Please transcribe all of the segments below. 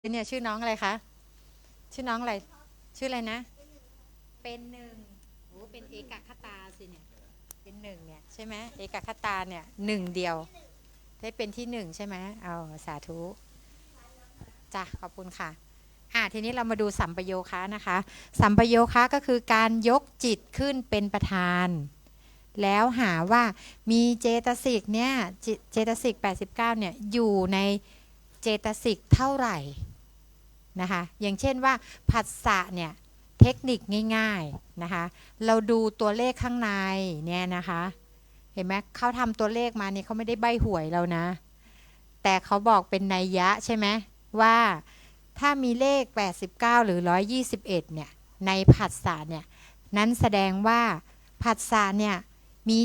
เนี่ยชื่อน้องอะไรคะชื่อน้องอะไรชื่ออะไรนะเป็นหนึ่งโอ้เป็นเอกคตาสิเนี่ยเป็นหนึ่งเนี่ยใช่ไหมเอกคตาเนี่ยหนึ่งเดียวได้เป็นที่หนึ่งใช่ไหมเอาสาธุจ้ะขอบคุณค่ะทีนี้เรามาดูสัมปโยคะนะคะสัมปโยคะก็คือการยกจิตขึ้นเป็นประธานแล้วหาว่ามีเจตสิกเนี่ยเจตสิก89เนี่ยอยู่ในเจตสิกเท่าไหร่นะคะอย่างเช่นว่าผัสสะเนี่ยเทคนิคง่ายๆนะคะเราดูตัวเลขข้างในเนี่ยนะคะเห็นไหมเขาทำตัวเลขมาเนี่ยเขาไม่ได้ใบ้หวยเรานะแต่เขาบอกเป็นนัยยะใช่ไหมว่าถ้ามีเลข89หรือ121เนี่ยในผัสสะเนี่ยนั้นแสดงว่าผัสสะเนี่ยมี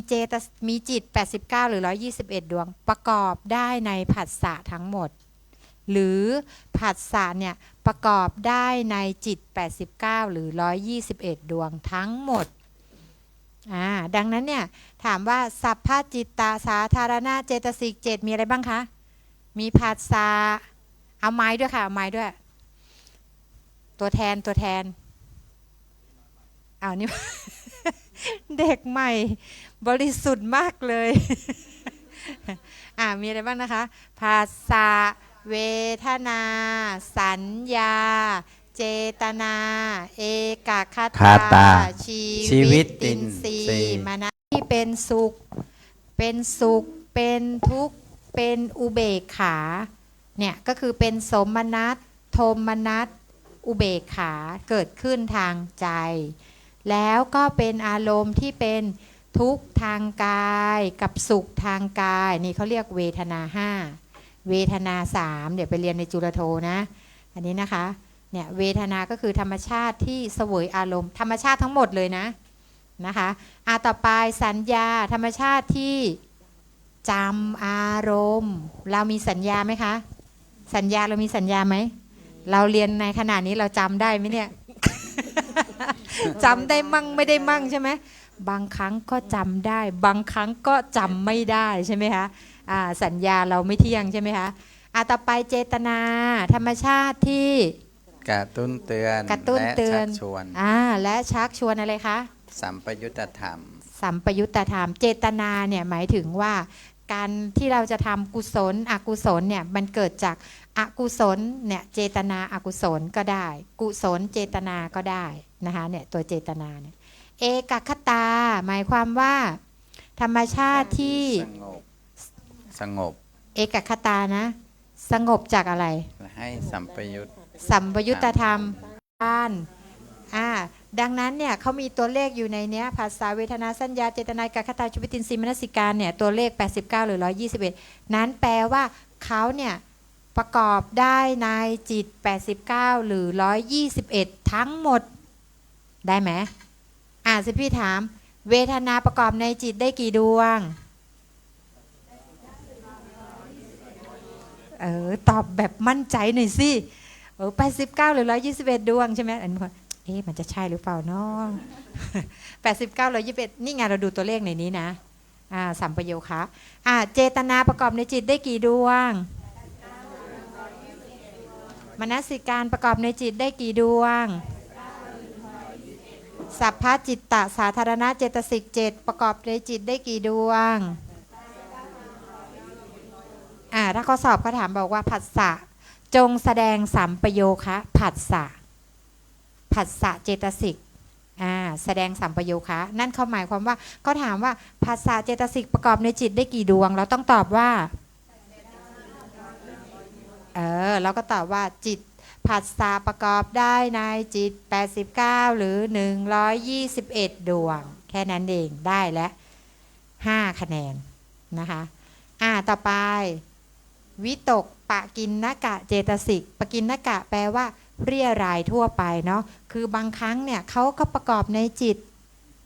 จิต89หรือ121ดวงประกอบได้ในผัสสะทั้งหมดหรือผัสสะเนี่ยประกอบได้ในจิต89หรือ121ดวงทั้งหมดดังนั้นเนี่ยถามว่าสัพพจิตตสาธารณเจตสิก7มีอะไรบ้างคะมีผัสสะเอาไม้ด้วยค่ะเอาไม้ด้วยตัวแทนเอานี่ เด็กใหม่บริสุทธิ์มากเลยมีอะไรบ้างนะคะภาษาเวทนาสัญญาเจตนาเอกคคาตาชีชีวิตวิตติตินนทรีทรีย์ย์มานะที่เป็นสุขเป็นทุกข์เป็นอุเบกขาเนี่ยก็คือเป็นสมนัตโทมนัตอุเบกขาเกิดขึ้นทางใจแล้วก็เป็นอารมณ์ที่เป็นทุกข์ทางกายกับสุขทางกายนี่เขาเรียกเวทนา5เวทนา3เดี๋ยวไปเรียนในจุลโทนะอันนี้นะคะเนี่ยเวทนาก็คือธรรมชาติที่เสวยอารมณ์ธรรมชาติทั้งหมดเลยนะคะต่อไปสัญญาธรรมชาติที่จำอารมณ์เรามีสัญญาไหมคะสัญญาเรามีสัญญาไหมเราเรียนในขณะนี้เราจำได้ไหมเนี่ย จำได้มั่งไม่ได้มั่งใช่ไหมบางครั้งก็จำได้บางครั้งก็จำไม่ได้ใช่ไหมคะสัญญาเราไม่เที่ยงใช่ไหมคะต่อไปเจตนาธรรมชาติที่กระตุ้นเตือนและชักชวนและชักชวนอะไรคะสัมปยุตตธรรมสัมปยุตตธรรมเจตนาเนี่ยหมายถึงว่าการที่เราจะทำกุศลอกุศลเนี่ยมันเกิดจากอกุศลเนี่ยเจตนาอกุศลก็ได้กุศลเจตนาก็ได้นะคะเนี่ยตัวเจตนาเนี่ยเอกคตาหมายความว่าธรรมชาติที่สงบเอกคตานะสงบจากอะไรให้สัมปยุตธรรมดังนั้นเนี่ยเขามีตัวเลขอยู่ในเนี้ยภาษาเวทนาสัญญาเจตนากคตาชีวิตินทรีย์มนสิการเนี่ยตัวเลข89หรือ121นั้นแปลว่าเขาเนี่ยประกอบได้ในจิต89หรือ121ทั้งหมดได้ไหมสิพี่ถามเวทนาประกอบในจิตได้กี่ดวงตอบแบบมั่นใจหน่อยสิ89หรือ121ดวงใช่ไหมอันนี้มันจะใช่หรือเปล่าเนาะ89 121นี่ไงเราดูตัวเลขในนี้นะสัมปโยคะเจตนาประกอบในจิตได้กี่ดวงมนสิการประกอบในจิตได้กี่ดวงสัพพจิตตสาธารณเจตสิก7ประกอบในจิตได้กี่ดวงถ้าข้อสอบเขาถามบอกว่าผัสสะจงแสดงสัมปโยคะผัสสะเจตสิกแสดงสัมปโยคะนั่นเขาหมายความว่าเขาถามว่าผัสสะเจตสิกประกอบในจิตได้กี่ดวงเราต้องตอบว่าเราก็ตอบว่าจิตผัสสะประกอบได้ในจิต89หรือ121ดวงแค่นั้นเองได้แล้ว5คะแนนนะคะต่อไปวิตกปกิณณกะเจตสิกปกิณณกะแปลว่าเรียรายทั่วไปเนาะคือบางครั้งเนี่ยเขาก็ประกอบในจิต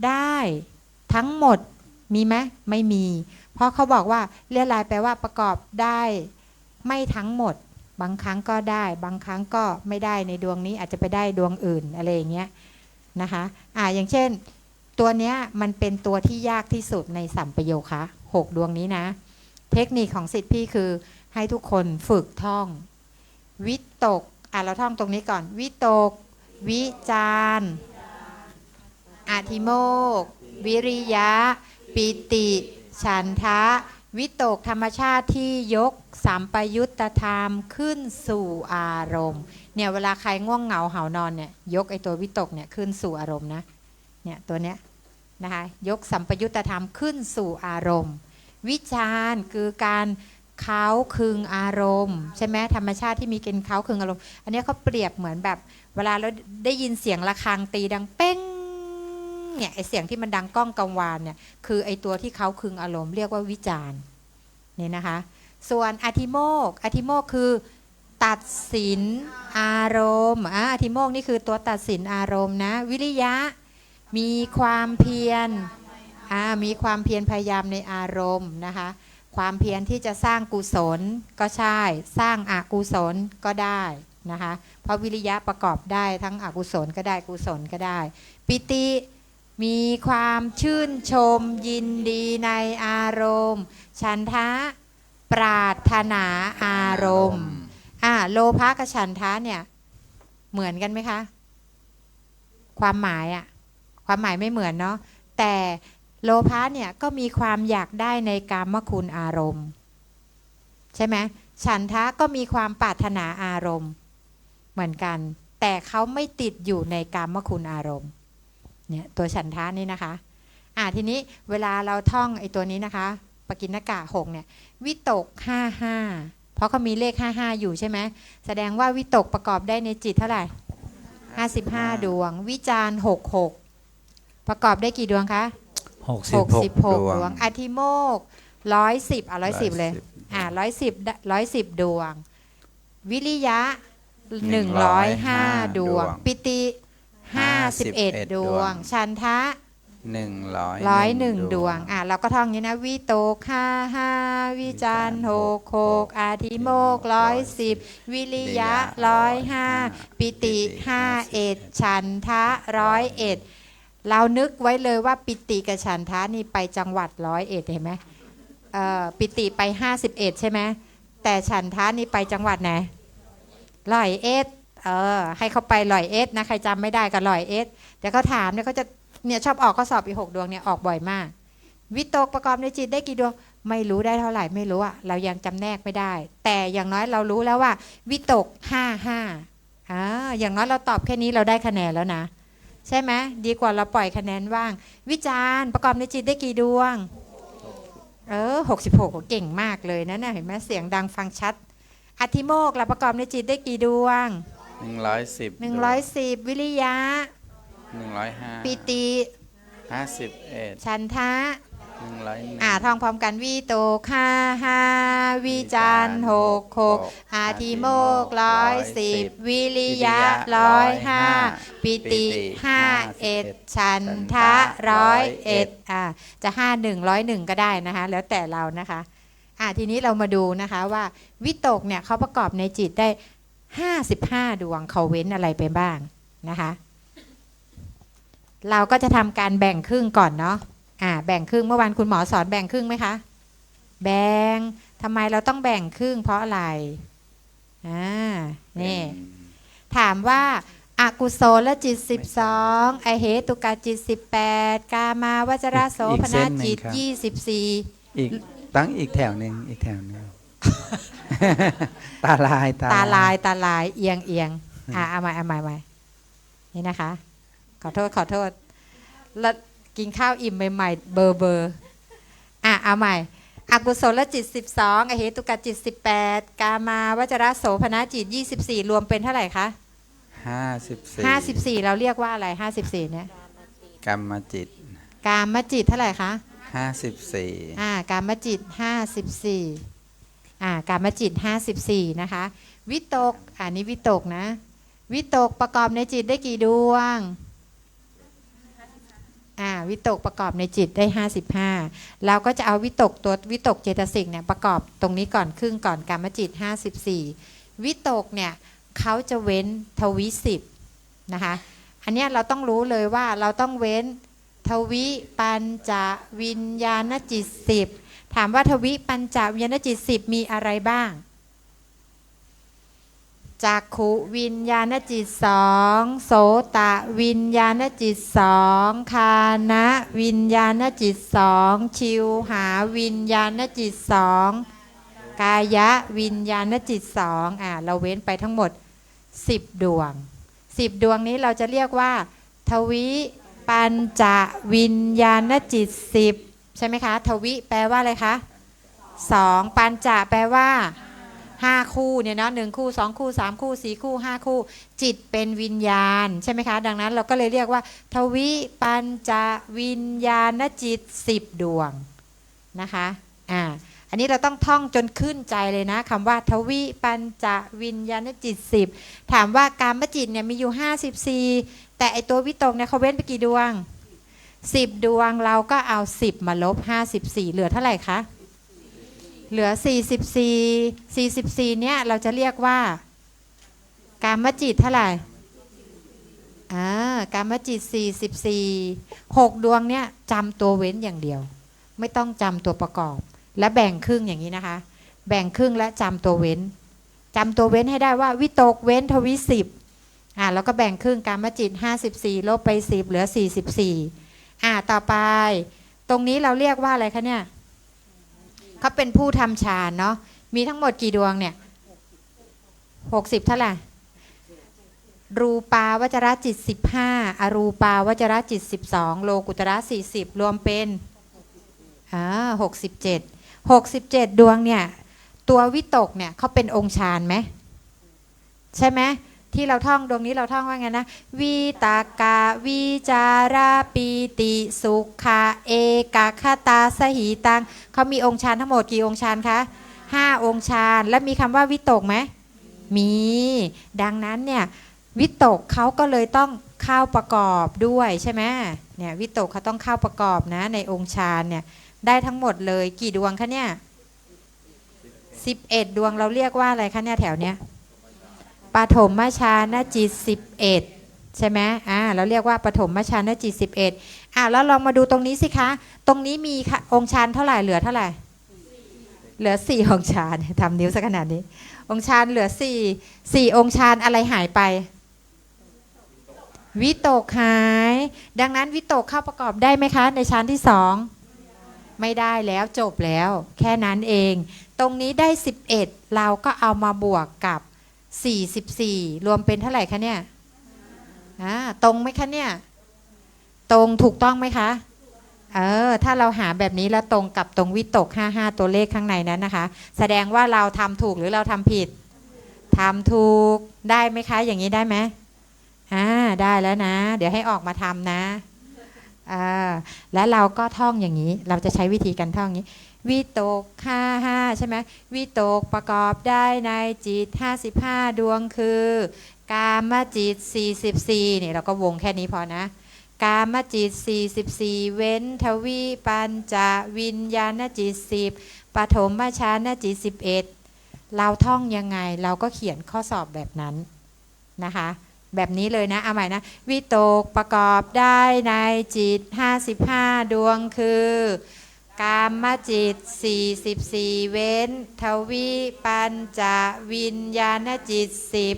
ได้ทั้งหมดมีไหมไม่มีเพราะเขาบอกว่าเรียรายแปลว่าประกอบได้ไม่ทั้งหมดบางครั้งก็ได้บางครั้งก็ไม่ได้ในดวงนี้อาจจะไปได้ดวงอื่นอะไรอย่างเงี้ยนะคะอย่างเช่นตัวเนี้ยมันเป็นตัวที่ยากที่สุดในสัมปโยคะ6ดวงนี้นะเทคนิคของศิษย์พี่คือให้ทุกคนฝึกท่องวิตก เราท่องตรงนี้ก่อนวิตกวิจารอธิโมกข์วิริยะปิติฉันทะวิตกธรรมชาติที่ยกสัมปยุตธรรมขึ้นสู่อารมณ์เนี่ยเวลาใครง่วงเหงาหานอนเนี่ยยกไอตัววิตกเนี่ยขึ้นสู่อารมณ์นะเนี่ยตัวเนี้ยนะคะยกสัมปยุตธรรมขึ้นสู่อารมณ์วิจารคือการเค้าคึงอารมณ์ใช่ไหมธรรมชาติที่มีเกณฑ์เค้าคึงอารมณ์อันนี้เขาเปรียบเหมือนแบบเวลาเราได้ยินเสียงระฆังตีดังเป้งเนี่ยไอเสียงที่มันดังก้องกังวานเนี่ยคือไอตัวที่เค้าคึงอารมณ์เรียกว่าวิจารนี่นะคะส่วนอธิโมกข์คือตัดสินอารมณ์อธิโมกข์นี่คือตัวตัดสินอารมณ์นะวิริยะมีความเพียรพยายามในอารมณ์นะคะความเพียรที่จะสร้างกุศลก็ใช่สร้างอกุศลก็ได้นะคะเพราะวิริยะประกอบได้ทั้งอกุศลก็ได้กุศลก็ได้ปิติมีความชื่นชมยินดีในอารมณ์ฉันทะปรารถนาอารมณ์โลภะกับฉันทะเนี่ยเหมือนกันไหมคะความหมายไม่เหมือนเนาะแต่โลภะเนี่ยก็มีความอยากได้ในกามคุณอารมณ์ใช่ไหมฉันทะก็มีความปรารถนาอารมณ์เหมือนกันแต่เขาไม่ติดอยู่ในกามคุณอารมณ์เนี่ยตัวฉันทะนี่นะคะทีนี้เวลาเราท่องไอ้ตัวนี้นะคะปกิณกะ6เนี่ยวิตก55เพราะเขามีเลข55อยู่ใช่ไหมแสดงว่าวิตกประกอบได้ในจิตเท่าไหร่55ดวงวิจาร66ประกอบได้กี่ดวงคะ66ดวงอธิโมกข์110110เลย110ดวงวิริยะ105ดวงปิติ51ดวงฉันทะ101ดวงเราก็ท่องนี้นะวิโตก55วิจาร66อธิโมกข์110วิริยะ105ปิติ51ฉันทะ101เรานึกไว้เลยว่าปิติกับฉันทะนี่ไปจังหวัด101เห็นไหมปิติไป51ใช่ไหมแต่ฉันทะนี่ไปจังหวัดไหน101ให้เขาไป101นะใครจำไม่ได้ก็101เดี๋ยวเขาถามเนี่ยเขาจะเนี่ยชอบออกข้อสอบอีก6ดวงเนี่ยออกบ่อยมากวิตกประกอบในจิตได้กี่ดวงไม่รู้ได้เท่าไหร่ไม่รู้เรายังจำแนกไม่ได้แต่อย่างน้อยเรารู้แล้วว่าวิตก55อย่างน้อยเราตอบแค่นี้เราได้คะแนนแล้วนะใช่ไหมดีกว่าเราปล่อยคะแนนว่างวิจารประกอบในจิตได้กี่ดวง66เก่งมากเลยนะเห็นไหมเสียงดังฟังชัดอธิโมกข์เราประกอบในจิตได้กี่ดวง110วิริยะ105ปิติ51ฉันทะ101ท่องพร้อมกันวิโตก55วิจาร66อธิโมกข์110วิริยะ105ปิติ51ฉันทะ101จะ51 101ก็ได้นะคะแล้วแต่เรานะคะทีนี้เรามาดูนะคะว่าวิตกเนี่ยเขาประกอบในจิตได้55ดวงเขาเว้นอะไรไปบ้างนะคะเราก็จะทำการแบ่งครึ่งก่อนเนาะแบ่งครึ่งเมื่อวานคุณหมอสอนแบ่งครึ่งไหมคะแบ่งทำไมเราต้องแบ่งครึ่งเพราะอะไรนี่ถามว่าอกุศลจิต12อเหตุกจิต18กามาวจรโสภณจิต24อีกแถวหนึ่งตาลายเอียงเอาใหม่นี่นะคะขอโทษแล้วกินข้าวอิ่มใหม่ๆเบอร์เอาใหม่อกุศลจิต12อเหตุกจิต18กามาวจรโสภณจิต24รวมเป็นเท่าไหร่คะ54เราเรียกว่าอะไร54เนี่ยกามจิตเท่าไหร่คะ54กามจิต54กามจิต54นะคะวิตกนี้วิตกนะวิตกประกอบในจิตได้กี่ดวงวิตกประกอบในจิตได้55เราก็จะเอาวิตกตัววิตกเจตสิกเนี่ยประกอบตรงนี้ก่อนครึ่งก่อนกามจิต54วิตกเนี่ยเขาจะเว้นทวิ10นะคะอันนี้เราต้องรู้เลยว่าเราต้องเว้นทวิปัญจวิญญาณจิต10ถามว่าทวิปัญจวิญญาณจิต10มีอะไรบ้าง จักขุวิญญาณจิตสองโสตะวิญญาณจิตสองคานะวิญญาณจิตสองชิวหาวิญญาณจิตสองกายะวิญญาณจิตสองเราเว้นไปทั้งหมด10 ดวง10 ดวงนี้เราจะเรียกว่าทวิปัญจวิญญาณจิต10ใช่ไหมคะทวิแปลว่าอะไรคะ2ปัญจแปลว่า5 คู่เนี่ยเนาะ1 คู่ 2 คู่ 3 คู่ 4 คู่ 5 คู่จิตเป็นวิญญาณใช่ไหมคะดังนั้นเราก็เลยเรียกว่าทวิปัญจวิญญาณจิต10 ดวงนะคะอันนี้เราต้องท่องจนขึ้นใจเลยนะคำว่าทวิปัญจวิญญาณจิต10ถามว่ากามจิตเนี่ยมีอยู่54แต่ไอตัววิตกเนี่ยเขาเว้นไปกี่ดวง10 ดวงเราก็เอา10มาลบ54เหลือเท่าไหร่คะเหลือ44เนี่ยเราจะเรียกว่ากามจิตเท่าไหร่กามจิต44 6 ดวงเนี่ยจำตัวเว้นอย่างเดียวไม่ต้องจำตัวประกอบและแบ่งครึ่งอย่างนี้นะคะแบ่งครึ่งและจำตัวเว้นให้ได้ว่าวิตกเว้นทวิ10แล้วก็แบ่งครึ่งกามจิต54ลบไป10เหลือ44ต่อไปตรงนี้เราเรียกว่าอะไรคะเนี่ยเขาเป็นผู้ทำฌานเนาะมีทั้งหมดกี่ดวงเนี่ย60เท่าไหร่รูปาวจรจิต15อรูปาวจรจิต12โลกุตระ40รวมเป็น67ดวงเนี่ยตัววิตกเนี่ยเขาเป็นองค์ฌานไหมใช่ไหมที่เราท่องดวงนี้เราท่องว่าไงนะวิตากาวิจาราปีติสุขะเอกคตาสหิตังเขามีองค์ฌานทั้งหมดกี่องค์ฌานคะ5 องค์ฌานแล้วมีคำว่าวิตกไหมมีดังนั้นเนี่ยวิตกเขาก็เลยต้องเข้าประกอบด้วยใช่ไหมเนี่ยวิตกเขาต้องเข้าประกอบนะในองค์ฌานเนี่ยได้ทั้งหมดเลยกี่ดวงคะเนี่ย11 ดวงเราเรียกว่าอะไรคะเนี่ยแถวเนี้ยปฐมฌานจิต11ใช่ไหมเราเรียกว่าปฐมฌานจิต11แล้วลองมาดูตรงนี้สิคะตรงนี้มีองค์ฌานเท่าไหร่เหลือเท่าไหร่เหลือ4 องค์ฌานทำนิ้วซะขนาดนี้องค์ฌานเหลือ4องค์ฌานอะไรหายไปวิตกหายดังนั้นวิตกเข้าประกอบได้ไหมคะในฌานที่2ไม่ได้แล้วจบแล้วแค่นั้นเองตรงนี้ได้11เราก็เอามาบวกกับ44รวมเป็นเท่าไหร่คะเนี่ยตรงไหมคะเนี่ยตรงถูกต้องไหมคะถ้าเราหาแบบนี้แล้วตรงกับตรงวิตก55ตัวเลขข้างในนั้นนะคะแสดงว่าเราทำถูกหรือเราทำผิดทำถูกได้ไหมคะอย่างนี้ได้ไหมได้แล้วนะเดี๋ยวให้ออกมาทำนะแล้วเราก็ท่องอย่างนี้เราจะใช้วิธีการท่องอย่างนี้วิตก55ใช่ไหมวิตกประกอบได้ในจิต55ดวงคือกามจิต44เนี่ยเราก็วงแค่นี้พอนะกามจิต44เว้นทวิปัญจวิญญาณจิต10ปฐมฌานจิต11เราท่องยังไงเราก็เขียนข้อสอบแบบนั้นนะคะแบบนี้เลยนะเอาใหม่นะวิตกประกอบได้ในจิต55ดวงคือกามจิต44เว้นทวิปัญจวิญญาณจิต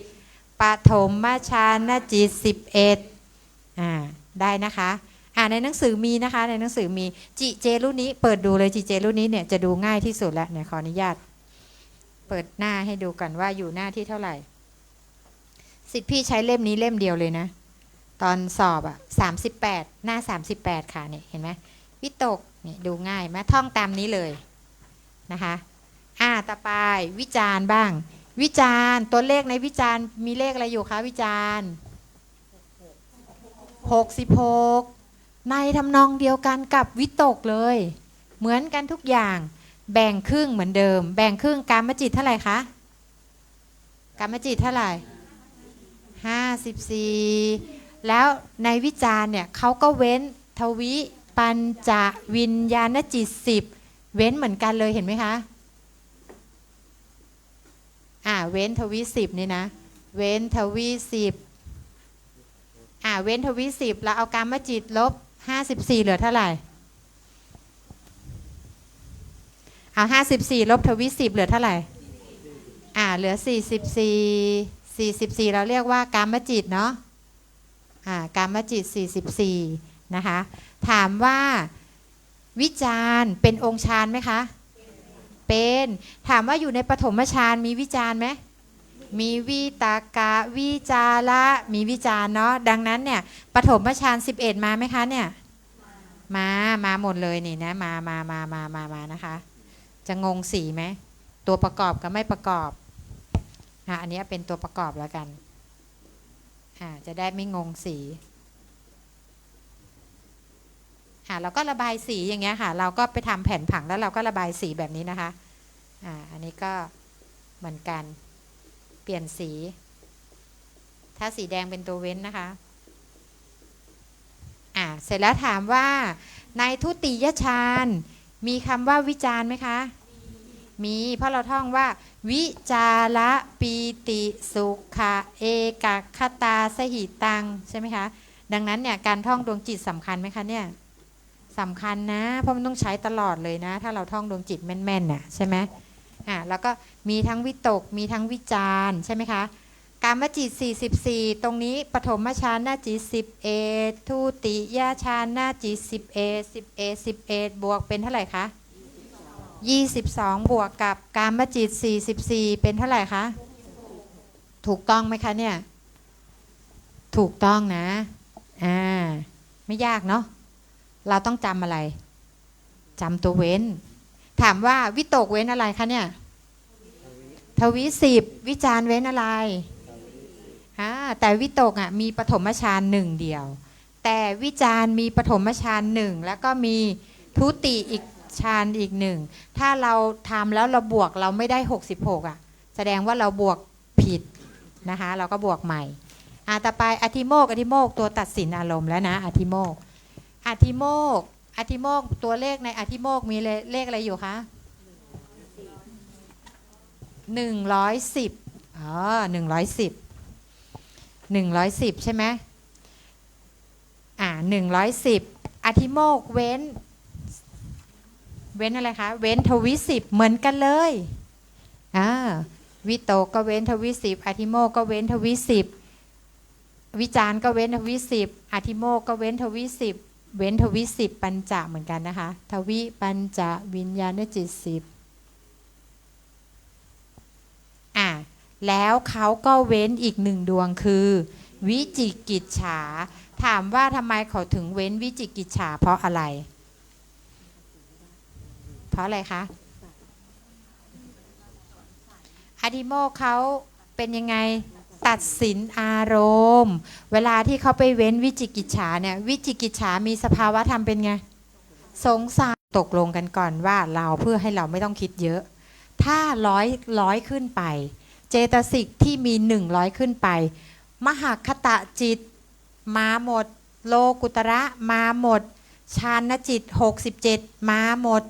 10ปฐมฌานจิต11ได้นะคะในหนังสือมีนะคะในหนังสือมีจิเจรุ่นนี้เปิดดูเลยจิเจรุ่นนี้เนี่ยจะดูง่ายที่สุดแล้วเนี่ยขออนุญาตเปิดหน้าให้ดูกันว่าอยู่หน้าที่เท่าไหร่สิทธิ์พี่ใช้เล่มนี้เล่มเดียวเลยนะตอนสอบ38หน้า38ค่ะเนี่ยเห็นไหมวิตกนี่ดูง่ายไหมท่องตามนี้เลยนะคะต่อไปวิจารณ์บ้างวิจารณ์ตัวเลขในวิจารณ์มีเลขอะไรอยู่คะวิจารณ์66ในทำนองเดียวกันกับวิตกเลยเหมือนกันทุกอย่างแบ่งครึ่งเหมือนเดิมแบ่งครึ่งกามจิตเท่าไหร่คะกามจิตเท่าไหร่54แล้วในวิจารณ์เนี่ยเขาก็เว้นทวิปัญจวิญญาณจิต10เว้นเหมือนกันเลยเห็นไหมคะเว้นทวิ10นี่นะเว้นทวิ10เว้นทวิ10แล้วเอากามจิตลบ54เหลือเท่าไหร่เอา54ลบทวิ10เหลือเท่าไหร่เหลือ44 44เราเรียกว่ากามจิตเนาะกามจิต44นะคะถามว่าวิจารณ์เป็นองค์ฌานไหมคะเป็นถามว่าอยู่ในปฐมฌานมีวิจารณ์ไหมมีวิตากะวิจาระมีวิจารณ์เนาะดังนั้นเนี่ยปฐมฌาน11มาไหมคะเนี่ยมาหมดเลยนี่นะมานะคะจะงงสีไหมตัวประกอบกับไม่ประกอบอันนี้เป็นตัวประกอบแล้วกันจะได้ไม่งงสีเราก็ระบายสีอย่างเงี้ยค่ะเราก็ไปทำแผ่นผังแล้วเราก็ระบายสีแบบนี้นะคะอันนี้ก็เหมือนกันเปลี่ยนสีถ้าสีแดงเป็นตัวเว้นนะคะเสร็จแล้วถามว่าในทุติยฌานมีคำว่าวิจารณ์ไหมคะมีเพราะเราท่องว่าวิจาระปีติสุขะเอกคตาสหิตังใช่ไหมคะดังนั้นเนี่ยการท่องดวงจิตสำคัญไหมคะเนี่ยสำคัญนะเพราะมันต้องใช้ตลอดเลยนะถ้าเราท่องดวงจิตแม่นๆน่ะใช่ไหมแล้วก็มีทั้งวิตกมีทั้งวิจารใช่ไหมคะกามจิต44ตรงนี้ปฐมฌานหน้าจิต11ทุติยฌานหน้าจิต11บวกเป็นเท่าไหร่คะ22บวกกับกามจิต44เป็นเท่าไหร่คะถูกต้องไหมคะเนี่ยถูกต้องนะไม่ยากเนาะเราต้องจำอะไรจำตัวเว้นถามว่าวิตกเว้นอะไรคะเนี่ยทวิ10วิจารเว้นอะไรแต่วิตกมีปฐมฌาน1เดียวแต่วิจารมีปฐมฌาน1แล้วก็มีทุติอีกฌานอีก1ถ้าเราทำแล้วเราบวกเราไม่ได้66แสดงว่าเราบวกผิดนะคะเราก็บวกใหม่ต่อไปอธิโมกตัวตัดสินอารมณ์แล้วนะอธิโมกตัวเลขในอธิโมกมีเลขอะไรอยู่คะ110 110ใช่ไหม110อธิโมกเว้นอะไรคะเว้นทวิ10เหมือนกันเลยวิโตกก็เว้นทวิ10อธิโมกก็เว้นทวิ10วิจารก็เว้นทวิ10อธิโมกก็เว้นทวิ10เว้นทวิ10ปัญจเหมือนกันนะคะทวิปัญจวิญญาณจิต10แล้วเขาก็เว้นอีก1ดวงคือวิจิกิจฉาถามว่าทำไมเขาถึงเว้นวิจิกิจฉาเพราะอะไรคะอธิโมกเขาเป็นยังไงตัดสินอารมณ์เวลาที่เขาไปเว้นวิจิกิจฉาเนี่ยวิจิกิจฉามีสภาวะธรรมเป็นไงสงสารตกลงกันก่อนว่าเราเพื่อให้เราไม่ต้องคิดเยอะถ้าร้อยขึ้นไปเจตสิกที่มี100ขึ้นไปมหคตจิตมาหมดโลกุตระมาหมดฌานจิต67มาหมด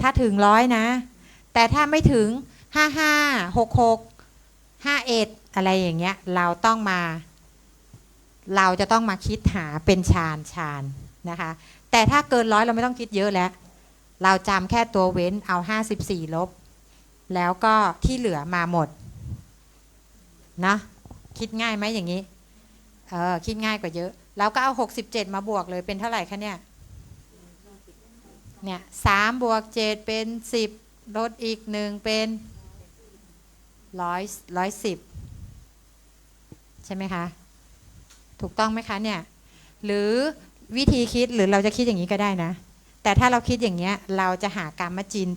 ถ้าถึง100นะแต่ถ้าไม่ถึง55 66 51อะไรอย่างเงี้ยเราจะต้องมาคิดหาเป็นฌานนะคะแต่ถ้าเกิน100เราไม่ต้องคิดเยอะแล้วเราจำแค่ตัวเว้นเอา54ลบแล้วก็ที่เหลือมาหมดนะคิดง่ายไหมอย่างนี้คิดง่ายกว่าเยอะแล้วก็เอา67มาบวกเลยเป็นเท่าไหร่คะเนี่ย3 บวก 7เป็น10ลดอีก1เป็น110ใช่ไหมคะถูกต้องไหมคะเนี่ยหรือวิธีคิดหรือเราจะคิดอย่างนี้ก็ได้นะแต่ถ้าเราคิดอย่างเงี้ยเราจะหากามจิต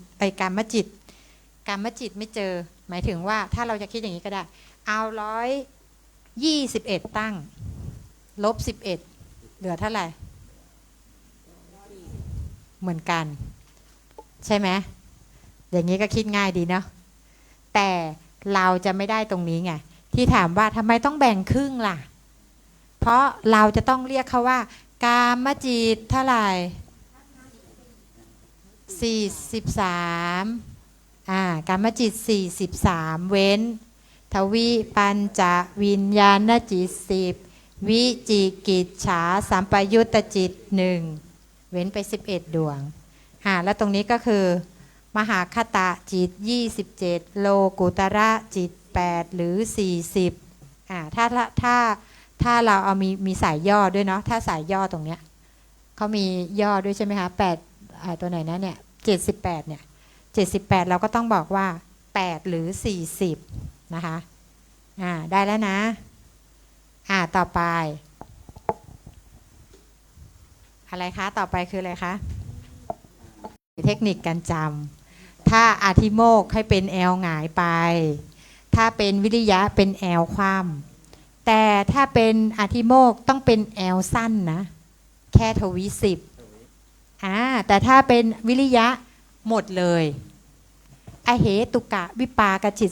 ไม่เจอหมายถึงว่าถ้าเราจะคิดอย่างนี้ก็ได้เอา121ตั้งลบ11เหลือเท่าไหร่เหมือนกันใช่ไหมอย่างนี้ก็คิดง่ายดีเนาะแต่เราจะไม่ได้ตรงนี้ไงที่ถามว่าทำไมต้องแบ่งครึ่งล่ะเพราะเราจะต้องเรียกเขาว่ากามจิตเท่าไหร่43กามจิต43เว้นทวิปัญจวิญญาณจิต10วิจิกิจฉาสัมปยุตตจิต1เว้นไป11ดวงแล้วตรงนี้ก็คือมหาคตจิต27โลกุตระจิต 78หรือ40ถ้าเราเอามีสายย่อด้วยเนาะถ้าสายย่อตรงเนี้ยเขามีย่อด้วยใช่ไหมคะ8ตัวไหนนะเนี่ย78เนี่ย78เราก็ต้องบอกว่า8หรือ40นะคะได้แล้วนะต่อไปอะไรคะต่อไปคืออะไรคะเทคนิคการจำถ้าอาทิโมกให้เป็นแอลหงายไปถ้าเป็นวิริยะเป็นแอลคว่ำแต่ถ้าเป็นอาทิโมกต้องเป็นแอลสั้นนะแค่ทวิ10แต่ถ้าเป็นวิริยะหมดเลยอเหตุกะวิปากจิต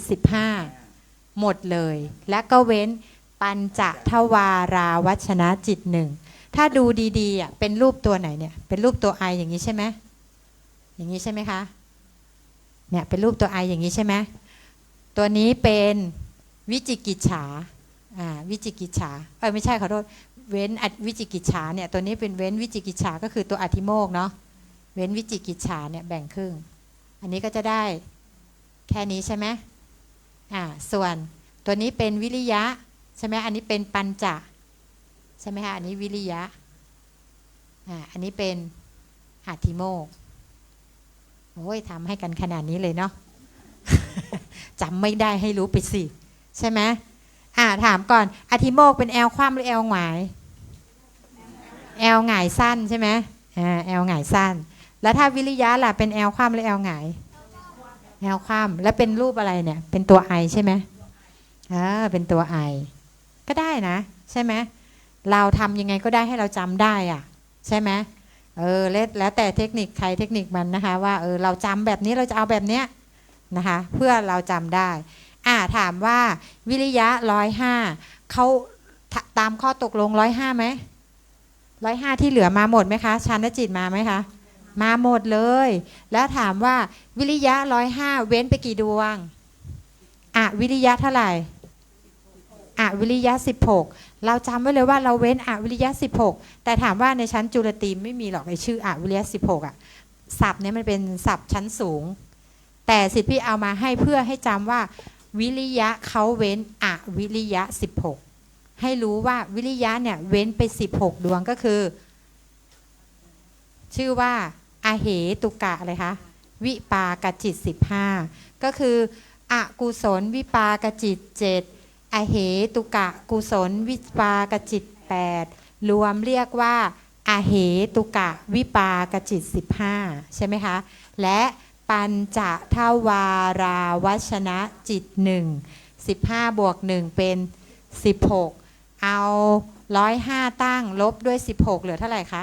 15หมดเลยและก็เว้นปัญจทวาราวัชนะจิต1ถ้าดูดีๆเป็นรูปตัวไหนเนี่ยเป็นรูปตัวไออย่างนี้ใช่ไหมอย่างนี้ใช่ไหมคะเนี่ยเป็นรูปตัวไออย่างนี้ใช่ไหมตัวนี้เป็นวิจิกิจฉาวิจิกิจฉาไม่ใช่ขอโทษเว้นวิจิกิจฉาเนี่ยตัวนี้เป็นเว้นวิจิกิจฉาก็คือตัวอธิโมกข์เนาะเว้นวิจิกิจฉาเนี่ยแบ่งครึ่งอันนี้ก็จะได้แค่นี้ใช่ไหมส่วนตัวนี้เป็นวิริยะใช่ไหมอันนี้เป็นปัญจใช่ไหมคะอันนี้วิริยะอันนี้เป็นอธิโมกข์โอ้ยทำให้กันขนาดนี้เลยเนาะ จำไม่ได้ให้รู้ไปสิใช่ไหมถามก่อนอธิโมกข์เป็นแอลคว่ำหรือแอลหงายแอลหงายสั้นใช่ไหมแอลหงายสั้นแล้วถ้าวิริยะล่ะเป็นแอลคว่ำหรือแอลหงายแอลคว่ำแล้วเป็นรูปอะไรเนี่ยเป็นตัวไอใช่ไหมเป็นตัวไอก็ได้นะใช่ไหมเราทำยังไงก็ได้ให้เราจำได้ใช่ไหมแล้วแต่เทคนิคใครเทคนิคมันนะคะว่าเราจำแบบนี้เราจะเอาแบบเนี้ยนะคะเพื่อเราจำได้ถามว่าวิริยะ105เขาตามข้อตกลง105ไหม105ที่เหลือมาหมดไหมคะฌานจิตมาไหมคะมาหมดเลยแล้วถามว่าวิริยะ105เว้นไปกี่ดวงวิริยะเท่าไหร่วิริยะ16เราจำไว้เลยว่าเราเว้นวิริยะ16แต่ถามว่าในชั้นจุลตีไม่มีหรอกไอชื่อวิริยะ16ศัพท์นี้มันเป็นศัพท์ชั้นสูงแต่สิทธิพี่เอามาให้เพื่อให้จำว่าวิริยะเขาเว้นวิริยะ16ให้รู้ว่าวิริยะเนี่ยเว้นไป16ดวงก็คือชื่อว่าอาเหตุกะอะไรคะวิปากจิต15ก็คืออกุศลวิปากจิต7อเหตุกะกุศลวิปากจิต8รวมเรียกว่าอเหตุกะวิปากจิต15ใช่ไหมคะและปัญจทวาราวัชนะจิต1 15บวก1เป็น16เอา105ตั้งลบด้วย16เหลือเท่าไหร่คะ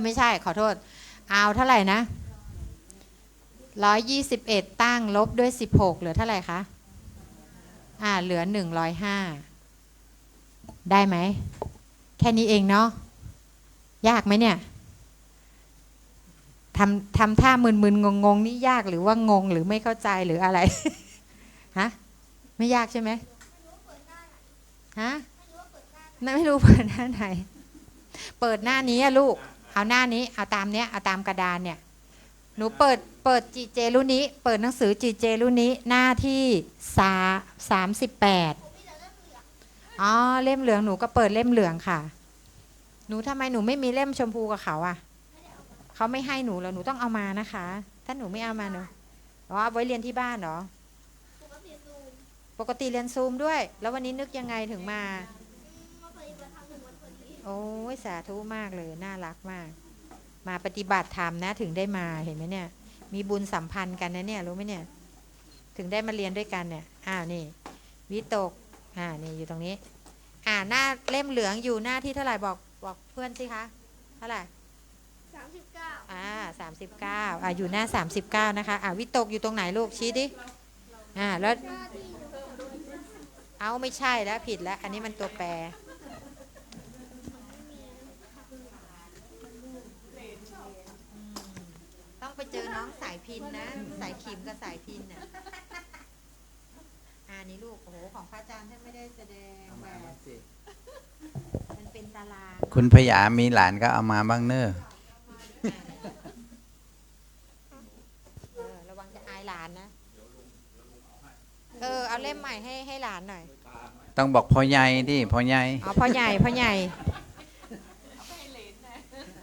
ไม่ใช่ขอโทษเอาเท่าไหร่นะ121ตั้งลบด้วย16เหลือเท่าไหร่คะเหลือ105ได้ไหมแค่นี้เองเนาะยากไหมเนี่ยทำท่ามึนๆงงๆนี่ยากหรือว่างงหรือไม่เข้าใจหรืออะไร ฮะไม่ยากใช่ไหมฮะไม่รู้เปิดหน้าไหนเปิดหน้านี้ลูกเอาหน้านี้เอาตามเนี้ยเอาตามกระดานเนี่ยหนูเปิดจีเจรุ่นนี้เปิดหนังสือจีเจรุ่นนี้หน้าที่38เล่มเหลืองหนูก็เปิดเล่มเหลืองค่ะหนูทำไมหนูไม่มีเล่มชมพูกับเขาเขาไม่ให้หนูแล้วหนูต้องเอามานะคะถ้าหนูไม่เอามาหนูเอาไว้เรียนที่บ้านเหรอปกติเรียนซูมด้วยแล้ววันนี้นึกยังไงถึงมาโอ้ยสาธุมากเลยน่ารักมากมาปฏิบัติธรรมนะถึงได้มาเห็นไหมเนี่ยมีบุญสัมพันธ์กันนะเนี่ยรู้ไหมเนี่ยถึงได้มาเรียนด้วยกันเนี่ยนี่วิตกนี่อยู่ตรงนี้หน้าเล่มเหลืองอยู่หน้าที่เท่าไหร่บอกเพื่อนสิคะเท่าไหร่39อยู่หน้า39นะคะวิตกอยู่ตรงไหนลูกชี้ดิแล้วไม่ใช่แล้วผิดแล้วอันนี้มันตัวแปรต้องไปเจอน้องสายพินนะสายขิมกับสายพินน่ะนี่ลูกโอ้โหของพระอาจารย์ท่านไม่ได้แสดงแบบมันเป็นตารางคุณพยามีหลานก็เอามาบ้างเนอะระวังจะอายหลานนะ ต้องบอกพ่อใหญ่ดิพ่อใหญ่ อ๋อพ่อใหญ่พ่อใหญ่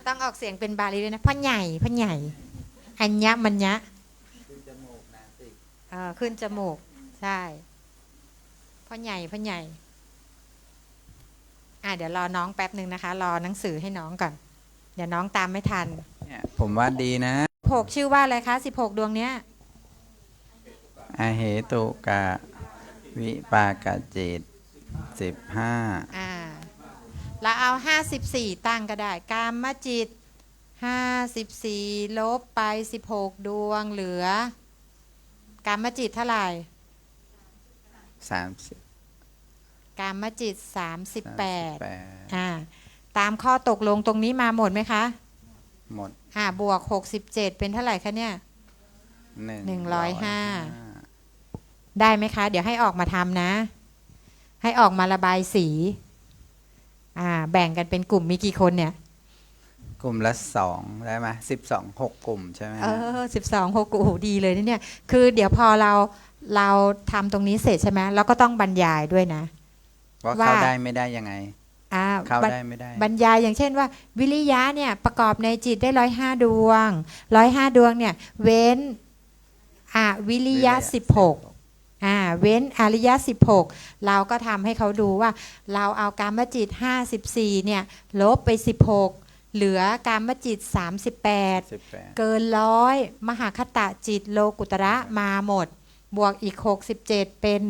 ต้องออกเสียงเป็นบาลีด้วยนะพ่อใหญ่พ่อใหญ่อัญญมัญญะขึ้นจมูกใช่พ่อใหญ่พ่อใหญ่เดี๋ยวรอน้องแป๊บหนึ่งนะคะรอหนังสือให้น้องก่อนเดี๋ยวน้องตามไม่ทันเนี่ยผมว่าดีนะ16ชื่อว่าอะไรคะ16ดวงเนี้ยอาเหตุกะวิปากจิต15เราเอา54ตั้งก็ได้กามจิต54ลบไป16ดวงเหลือกามจิตเท่าไหร่30กามจิต38ตามข้อตกลงตรงนี้มาหมดไหมคะหมดบวก67เป็นเท่าไหร่คะเนี่ย105ได้ไหมคะเดี๋ยวให้ออกมาทำนะให้ออกมาระบายสีแบ่งกันเป็นกลุ่มมีกี่คนเนี่ยกลุ่มละ2ได้ไหม12 6กลุ่มใช่ไหม12 6กลุ่มโอ้โหดีเลยเนี่ยคือเดี๋ยวพอเราทำตรงนี้เสร็จใช่ไหมเราก็ต้องบรรยายด้วยนะว่าเข้าได้ไม่ได้ยังไงเข้าได้ไม่ได้บรรยายอย่างเช่นว่าวิริยะเนี่ยประกอบในจิตได้105ดวง105ดวงเนี่ยเว้นวิริยะ16เว้นอริยะ16เราก็ทำให้เขาดูว่าเราเอากามจิต54เนี่ยลบไป16เหลือกามจิต38เกิน100มหคตจิตโลกุตระมาหมดบวกอีก67เป็น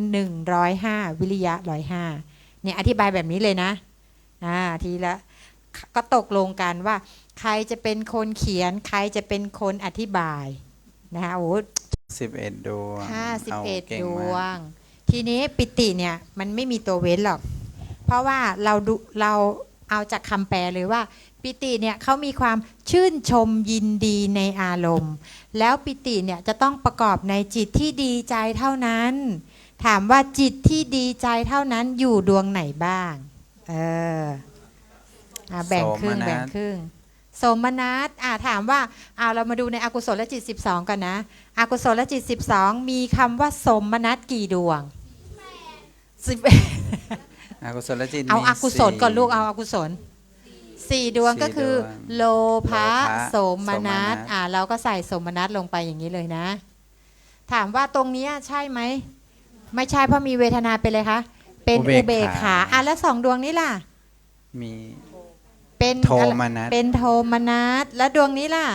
105วิริยะ105เนี่ยอธิบายแบบนี้เลยนะทีละก็ตกลงกันว่าใครจะเป็นคนเขียนใครจะเป็นคนอธิบายนะคะโอ้11ดวง51ดวงทีนี้ปิติเนี่ยมันไม่มีตัวเว้นหรอกเพราะว่าเราเอาจากคำแปลเลยว่าปิติเนี่ยเขามีความชื่นชมยินดีในอารมณ์แล้วปิติเนี่ยจะต้องประกอบในจิตที่ดีใจเท่านั้นถามว่าจิตที่ดีใจเท่านั้นอยู่ดวงไหนบ้างแบ่งครึ่งโสมนัสถามว่าเรามาดูในอกุศลจิต12กันนะอกุศลจิต12มีคำว่าโสมนัสกี่ดวง11อกุศลจิตเอาอกุศลก่อนลูกเอาอกุศล4ดวงก็คือโลภะโสมนัสเราก็ใส่โสมนัสลงไปอย่างนี้เลยนะถามว่าตรงนี้ใช่ไหมไม่ใช่เพราะมีเวทนาเป็นเลยคะเป็นอุเบกขาแล้ว2ดวงนี้ล่ะมีเป็นโทมนัสแล้วดวงนี้ล่ะ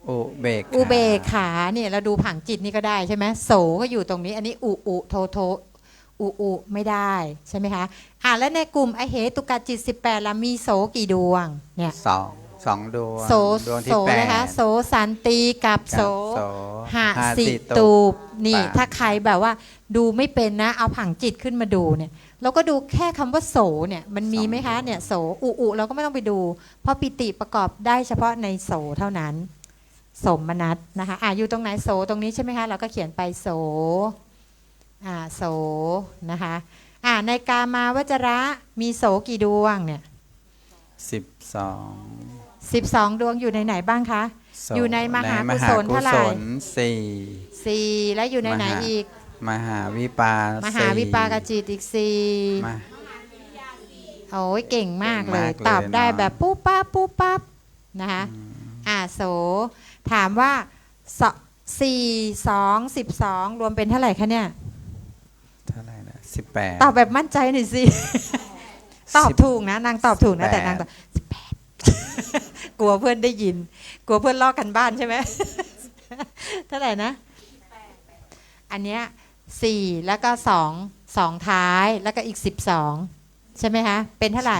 อุเบกขาเนี่ยเราดูผังจิตนี่ก็ได้ใช่ไหมโสก็อยู่ตรงนี้อันนี้อุโทอุไม่ได้ใช่ไหมคะแล้วในกลุ่มอเหตุกจิต18ละมีโสกี่ดวงเนี่ย2ดวงดวงที่8นะคะโสสันติกับโสหสิตูปนี่ถ้าใครแบบว่าดูไม่เป็นนะเอาผังจิตขึ้นมาดูเนี่ยเราก็ดูแค่คำว่าโสเนี่ยมันมีไหมคะเนี่ยโสอุเราก็ไม่ต้องไปดูเพราะปิติประกอบได้เฉพาะในโสเท่านั้นสมนัสนะคะอยู่ตรงไหนโสตรงนี้ใช่ไหมคะเราก็เขียนไปโสโสนะคะในกามาวจระมีโสกี่ดวงเนี่ย12ดวงอยู่ในไหนบ้างคะอยู่ในมหากุศลเท่าไหร่4แล้วอยู่ในไหนอีกมหาวิปากจิตอีก4โอ้ยเก่งมากเลยตอบได้แบบปุ๊บปั๊บนะคะโสถามว่า4 2 12รวมเป็นเท่าไหร่คะเนี่ยเท่าไหร่นะ18ตอบแบบมั่นใจหน่อยสิตอบถูกนะนางตอบถูกนะแต่นางตอบ18กลัวเพื่อนได้ยินกลัวเพื่อนลอกกันบ้านใช่ไหมเท่าไหร่นะอันเนี้ย4แล้วก็2ท้ายแล้วก็อีก12ใช่ไหมคะเป็นเท่าไหร่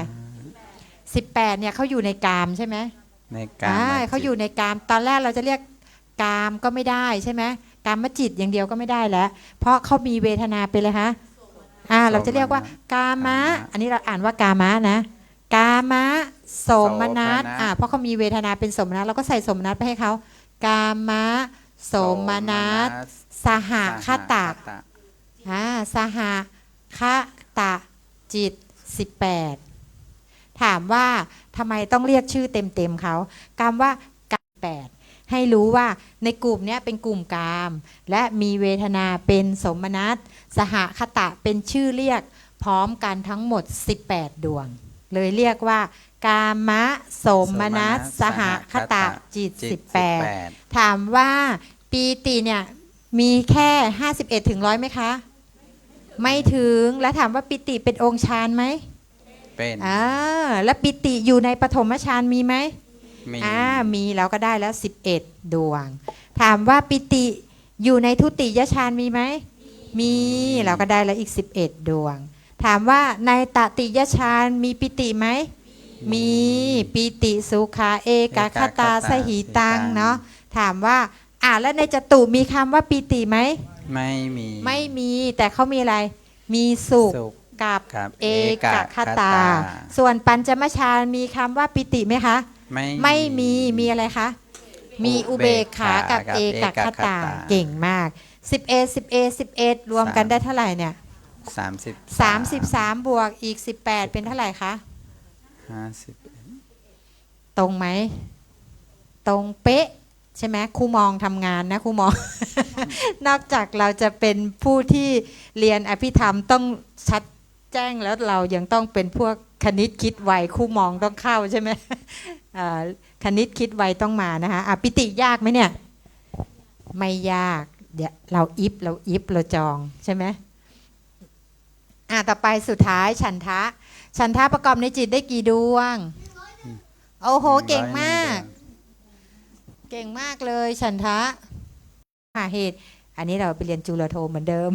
18เนี่ยเขาอยู่ในกามใช่ไหมในกามเขาอยู่ในกามตอนแรกเราจะเรียกกามก็ไม่ได้ใช่ไหมกามจิตอย่างเดียวก็ไม่ได้แล้วเพราะเขามีเวทนาเป็นเลยคะเราจะเรียกว่ากามะอันนี้เราอ่านว่ากามะนะกามะโสมนัสเพราะเขามีเวทนาเป็นโสมนัสเราก็ใส่โสมนัสไปให้เขากามะโสมนัสสหคตะสหคตะจิต18ถามว่าทำไมต้องเรียกชื่อเต็มเขาคำว่ากาม8ให้รู้ว่าในกลุ่มนี้เป็นกลุ่มกามและมีเวทนาเป็นสมนัสสหคตะเป็นชื่อเรียก พร้อมกันทั้งหมด18ดวงเลยเรียกว่ากามะโสมนัสสหคตะจิต18ถามว่าปีติเนี่ยมีแค่51ถึง100ไหมคะไม่ถึงแล้วถามว่าปิติเป็นองค์ฌานไหมเป็นแล้วปิติอยู่ในปฐมฌานมีไหมมีมีเราก็ได้แล้ว11ดวงถามว่าปิติอยู่ในทุติยฌานมีไหมมีเราก็ได้แล้วอีก11ดวงถามว่าในตติยฌานมีปิติไหมมีปิติสุขาเอกคตาสหิตังเนาะถามว่าแล้วในจตุมีคำว่าปิติไหมไม่มีแต่เขามีอะไรมีสุขกับเอกคตาส่วนปัญจมฌานมีคำว่าปิติไหมคะไม่มีอะไรคะมีอุเบกขากับเอกคตาเก่งมาก11รวมกันได้เท่าไหร่เนี่ย33บวกอีก18เป็นเท่าไหร่คะ50ตรงไหมตรงเป๊ะใช่ไหมครูมองทำงานนะครูมอง นอกจากเราจะเป็นผู้ที่เรียนอภิธรรมต้องชัดแจ้งแล้วเรายังต้องเป็นพวกคณิตคิดไวครูมองต้องเข้าใช่ไหม คณิตคิดไวต้องมานะคะปิติยากไหมเนี่ยไม่ยากเดี๋ยวเราเราจองใช่ไหมต่อไปสุดท้ายฉันทะประกอบในจิตได้กี่ดวงโอ้โหเก่งมากเลยฉันทะหาเหตุอันนี้เราไปเรียนจุลโทเหมือนเดิม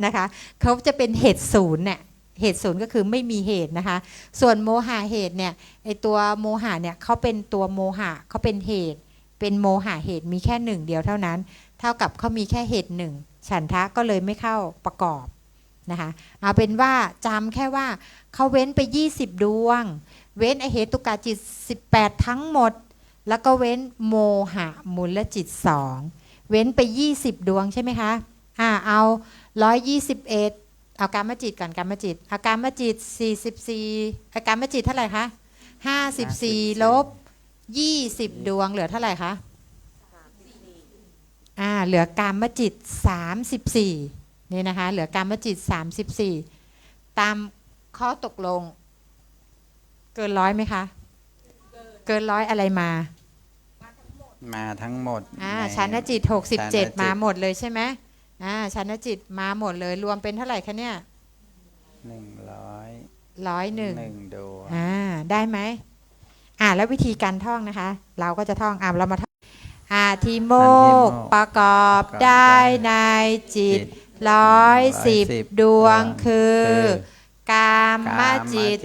นะคะเขาจะเป็นเหตุศูนย์เนี่ยเหตุศูนย์ก็คือไม่มีเหตุนะคะส่วนโมหะเหตุเนี่ยไอตัวโมหะเนี่ยเขาเป็นตัวโมหะเขาเป็นเหตุเป็นโมหะเหตุมีแค่หนึ่งเดียวเท่านั้นเท่ากับเขามีแค่เหตุหนึ่งฉันทะก็เลยไม่เข้าประกอบนะคะเอาเป็นว่าจำแค่ว่าเขาเว้นไป20ดวงเว้นอเหตุกะจิต18ทั้งหมดแล้วก็เว้นโมหะมูลจิต2เว้นไป20ดวงใช่ไหมคะเอา121เอากามจิตก่อนกามจิตเอากามจิต44เอากามจิตเท่าไหร่คะ54ลบ20ดวงเหลือเท่าไหร่คะเหลือกามจิต34นี่นะคะเหลือกามจิต34ตามข้อตกลงเกิน100ไหมคะเกิน100อะไรมาทั้งหมดชั้นจิต67มาหมดเลยใช่ไหมชั้นจิตมาหมดเลยรวมเป็นเท่าไหร่คะเนี่ย101ดวงได้ไหมแล้ววิธีการท่องนะคะเราก็จะท่องเรามาท่องทิโมกประกอบได้ในจิต110ดวงคือกามจิต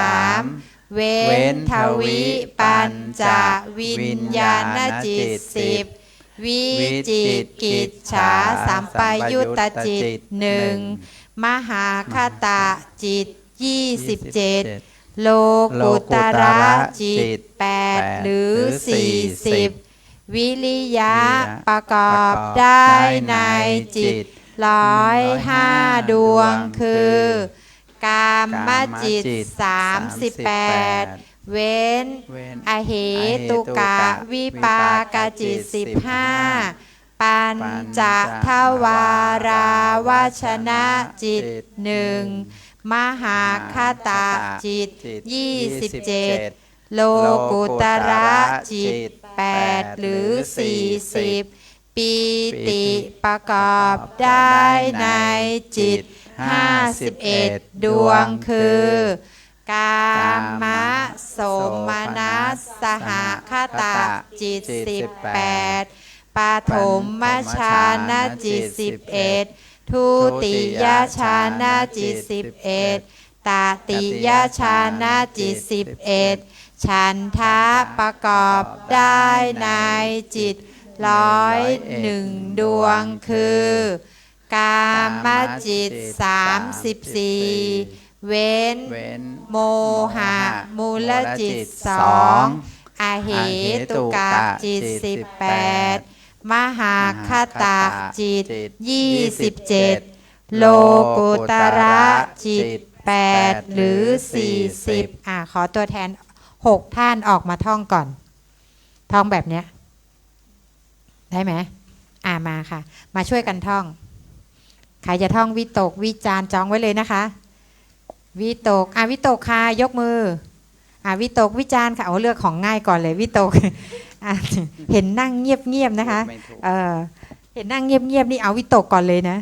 43เว้นทวิปัญจวิญญาณจิต10วิจิกิจฉาสัมปยุตตจิต1มหาคตะจิต27โลกุตระจิต8หรือ40วิริยะประกอบได้ในจิต105ดวงคือกามจิต38เว้นอเหตุกะวิปากจิต15ปัญจทวาราวชนะจิต1มหาคตะจิต27โลกุตระจิต8หรือ40ปีติประกอบได้ในจิต51ดวงคือกามะโสมนัสสหคตะจิต18ปฐมฌานจิต11ทุติยฌานจิต11ตติยฌานจิต11ฉันทะประกอบได้ในจิต101ดวงคือกามจิต34เว้นโมหะมูลจิต2อเหตุกะจิต18มหาคตะจิต27โลกุตระจิต8หรือ40ขอตัวแทน6ท่านออกมาท่องก่อนท่องแบบเนี้ยได้ไหมมาค่ะมาช่วยกันท่อง ใครจะท่องวิตกวิจารจองไว้เลยนะคะวิตกวิตกค่ะยกมือวิตกวิจารค่ะเอาเลือกของง่ายก่อนเลยวิตก เห็นนั่งเงียบๆนะคะเห็นนั่งเงียบๆนี่เอาวิตกก่อนเลยนะ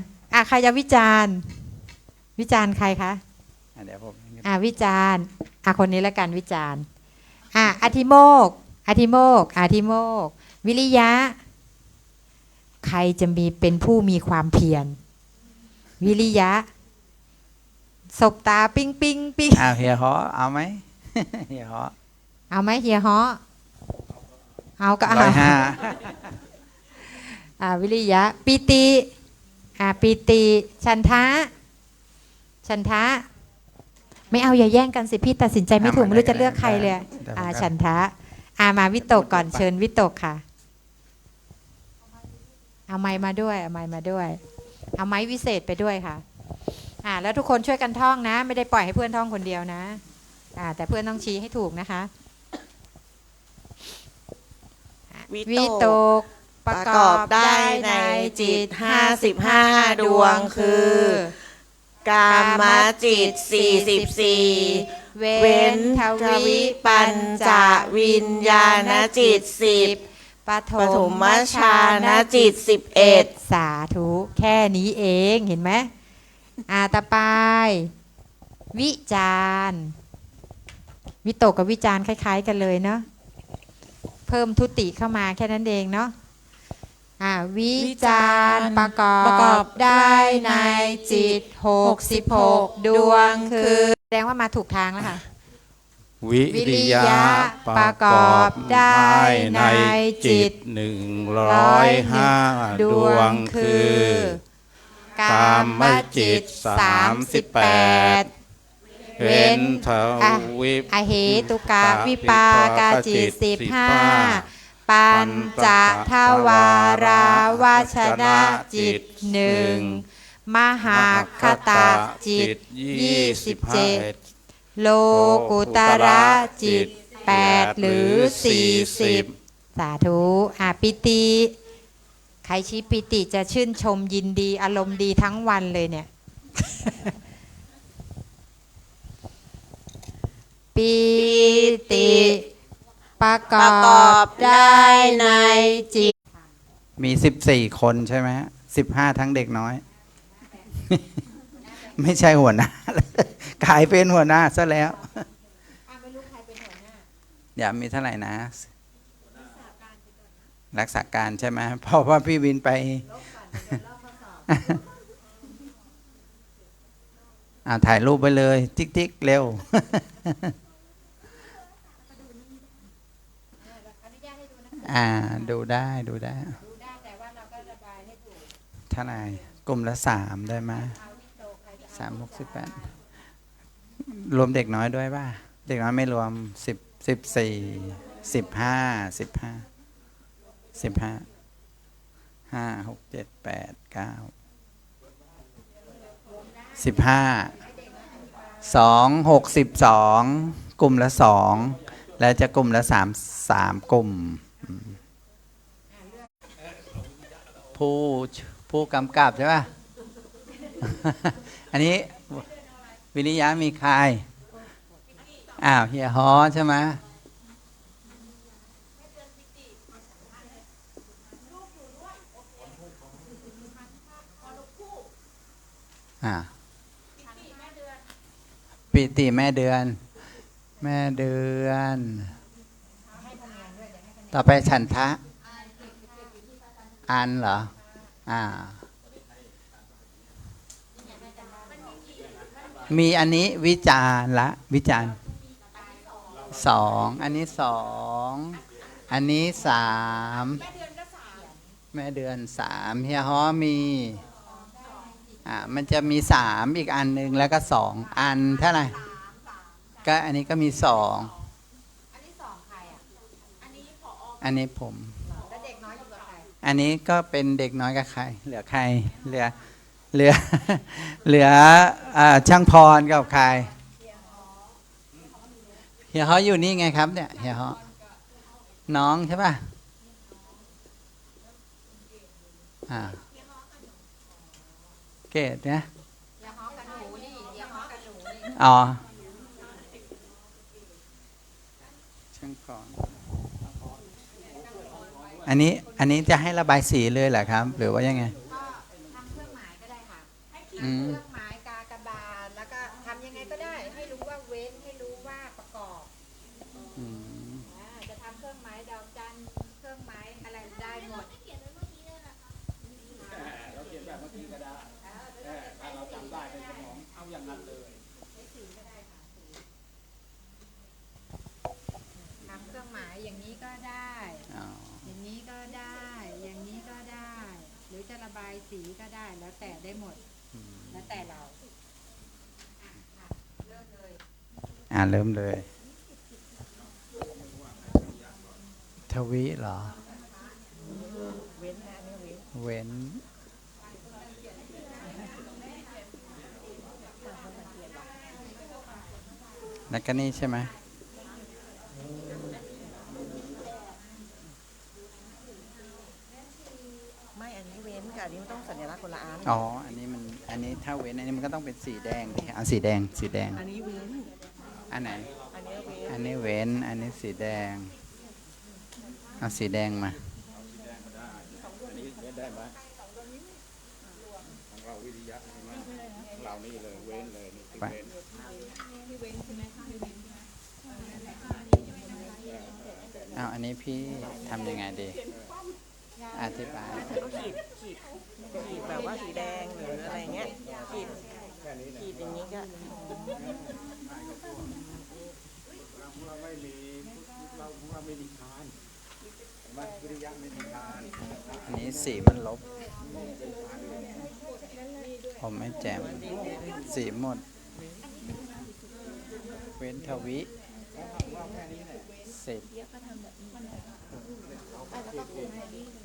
ใครจะวิจารวิจารใครคะเดี๋ยวผมวิจารคนนี้ละกันวิจารอธิโมกอธิโมกอธิโมกวิริยะใครจะมีเป็นผู้มีความเพียรวิริยะสบตาปิ้งปิ้งปิ้งเฮียฮอเอาไหม เฮียฮอเอาไหมเฮียฮอเอาก็เอาวิริยะปิติปิติฉันทะฉันทะไม่เอาอย่าแย่งกันสิพี่ตัดสินใจไม่ถูกไม่รู้จะเลือกใครเลยฉันทะมาวิตกก่อนเชิญวิตกค่ะเอาไม้มาด้วยเอาไม้มาด้วยเอาไม้วิเศษไปด้วยค่ะแล้วทุกคนช่วยกันท่องนะไม่ได้ปล่อยให้เพื่อนท่องคนเดียวนะแต่เพื่อนต้องชี้ให้ถูกนะคะวิตกประกอบได้ในจิต55ดวงคือกามจิต44เว้นทวิปัญจวิญญาณจิต10ปฐมฌานจิต11สาธุแค่นี้เองเห็นไหมต่อไปวิจารวิตกกับวิจารคล้ายๆกันเลยเนาะเพิ่มทุติเข้ามาแค่นั้นเองเนาะวิจารประกอบได้ในจิต66ดวงคือแสดงว่ามาถูกทางแล้วค่ะวิริยะประกอบได้ในจิต105ดวงคือกามจิต38เว้นทวิปเหตุกะวิปากจิต15ปัญจทวาราวาชนะจิต1มหาคตะจิต27โลกุตระจิต8หรือ40สาธุปิติใครชี้ปิติจะชื่นชมยินดีอารมณ์ดีทั้งวันเลยเนี่ย ปิติประกอบได้ในจิตมี14คนใช่ไหม15ทั้งเด็กน้อย ไม่ใช่หัวหน้ากลายเป็นหัวหน้าซะแล้วไม่รู้ใครเป็นหัวหน้าอย่ามีเท่าไหร่นะรักษาการใช่ไหมเพราะว่าพี่วินไปถ่ายรูปไปเลยติ๊กๆเร็วดูได้แต่ว่าเราก็ระบายให้ถูกเท่าไหร่กลุ่มละ3ได้ไหม368รวมเด็กน้อยด้วยป่ะเด็กน้อยไม่รวม14 15 5 6 7 8 9 15 2 6 12กลุ่มละ2แล้วจะกลุ่มละ3กลุ่มผู้กำกับใช่ป่ะ อันนี้วิริยะมีใครเฮียฮอใช่ไหมปิติแม่เดือนต่อไปฉันทะอันเหรอมีอันนี้วิจารละวิจาร2อันนี้2อันนี้3แม่เดือน3เฮียฮอมีมันจะมี3อีกอันหนึ่งแล้วก็2อันเท่าไหร่ก็อันนี้ก็มี2อันนี้2ใครอันนี้ผมแล้วเด็กน้อยอยู่กับใครอันนี้ก็เป็นเด็กน้อยกับใครเหลือใครเหลือช่างพรกับใครเฮียฮออยู่นี่ไงครับเนี่ยเฮียฮอน้องใช่ป่ะ เกตนะ อย่าฮ้อกันหนูนี่อย่าฮ้อกันหนูนี่ อ๋อช่างก่อนอันนี้จะให้ระบายสีเลยเหรอครับ หรือว่ายังไง ก็ทำเครื่องหมายก็ได้ค่ะทำเค อืม รื่องหมายกากบาทแล้วก็ทำยังไงก็ได้ ให้รู้ว่าเว้นให้รู้ว่าประกอบ อืม จะทำเครื่องหมายดอกจันเครื่องหมายอะไรได้หมด เราเขียนแบบเมื่อกี้ก็ได้ถ้าเราจำได้ในสมองเอาอย่างนั้นเลย ทำเครื่องหมายอย่างนี้ก็ได้ อ๋อ อย่างนี้ก็ได้ อย่างนี้ก็ได้ หรือจะระบายสีก็ได้ แล้วแต่ได้หมด อืม แล้วแต่เราเริ่มเลย เริ่มเลย ทวิเหรอ เว้นนะนี่เว้น เว้น แล้วก็นี่ใช่ไหม ไม่ อันนี้เว้นกับอันนี้มันต้องสัญลักษณ์คนละอัน อ๋อ อันนี้ถ้าเว้น อันนี้มันก็ต้องเป็นสีแดงดิเอาสีแดง สีแดง อันนี้เว้น อันไหน อันนี้เว้น อันนี้เว้น อันนี้สีแดง เอาสีแดงมา อันนี้เว้นได้ไหมของเราวิริยะใช่ไหมของเรานี่เลยเว้นเลยนี่คือ ไป เว้น เอาอันนี้พี่ทำยังไงดี อธิบาย ก็ขีดแบบว่าสีแดงหรืออะไรเงี้ย ขีดอย่างนี้ก็ ของเราไม่มีของเราไม่มีทานเห็นไหมวิริยะไม่มีทาน อันนี้สีมันลบ ผมไม่แจ่ม สีหมด เว้นทวิสิบ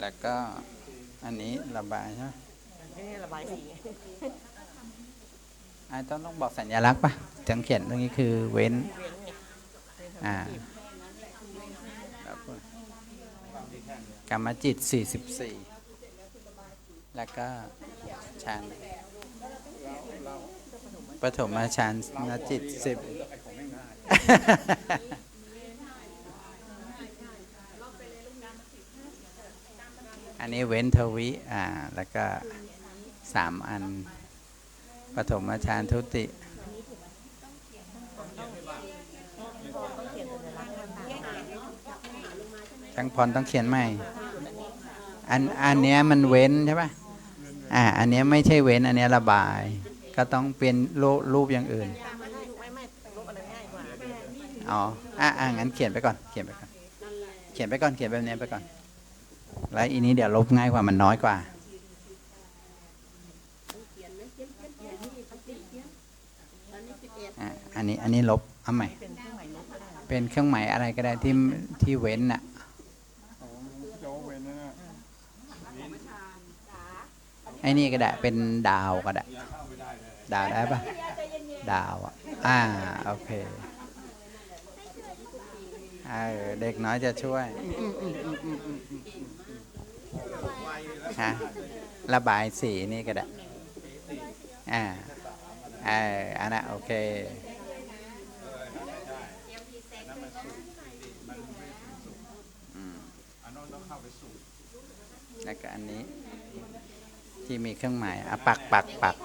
แล้วก็อันนี้ระบายใช่ไหม นี่ระบายสี ต้องบอกสัญลักษณ์ป่ะจังเขียนตรงนี้คือเว้น เว้นไง อ่าแล้วก็กรรมจิต 44 แล้วก็ฌานปฐมฌานจิต 10 อันนี้เว้นทวิ แล้วก็3 อันปฐมฌานทุติ ต้องเขียนสัญลักษณ์ ช่างพรต้องเขียนใหม่ อันเนี้ยมันเว้นใช่ป่ะ อันเนี้ยไม่ใช่เว้น อันเนี้ยระบาย ก็ต้องเปลี่ยนรูปอย่างอื่น ไม่ลบอะไรง่ายกว่า อ๋อ งั้นเขียนไปก่อน เขียนไปก่อน เขียนแบบนี้ไปก่อน แล้วอีนี้เดี๋ยวลบง่ายกว่ามันน้อยกว่า อันนี้ลบ เอาใหม่ เป็นเครื่องหมายลบก็ได้ เป็นเครื่องหมายอะไรก็ได้ที่เว้นน่ะ จะเว้นนะ ไอ้นี่ก็ได้ เป็นดาวก็ได้ ดาวได้ปะดาวโอเคเด็กน้อยจะช่วยฮะระบายสีนี่ก็ได้อันนั้นโอเคแล้วก็อันนี้ที่มีเครื่องหมายปัก ถ้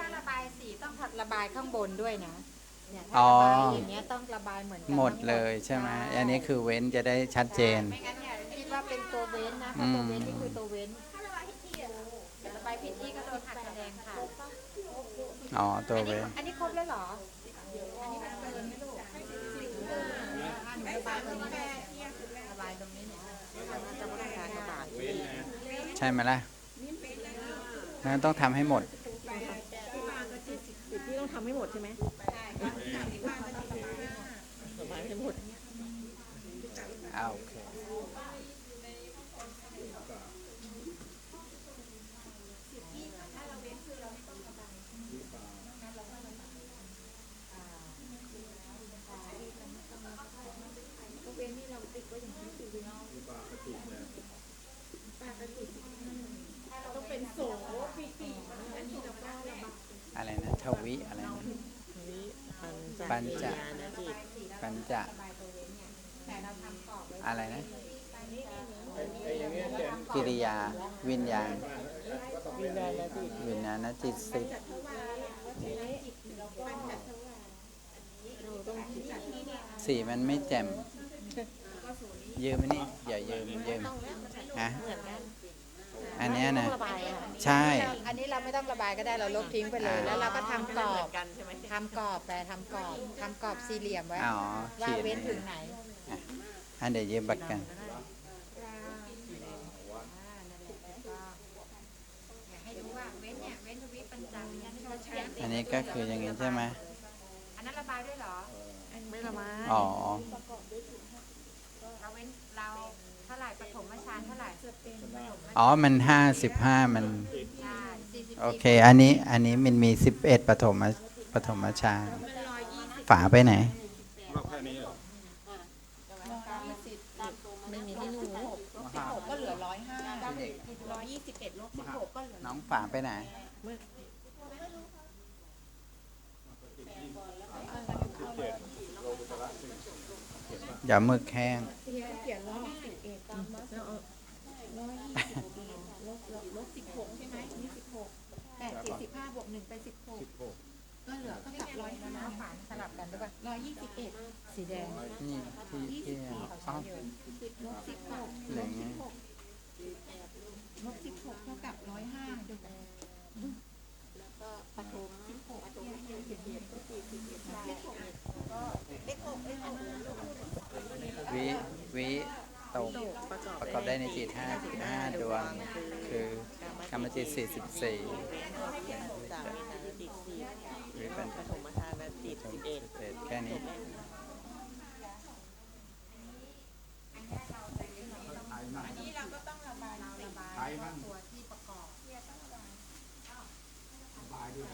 าระบายสีต้องระบายข้างบนด้วยนะเนี่ยถ้า อ๋อ ระบายอย่างเงี้ยต้องระบายเหมือนกัน หมดเลยใช่ไหมอันนี้คือเว้นจะได้ชัดเจน ไม่งั้นเนี่ยคิดว่าเป็นตัวเว้นนะถ้าตัวเว้นนี่คือตัวเว้นแต่ระบายผิดที่ก็โดนหักคะแนนค่ะ อ๋อ ตัวเว้น อันนี้ครบแล้วเหรอ อันนี้มันเกินไหมลูกหนูระบายตรงนี้แม่ระบายตรงนี้เนี่ย น่าจะไม่ต้องการกระบาด ใช่ไหมล่ะงั้นต้องทำให้หมด จุดที่ต้องทำให้หมดใช่ไหมระบายให้หมด โอเค ต้องเป็นโสปีติอันนี้เราก็ระบาย ปัญจ ญาณจิต ปัญจ ระบายตัวเว้นเนี่ยแต่เราทำกรอบไว้ อะไรนะ ไอ้อย่างเงี้ยเจ็ด กิริยา วิญญาณ วิญญาณจิต วิญญาณจิต10 สีมันไม่แจ่มยืมไหมนี่อย่ายืมฮะ เหมือนกัน อันเนี้ยนะ ระบายอ่ะ ใช่ อันนี้เราไม่ต้องระบายก็ได้เราลบทิ้งไปเลย แล้วเราก็ทำกรอ เหมื บ อนกันใช่ไหม ทำกรอบแต่ทำกรอบสี่เหลี่ยมไว้ อ๋อ ว่า ขีด เว้นถึงไหน อันเดี๋ยวยืมบัตรกัน ให้ดูว่าเว้นเนี่ยเว้นทวิปัญจวิญญาณชัด อันนี้ก็คืออย่างนี้ใช่ไหม อันนั้นระบายด้วยเหรอ ไม่ละมา อ๋อ เราเว้นเราเท่าไหร่ปฐมฌานเท่าไหร่อ๋อ มัน55มัน ใช่40 โอเค อันนี้มันมี11ปฐมฌานฝาไปไหน รอบแค่นี้เหรอ ไม่มีที่หนู ก็เหลือ105 121 -16ก็เหลือ น้องฝาไปไหน อย่ามึกแห้ง เขียน111ตามมา116ใช่ไหมนี่16แต่45 บวก 1 เป็น 16ก็เหลือก็กลับ105ฝานสลับกันด้วยป่ะ121สีแดง นี่ที่อ๋อ -16 อะไรเงี้ย -16 เท่ากับ105ดูกันปฐมวิตก ประกอบได้ในจิต5ดวง คือกรรมจิต44 สามีนาจิต4 วิปัญ ปฐมฌานจิต11 11แค่นี้ ไอ้มัน ตัวที่ประกอบ บายด้วย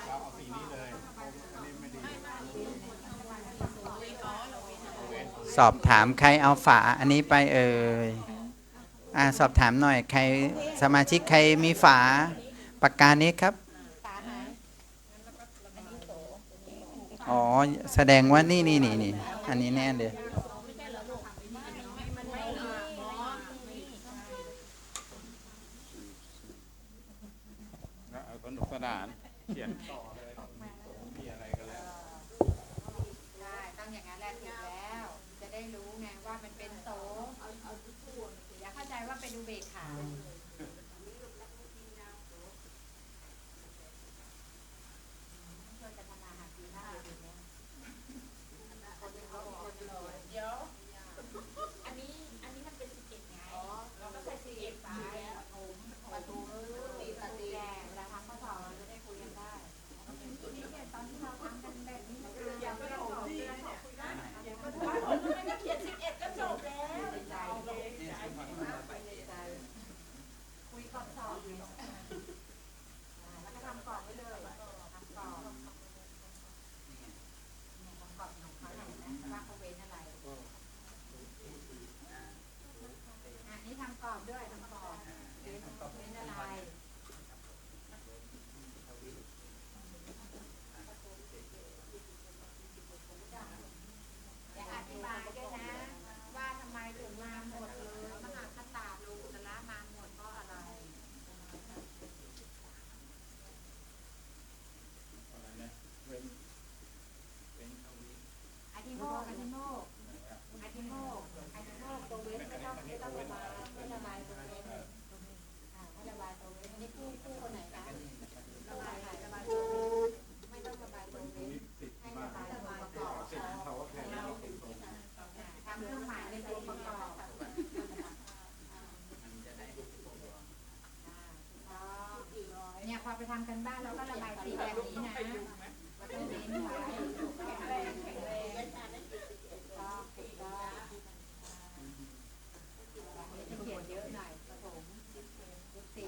เราเอาสีนี้เลยอันนี้ไม่ดี สอบถามใครเอาฝาอันนี้ไปเอ่ยสอบถามหน่อยใครสมาชิกใครมีฝาปากกานี้ครับ อ๋อ แสดงว่านี่อันนี้แน่เลย เอาสนุกสนานเขียนต่อเลยมีอะไรกันแล้ว ได้ต้องอย่างนั้นแหละถูกแล้ว จะได้รู้ไงว่ามันเป็นโสอย่าเข้าใจว่าเป็นอุเบกขาช่วยกันทำมาหากินมากเลยทีเนี้ยเดี๋ยวอันนี้มันเป็น11ไงเราก็ใส่11ไปประตูตีแเวลาทำข้อสอบเราจะได้คุยกันได้ตอนที่เราทำกันแบบนี้อย่าไปโกรธคุยก่อนสอบแล้วก็ทำกรอบไว้เลยทำกรอบของเขาไหนนะว่าเขาเว้นอะไรนี่ทำกรอบด้วยทำกรอบเว้นอะไรอย่าอธิบายด้วยนะว่าทำไมถึงมาหมดเลยมหาคตาโลกุตละมาหมดเพราะอะไร อาทิโมกตัวเว้นไม่ต้องระบายไม่ระบายตัวเว้นไม่ระบายตัวเว้นอันนี้คู่คนไหนคะระบายตัวเว้นไม่ต้องระบายตัวเว้นให้ระบายตัวประกอบทำเครื่องหมายเป็นตัวประกอบเนี่ยพอไปทำกันบ้านเราก็ระบายสีแบบนี้นะแล้วก็เว้นไว้แข็งแรงเขียนเยอะหน่อยผสมยุติ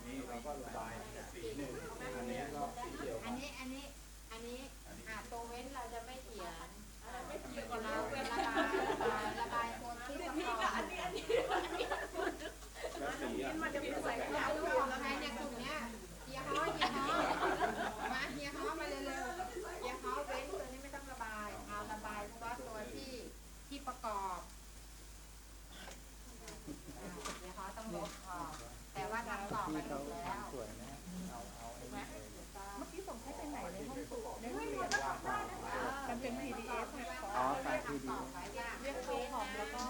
นี้เราก็ระบายสีหนึ่งอันนี้ก็สีเขียว อันนี้ตัวเว้นเราจะไม่เขียนเราระบายตัวที่ประกอบ ที่เขาทำสวยนะเอาไอ้นี่เลย เมื่อกี้ส่งให้ไปไหนในห้องสูตรในห้องเรียนว่ามันเป็น PDF เนี่ย อ๋อการที่ดี เรียกตัวของแล้วก็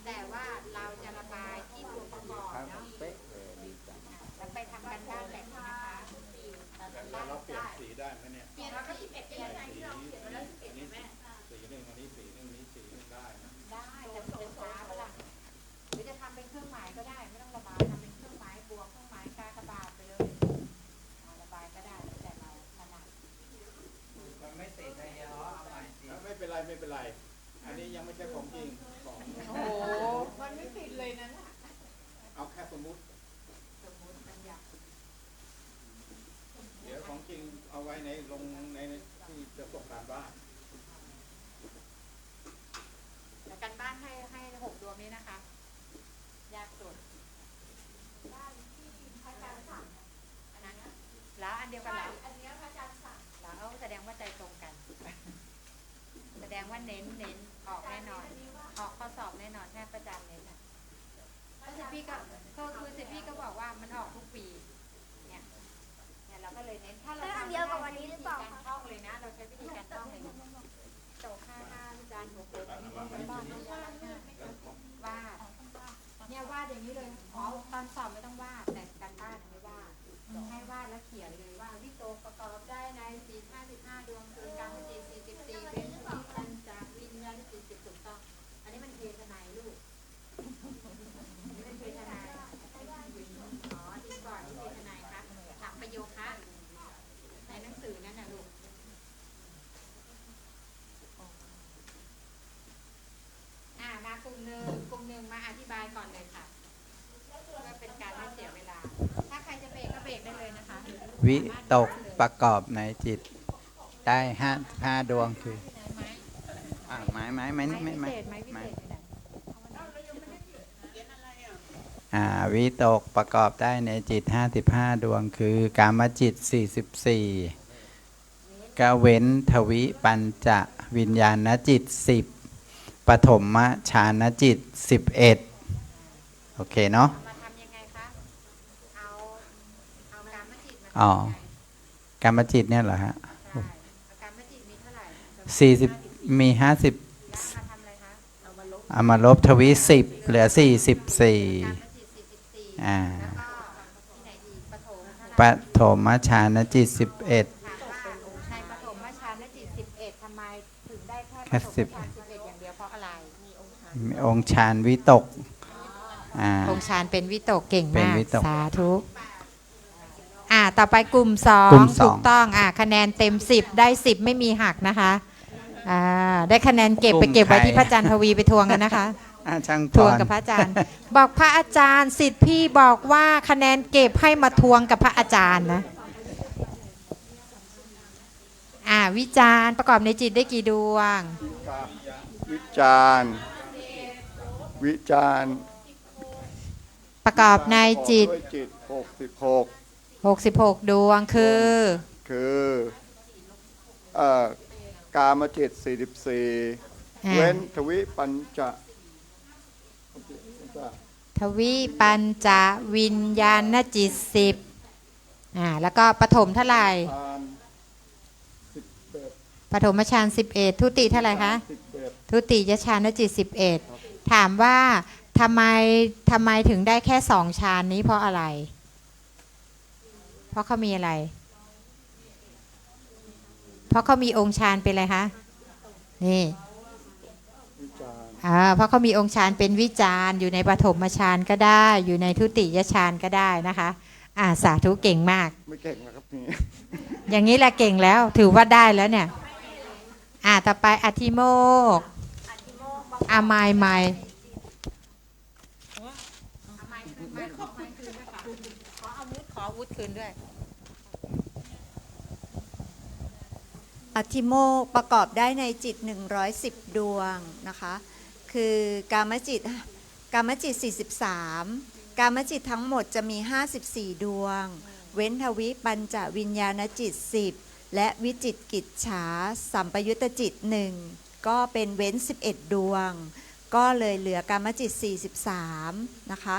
แต่ว่าเราจะระบายที่ตัวประกอบ ครับ เนาะ เป๊ะเลยดีจัง แล้วไปทำกันบ้านแบบนี้นะคะ แล้วเราเปลี่ยนสีได้ไหมเนี่ย เปลี่ยนแล้วก็11เปลี่ยน สีอันนี้สีหนึ่งอันนี้สีหนึ่งนี้สีหนึ่งได้นะ ได้แต่มันเป็นช้าเวลาหรือจะทำเป็นเครื่องหมายก็ได้ไม่ต้องระบายทำเป็นเครื่องหมายบวกเครื่องหมายกากบาทไปเลยระบายก็ได้แล้วแต่เราถนัด มันไม่ติดเลยเดี๋ยวเอาใหม่สิ ไม่เป็นไรไม่เป็นไร อันนี้ยังไม่ใช่ของจริงของ โอ้โหมันไม่ติดเลยนะน่ะ เอาแค่สมมุติ สมมติมันอยาก เดี๋ยวของจริงเอาไว้ในลงในที่จะส่งการบ้าน แต่กันบ้านให้6 ดวงนี้นะคะยากสุดบ้านที่พระอาจารย์สั่งอันนั้นแล้วอันเดียวกันแล้วอันนี้พระอาจารย์สั่งแล้วแสดงว่าใจตรงกัน แสดงว่าเน้นออกแน่นอนออกข้อสอบแน่นอนแน่ประจำเน้นอ่ะเพราะสิพี่ก็คือสิพี่ก็บอกว่ามันออกทุกปีเนี่ยเราก็เลยเน้นถ้าเราทำเดียวกับวันนี้หรือเปล่าการท่องเลยนะเราใช้วิธีการท่องเลยโจทย์5อาจารย์6เลยวาดเนี่ยวาดอย่างนี้เลยอ๋อตอนสอบไม่ต้องวาดแต่การบ้านไม่วาดให้วาดแล้วเขียนเลยว่าที่โตประกอบได้ใน455ดวงคือการจิต44เป็นที่ปัญจวิญญาณ40ถูกต้องอันนี้มันเทศนายลูกอันนี้เป็นเทศนายอ๋อที่ก่อนที่เทศนายครับถามประโยคะในหนังสือนั่นน่ะลูกมากลุ่มหนึ่งมาอธิบายก่อนเลยค่ะเพื่อเป็นการไม่เสียเวลาถ้าใครจะเบรกก็เบรกได้เลยนะคะ วิตกประกอบในจิต ได้5 ดวงคือไม้ไม้ไม่ไม่ พิ ไม่ เศษไม้พิเศษอยู่ไหน วิตกประกอบได้ในจิต55 ดวงคือกามจิต44กเว้นทวิปัญจวิญญาณจิต10ปฐมฌานจิต11โอเคเนาะ มาทำยังไงคะเอากามจิตมา อ๋อ ทำยังไง กามจิตเนี่ยเหรอฮะ ใช่กามจิตมีเท่าไหร่ 40มี50 แล้วมาทำอะไรคะ เอามาลบทวิ10เหลือ44กามจิต44 อ่า แล้วก็ที่ไหนอีกปฐมเท่าไห ป ร่ ฐมฌานจิต11 ถามว่าในปฐมฌานจิต11ทำไมถึงได้แค่ปฐมฌาน11อย่างเดียวเพราะอะไรมีองค์ฌานวิตกองค์ฌานเป็นวิตกเก่ง เป็น มาก วิตก สาธุต่อไปกลุ่ม กลุ่ม 2 สอง ถูกต้องคะแนนเต็ม10ได้10ไม่มีหักนะคะได้คะแนนเก็บไปเก็บไว้ที่พระอาจารย์ทวีไปทวงกันนะคะ ช่างพ ทวง ร กับพระอาจารย์ บอกพระอาจารย์สิทธิ์พี่บอกว่าคะแนนเก็บให้มาทวงกับพระอาจารย์นะวิจารณ์ประกอบในจิตได้กี่ดวง วิจารณ์วิจารณ์ ประกอบในจิต ด้วยจิต66 ดวงคือ คืออกามจิต44เว้นทวิปัญจ ทวิปัญจวิญญาณจิต10แล้วก็ปฐมเท่าไหร่ ฌาน ปฐมฌาน11ทุติเท่าไหร่คะ 11 ทุติยฌานจิต11ถามว่าทำไมถึงได้แค่2ฌานนี้เพราะอะไร เพราะเขามีอะไร เพราะเขามีองค์ฌานเป็นอะไรคะนี่ วิจารณ์ เพราะเขามีองค์ฌานเป็นวิจารณ์อยู่ในปฐมฌานก็ได้ อยู่ในทุติยฌานก็ได้นะคะสาธุเก่งมาก ไม่เก่งนะครับนี่ อย่างนี้แหละเก่งแล้วถือว่าได้แล้วเนี่ยต่อไปอธิโมกไม่ขอวุฒิคืนด้วย อธิโมกข์ประกอบได้ในจิต110 ดวงนะคะคือกามจิต43กามจิตทั้งหมดจะมี54 ดวงเว้นทวิปัญจวิญญาณจิต10และวิจิตกิจฉาสัมปยุตจิต1ก็เป็นเว้น11 ดวงก็เลยเหลือกามจิต43นะคะ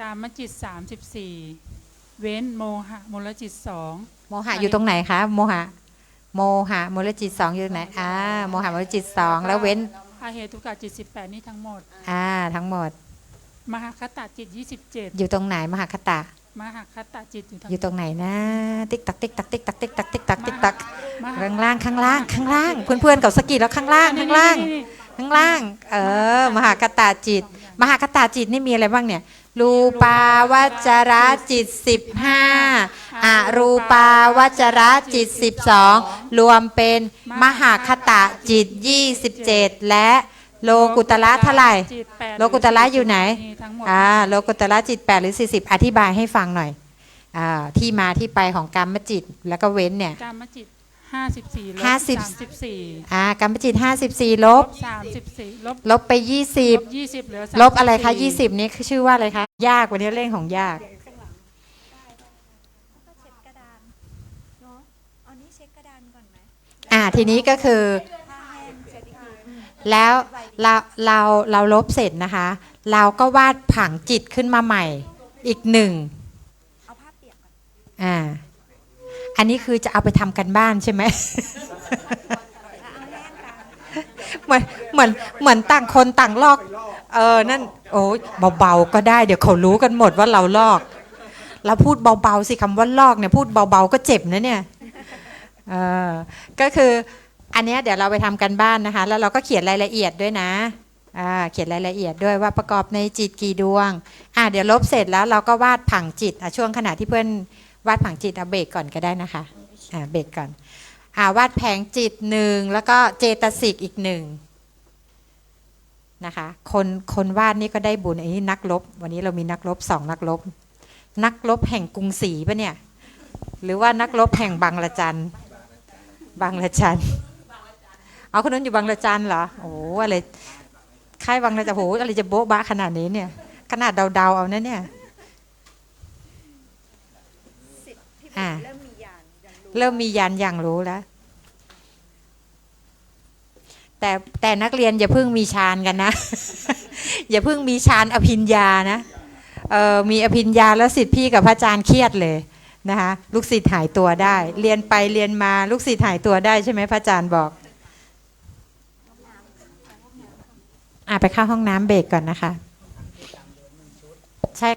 กามจิต34เว้นโมหะมูลจิต2โมหะอยู่ตรงไหนคะโมหะมูลจิต2อยู่ตรงไหนโมหะมูลจิต2แล้วเว้น อาเหตุกะจิต18นี่ทั้งหมด ทั้งหมด มหคตจิต27อยู่ตรงไหนมหคตะ มหคตจิตอยู่ อยู่ตรงไหนนะติ๊กตักติ๊กตักติ๊กตักติ๊กตักติ๊กตักติ๊กตักข้างล่างข้างล่างเพื่อนๆกับสกีแล้วข้างล่างมหคตาจิตมหคตาจิตนี่มีอะไรบ้างเนี่ยรูปาวจรจิต15อรูปาวจรจิต12รวมเป็นมหคตาจิต27และโลกุตละเท่าไหร่โลกุตละอยู่ไหนโลกุตละจิต8หรือ40อธิบายให้ฟังหน่อยที่มาที่ไปของกรรมจิตแล้วก็เว้นเนี่ยกรรมจิต54ลบ34กรรมจิต54ลบ34ลบไป20เหลือลบอะไรคะ20นี้ชื่อว่าอะไรคะยากวันนี้เรื่องของยากทีนี้ก็คือแล้วเราลบเสร็จนะคะเราก็วาดผังจิตขึ้นมาใหม่อีก1เอาภาพเปียกก่อนอันนี้คือจะเอาไปทำกันบ้านใช่ไหม เหมือนต่างคนต่างลอกนั่นโอ้ยเบาๆก็ได้เดี๋ยวเขารู้กันหมดว่าเราลอกเราพูดเบาๆสิคำว่าลอกเนี่ยพูดเบาๆก็เจ็บนะเนี่ยก็คืออันนี้เดี๋ยวเราไปทำกันบ้านนะคะแล้วเราก็เขียนรายละเอียดด้วยนะเขียนรายละเอียดด้วยว่าประกอบในจิตกี่ดวงเดี๋ยวลบเสร็จแล้วเราก็วาดผังจิตช่วงขณะที่เพื่อนวาดผังจิตเบรกก่อนก็ได้นะคะเบรกก่อนวาดแผงจิต1แล้วก็เจตสิกอีก1นะคะคนวาดนี่ก็ได้บุญนี้นักรบวันนี้เรามีนักรบ2นักรบแห่งกรุงศรีปะเนี่ยหรือว่านักรบแห่งบางละจันเอาคนนั้นอยู่บางละจันเหรอโอ้อะไรค่ายบางละจันโหอะไรจะโบ๊ะบะขนาดนี้เนี่ยขนาดเดาเอานะเนี่ยเริ่มมียันอย่างรู้แล้วแต่นักเรียนอย่าเพิ่งมีฌานกันนะ อย่าเพิ่งมีฌานอภิญญานะมีอภิญญาแล้วศิษย์พี่กับพระอาจารย์เครียดเลยนะคะลูกศิษย์หายตัวได้เรียนไปเรียนมาลูกศิษย์หายตัวได้ใช่ไหมพระอาจารย์บอกไปเข้าห้องน้ำเบรกก่อนนะคะใช่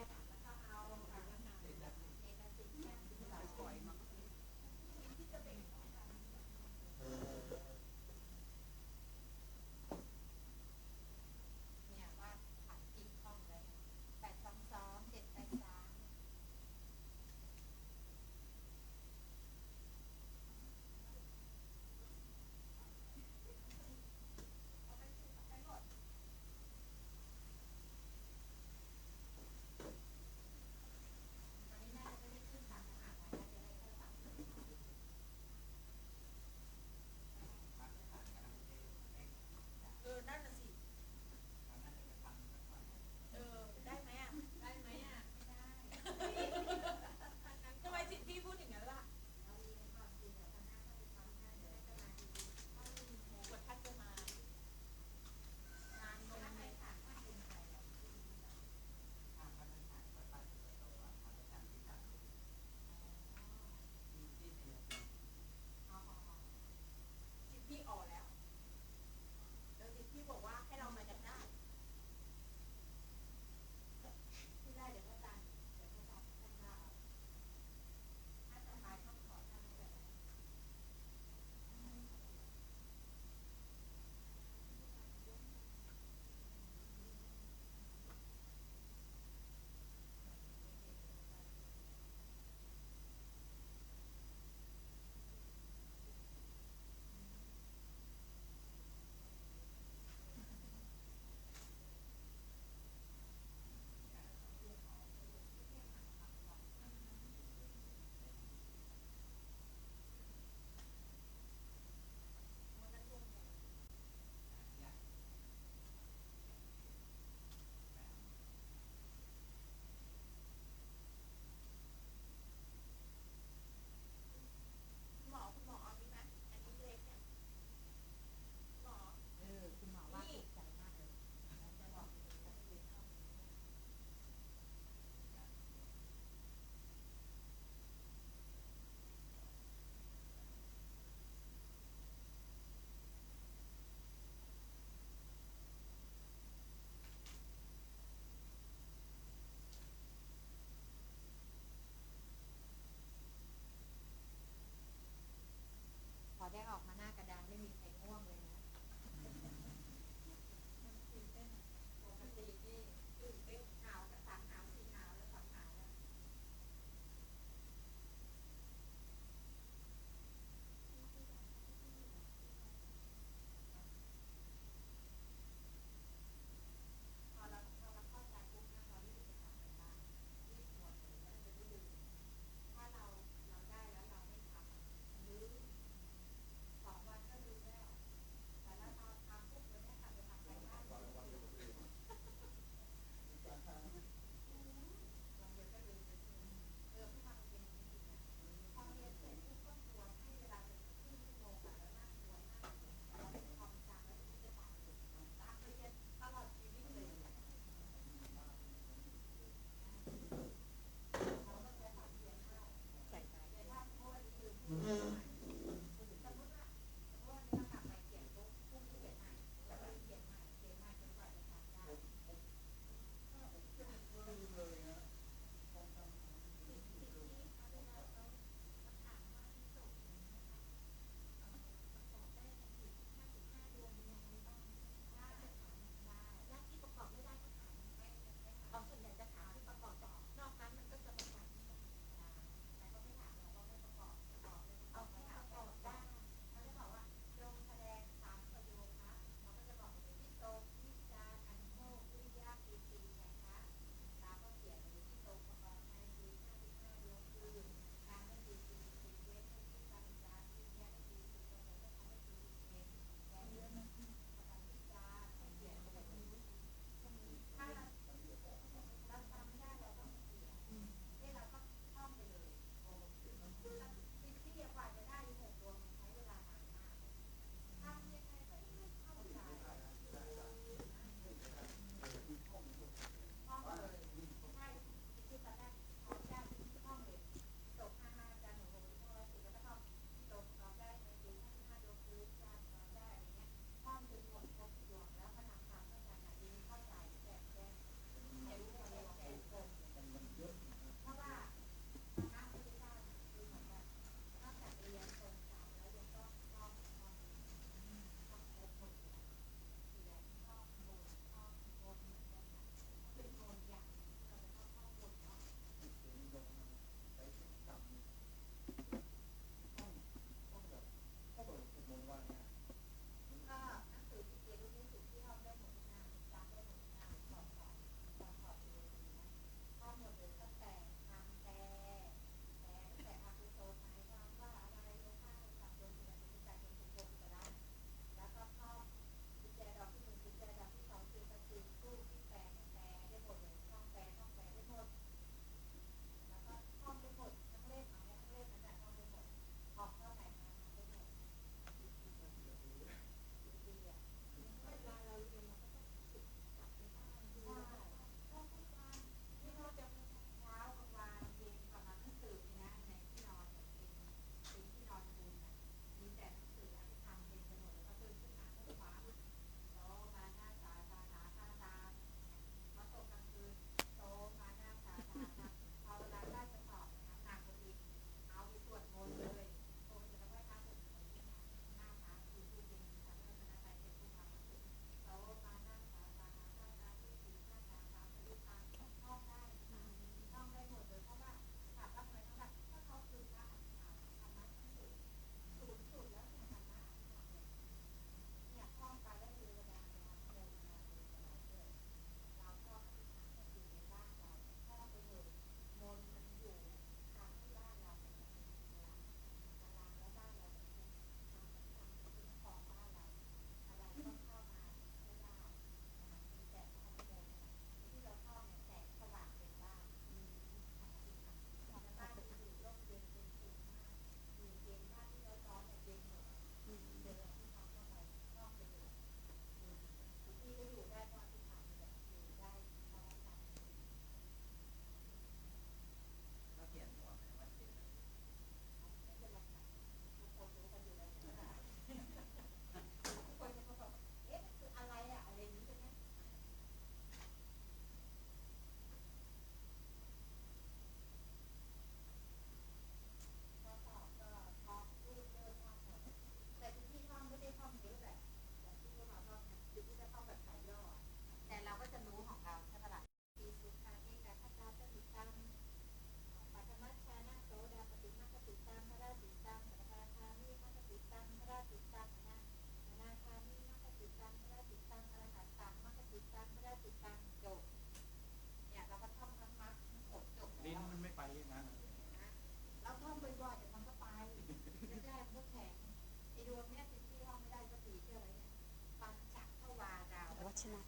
ชนะ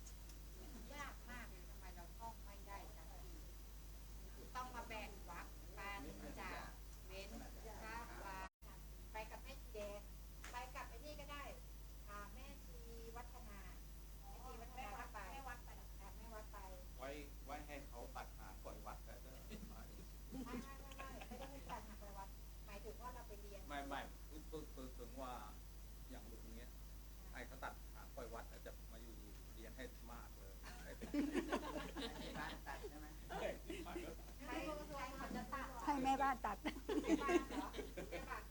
ยากมากเลยทำไมเราท่องไม่ได้สักทีต้องมาแบ่งวรรคปัญจเว้นพระวาไปกับแม่ชีแดงไปกับไอ้นี่ก็ได้แม่ชีวัฒนาแม่ชีวัฒนาก็ไปแม่วัดไปแม่วัดไป ไว้ให้เขาตัดหางปล่อยวัดแล้วจะ ไม่ได้ให้การหักไปวัดหมายถึงว่าเราไปเรียน ไม่ถึงว่าอย่างลุงเนี้ยให้เขาตัดหางปล่อยวัดแล้วจะมาอยู่เรียนให้มากเลยให้เป็น บ้านตัดใช่ไหม ใครเขาจะตัด ให้แม่บ้านตัด แม่บ้านเหรอแม่บ้าน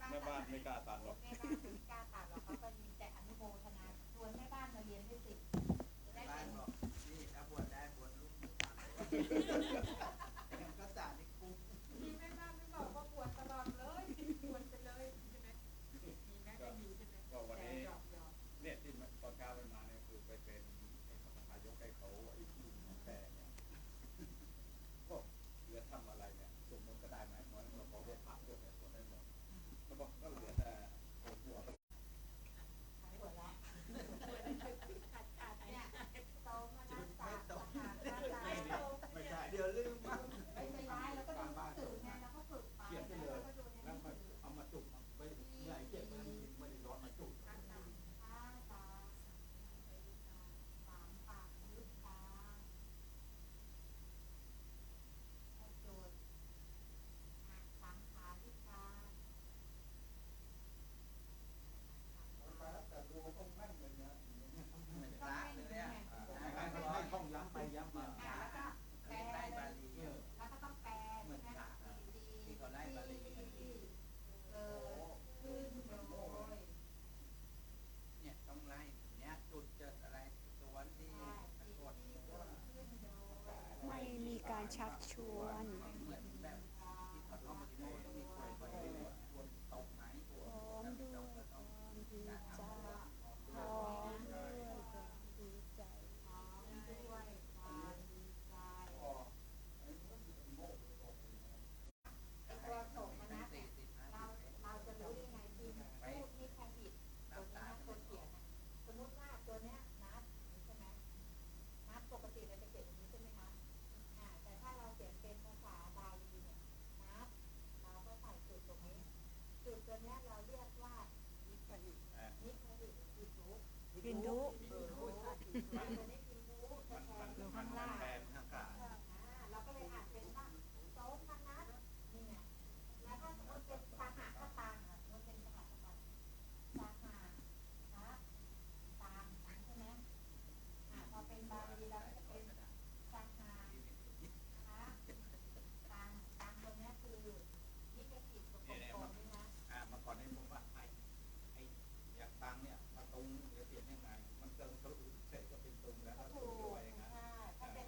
แม่บ้านไม่กล้าตัดหรอก แม่บ้านไม่กล้าตัดหรอกเขาก็มีแต่อนุโมทนาชวนแม่บ้านมาเรียนด้วยสิจะได้ บ้า เป็น น บอกนี่ถ้าบวชได้บวชลูกหนูตามก็สาธิคุ้ม มีแม่บ้านไม่บอกว่าบวชตลอดเลยบวชไปเลยใช่ไหมมีแม่ก็มีใช่ไหม ก็วันนี้ แต่ยอม เนี่ยที่ตอนเช้าไปมาเนี่ยคือไปเป็นนายกให้เขาไอ้ที่ของแต่เนี่ยก็เหลือทำอะไรเนี่ยสมมติก็ได้ไหมเหมือนเราบอกว่าผักพวกเนี่ยส่วนได้หมดแล้วบอกก็เหลือแต่หัว หายหัวละขาดเนี่ยโตมานักศาสตร์ขาด ไม่ใช่ เดี๋ยวลืมว่า ไม่เป็นไรแล้วก็ดูหนังสือไงแล้วก็ฝึกไป เขียนไปเลย แล้วก็ดูในห แล้ นั ว ง มัน สือ เอามาจุกไปใหญ่เก็บมันไม่ได้ร้อนมาจุก ตาตาสามปากลึกตาโจทย์สังขาริกา แต่ดูต้องแม่นเลยนะ เหมือนพระเลยเนี่ย ให้ท่องย้ำไปย้ำมา แล้วก็แปล ไล่บาลี แล้วก็ต้องแปล เหมือน ใช่ไหม พระ ดี ที่เขาไล่บาลี เกิดขึ้นโดย เนี่ยต้องไล่เนี่ยจุดเจิดอะไรตัวที่สะกด ไม่มีการชักชวน เหมือนแบบที่เขาท่องปฏิโมกข์ต้องมีคนคอยดูชวนตกไหน พร้อมด้วยความดีใจพร้อมด้วยความดีใจ พร้อมด้วยความดีใจไอ้ตัวโสมนัสเนี่ยเราจะรู้ได้ไงคือพูดนี่แค่ผิดตัวนี้นะตัวเขียนนะสมมติว่าตัวเนี้ยนัดใช่ไหมนัดปกติเราจะเขียนอย่างนี้ใช่ไหมคะแต่ถ้าเราเขียนเป็นภาษาบาลีเนี่ยนัดเราก็ใส่จุดตรงนี้จุดตัวเนี้ยเราเรียกว่านิพพานิอิทุ พินทุ ตัวนี้พินทุจะแทนอยู่ข้างล่าง แทนข้างกา เราก็เลยอ่านเป็นว่าโสมนัสนี่ไงแล้วถ้าสมมติเป็นสหะก็ตังมันเป็นสหะก็ตังสหะนะตังใช่ไหมพอเป็นบาลีเราก็จะเป็นสหะนะตังตัวนี้คือนิเกติกับกลมๆนี่นะ มาก่อนให้ผมว่าไอ้อย่างตังเนี่ยมาตรงเดี๋ยวเปลี่ยนยังไงมันเติมตัวอื่นเสร็จก็เป็นตรงแล้วก็ ถู ตรง ก ด้วยอย่างนั้น ถ้าเป็น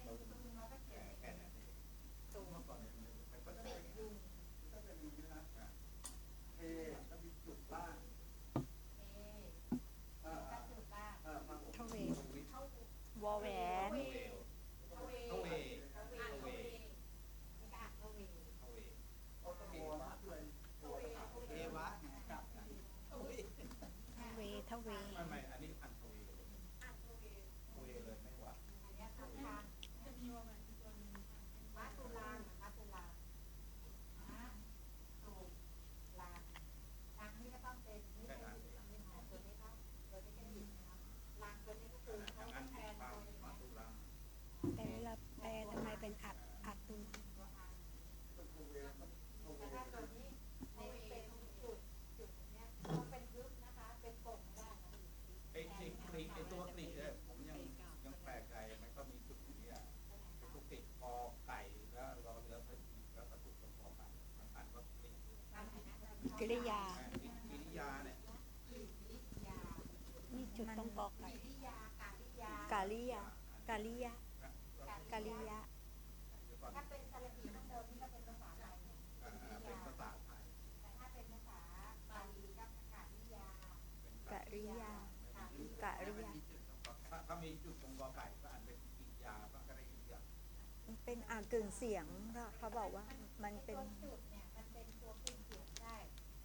คุณเราก็เขียน แค่นั้นเอง ถูก เมื่อก่อนเนี่ยมันไม่เข้าใจ ติดยุง ถ้าเป็นอย่างนี้นะเอแล้วมีจุดล่าง ก็จุดล่าง มา ทเว เข้าว อแหวน ทเวทเวทเวนี่ก็อ่านทเว เข้าเองเขาต้องมีวัดเลย ทเว เทวะไงกับ ทเวทเว ไม่อันนี้อันทวีเลย อ่านทเว ทวีเลยไม่วัด อันนี้ทำทางจะมีว่ามันตัวนึงมัตุลามัตุลาตุลาทางนี้ก็ต้องเป็นนี่เป็นตัวนี้ครับตัวนี้ก็ผิดนะครับลางตัวนี้ก็คือเขา อัน แท นี้ น ปา ตัวนี้ มาตุลา แต่เวลาแปลทำไมเป็นอัดตุล ตัวอัน ทวีมันทวี แต่ถ้าตัวนี้ในเป็นจุดเนี้ยต้องเป็นลึกนะคะ เป็นกลมไม่ได้นะ ไอ้ตัวกรีดเนี่ยผมยังแปลกใจมันก็มีจุดนี้อ่ะตุกติดคอไก่แล้วรอเรือพระแล้วก็ตุกตรงคอไก่บางอันก็ติด กิริยา กิริยาเนี่ย นี่จุดต้องกอไก่ กิริยากาลิยา กาลิยากาลิยะกาลิยะ ถ้าเป็นสระอีข้างบนนี่ก็เป็นภาษาไทยเนี่ย เป็นภาษาไทย แต่ถ้าเป็นภาษาบาลีก็กาลิยาก ะริยากะริยา ถ้ามีจุดตรงกอไก่ก็อันเป็นกิริยาก็กระดิยา มันเป็นกึ่งเสียงค่ะเขาบอกว่ามันเป็น ตัวจุดเนี่ยมันเป็นตัวกึ่งเสียงได้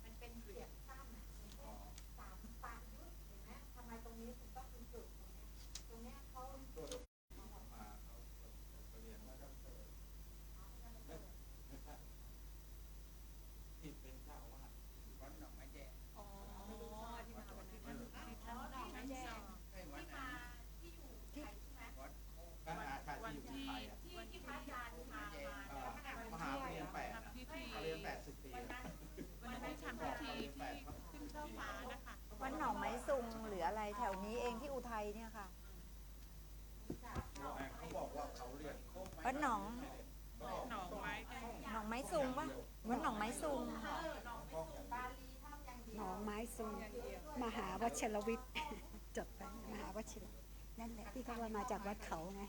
มันเป็นเสียงสั้นอ่ะอย่างเช่นสามปายุทธเห็นไหมทำไมตรงนี้ถึงต้องเป็นจุดตรงเนี้ย วัดหนองไม้ซุงหรืออะไรแถวนี้เองที่อุทัยเนี่ยค่ะวัดหนองไม้ซุงปะวัดหนองไม้ซุง หนองไม้ซุงมหาวชิรวิทย์ จดไปมหาวชิรนั่นแหละที่เขาว่ามาจากวัดเขาไง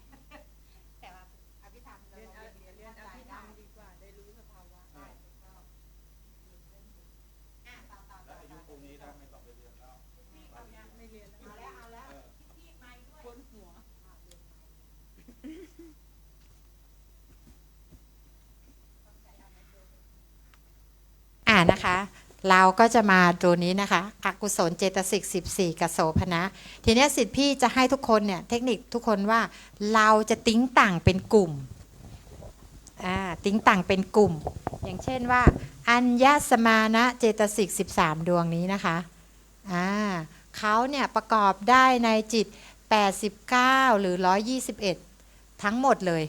นะคะ เราก็จะมาตัวนี้นะคะอกุศลเจตสิก14กับโสภณะทีนี้สิทธิพี่จะให้ทุกคนเนี่ยเทคนิคทุกคนว่าเราจะติ้งต่างเป็นกลุ่มติ้งต่างเป็นกลุ่มอย่างเช่นว่าอัญญสมานะเจตสิก13ดวงนี้นะคะเขาเนี่ยประกอบได้ในจิต89หรือ121ทั้งหมดเลย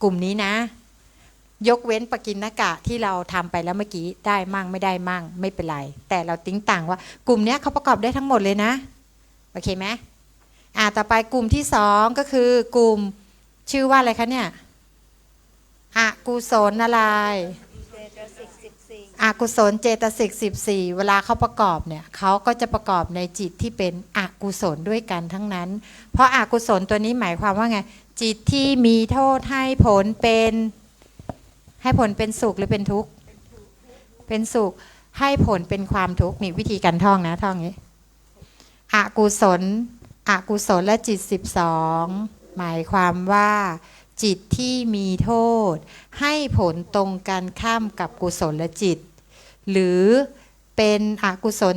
กลุ่มนี้นะยกเว้นปกิณกะที่เราทำไปแล้วเมื่อกี้ได้มั่งไม่ได้มั่งไม่เป็นไรแต่เราติ้งต่างว่ากลุ่มนี้เขาประกอบได้ทั้งหมดเลยนะโอเคไหมต่อไปกลุ่มที่2ก็คือกลุ่มชื่อว่าอะไรคะเนี่ยอกุศลอะไรอกุศลเจตสิก14เวลาเขาประกอบเนี่ยเขาก็จะประกอบในจิตที่เป็นอกุศลด้วยกันทั้งนั้นเพราะอกุศลตัวนี้หมายความว่าไงจิตที่มีโทษให้ผลเป็นสุขหรือเป็นทุกข์เป็นสุขให้ผลเป็นความทุกข์นี่วิธีการท่องนะท่องนี้อกุศลและจิต12หมายความว่าจิตที่มีโทษให้ผลตรงกันข้ามกับกุศลและจิตหรือเป็นอกุศล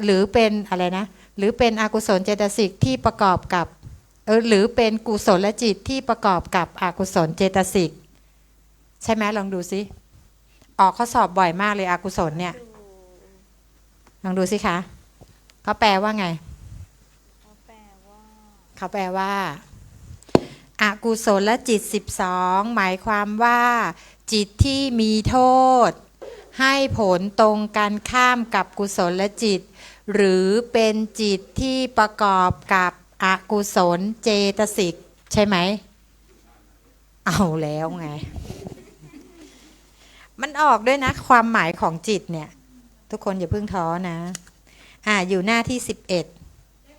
หรือเป็นอะไรนะหรือเป็นอกุศลเจตสิกที่ประกอบกับหรือเป็นกุศลและจิตที่ประกอบกับอกุศลเจตสิกใช่ไหมลองดูสิออกข้อสอบบ่อยมากเลยอกุศลเนี่ยลองดูสิคะเขาแปลว่าไงเขาแปลว่าอกุศลและจิต12หมายความว่าจิตที่มีโทษให้ผลตรงกันข้ามกับกุศลและจิตหรือเป็นจิตที่ประกอบกับอกุศลเจตสิกใช่ไหมเอาแล้วไงมันออกด้วยนะความหมายของจิตเนี่ยทุกคนอย่าเพิ่งท้อนะอยู่หน้าที่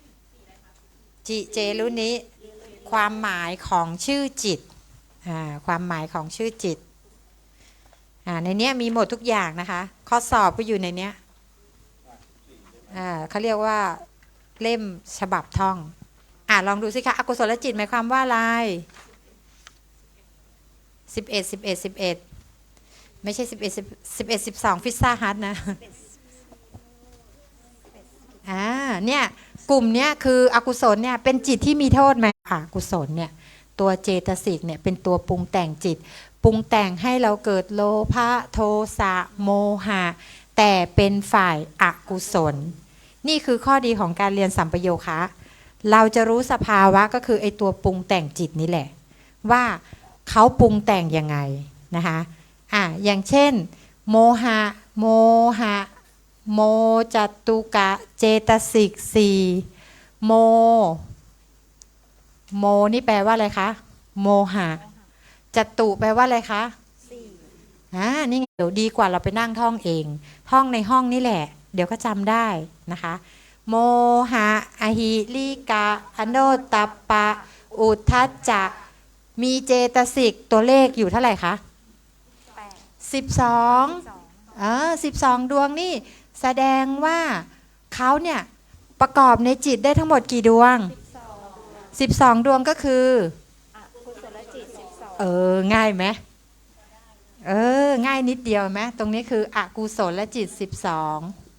11จิเจรุนี้ความหมายของชื่อจิตความหมายของชื่อจิตในนี้มีหมดทุกอย่างนะคะข้อสอบก็อยู่ในนี้เขาเรียกว่าเล่มฉบับท่องลองดูสิคะอกุศลจิตหมายความว่าอะไร11ไม่ใช่11 12ฟิซซ่าฮัทนะเนี่ยกลุ่มเนี้ยคืออกุศลเนี่ยเป็นจิตที่มีโทษไหมอกุศลเนี่ยตัวเจตสิกเนี่ยเป็นตัวปรุงแต่งจิตปรุงแต่งให้เราเกิดโลภะโทสะโมหะแต่เป็นฝ่ายอกุศลนี่คือข้อดีของการเรียนสัมปโยคะเราจะรู้สภาวะก็คือไอตัวปรุงแต่งจิตนี่แหละว่าเขาปรุงแต่งยังไงนะคะอย่างเช่นโมหะโมจตุกะเจตสิก4โมนี่แปลว่าอะไรคะโมหะจตุแปลว่าอะไรคะนี่เดี๋ยวดีกว่าเราไปนั่งท่องเองท่องในห้องนี่แหละเดี๋ยวก็จำได้นะคะโมหะอหิลิกะอโนตตัปปะอุทธัจจะมีเจตสิกตัวเลขอยู่เท่าไหร่คะ12ดวงนี่แสดงว่าเขาเนี่ยประกอบในจิตได้ทั้งหมดกี่ดวง12ดวงก็คือกุศลจิต12ง่ายไหมง่ายนิดเดียวไหมตรงนี้คืออกุศลจิต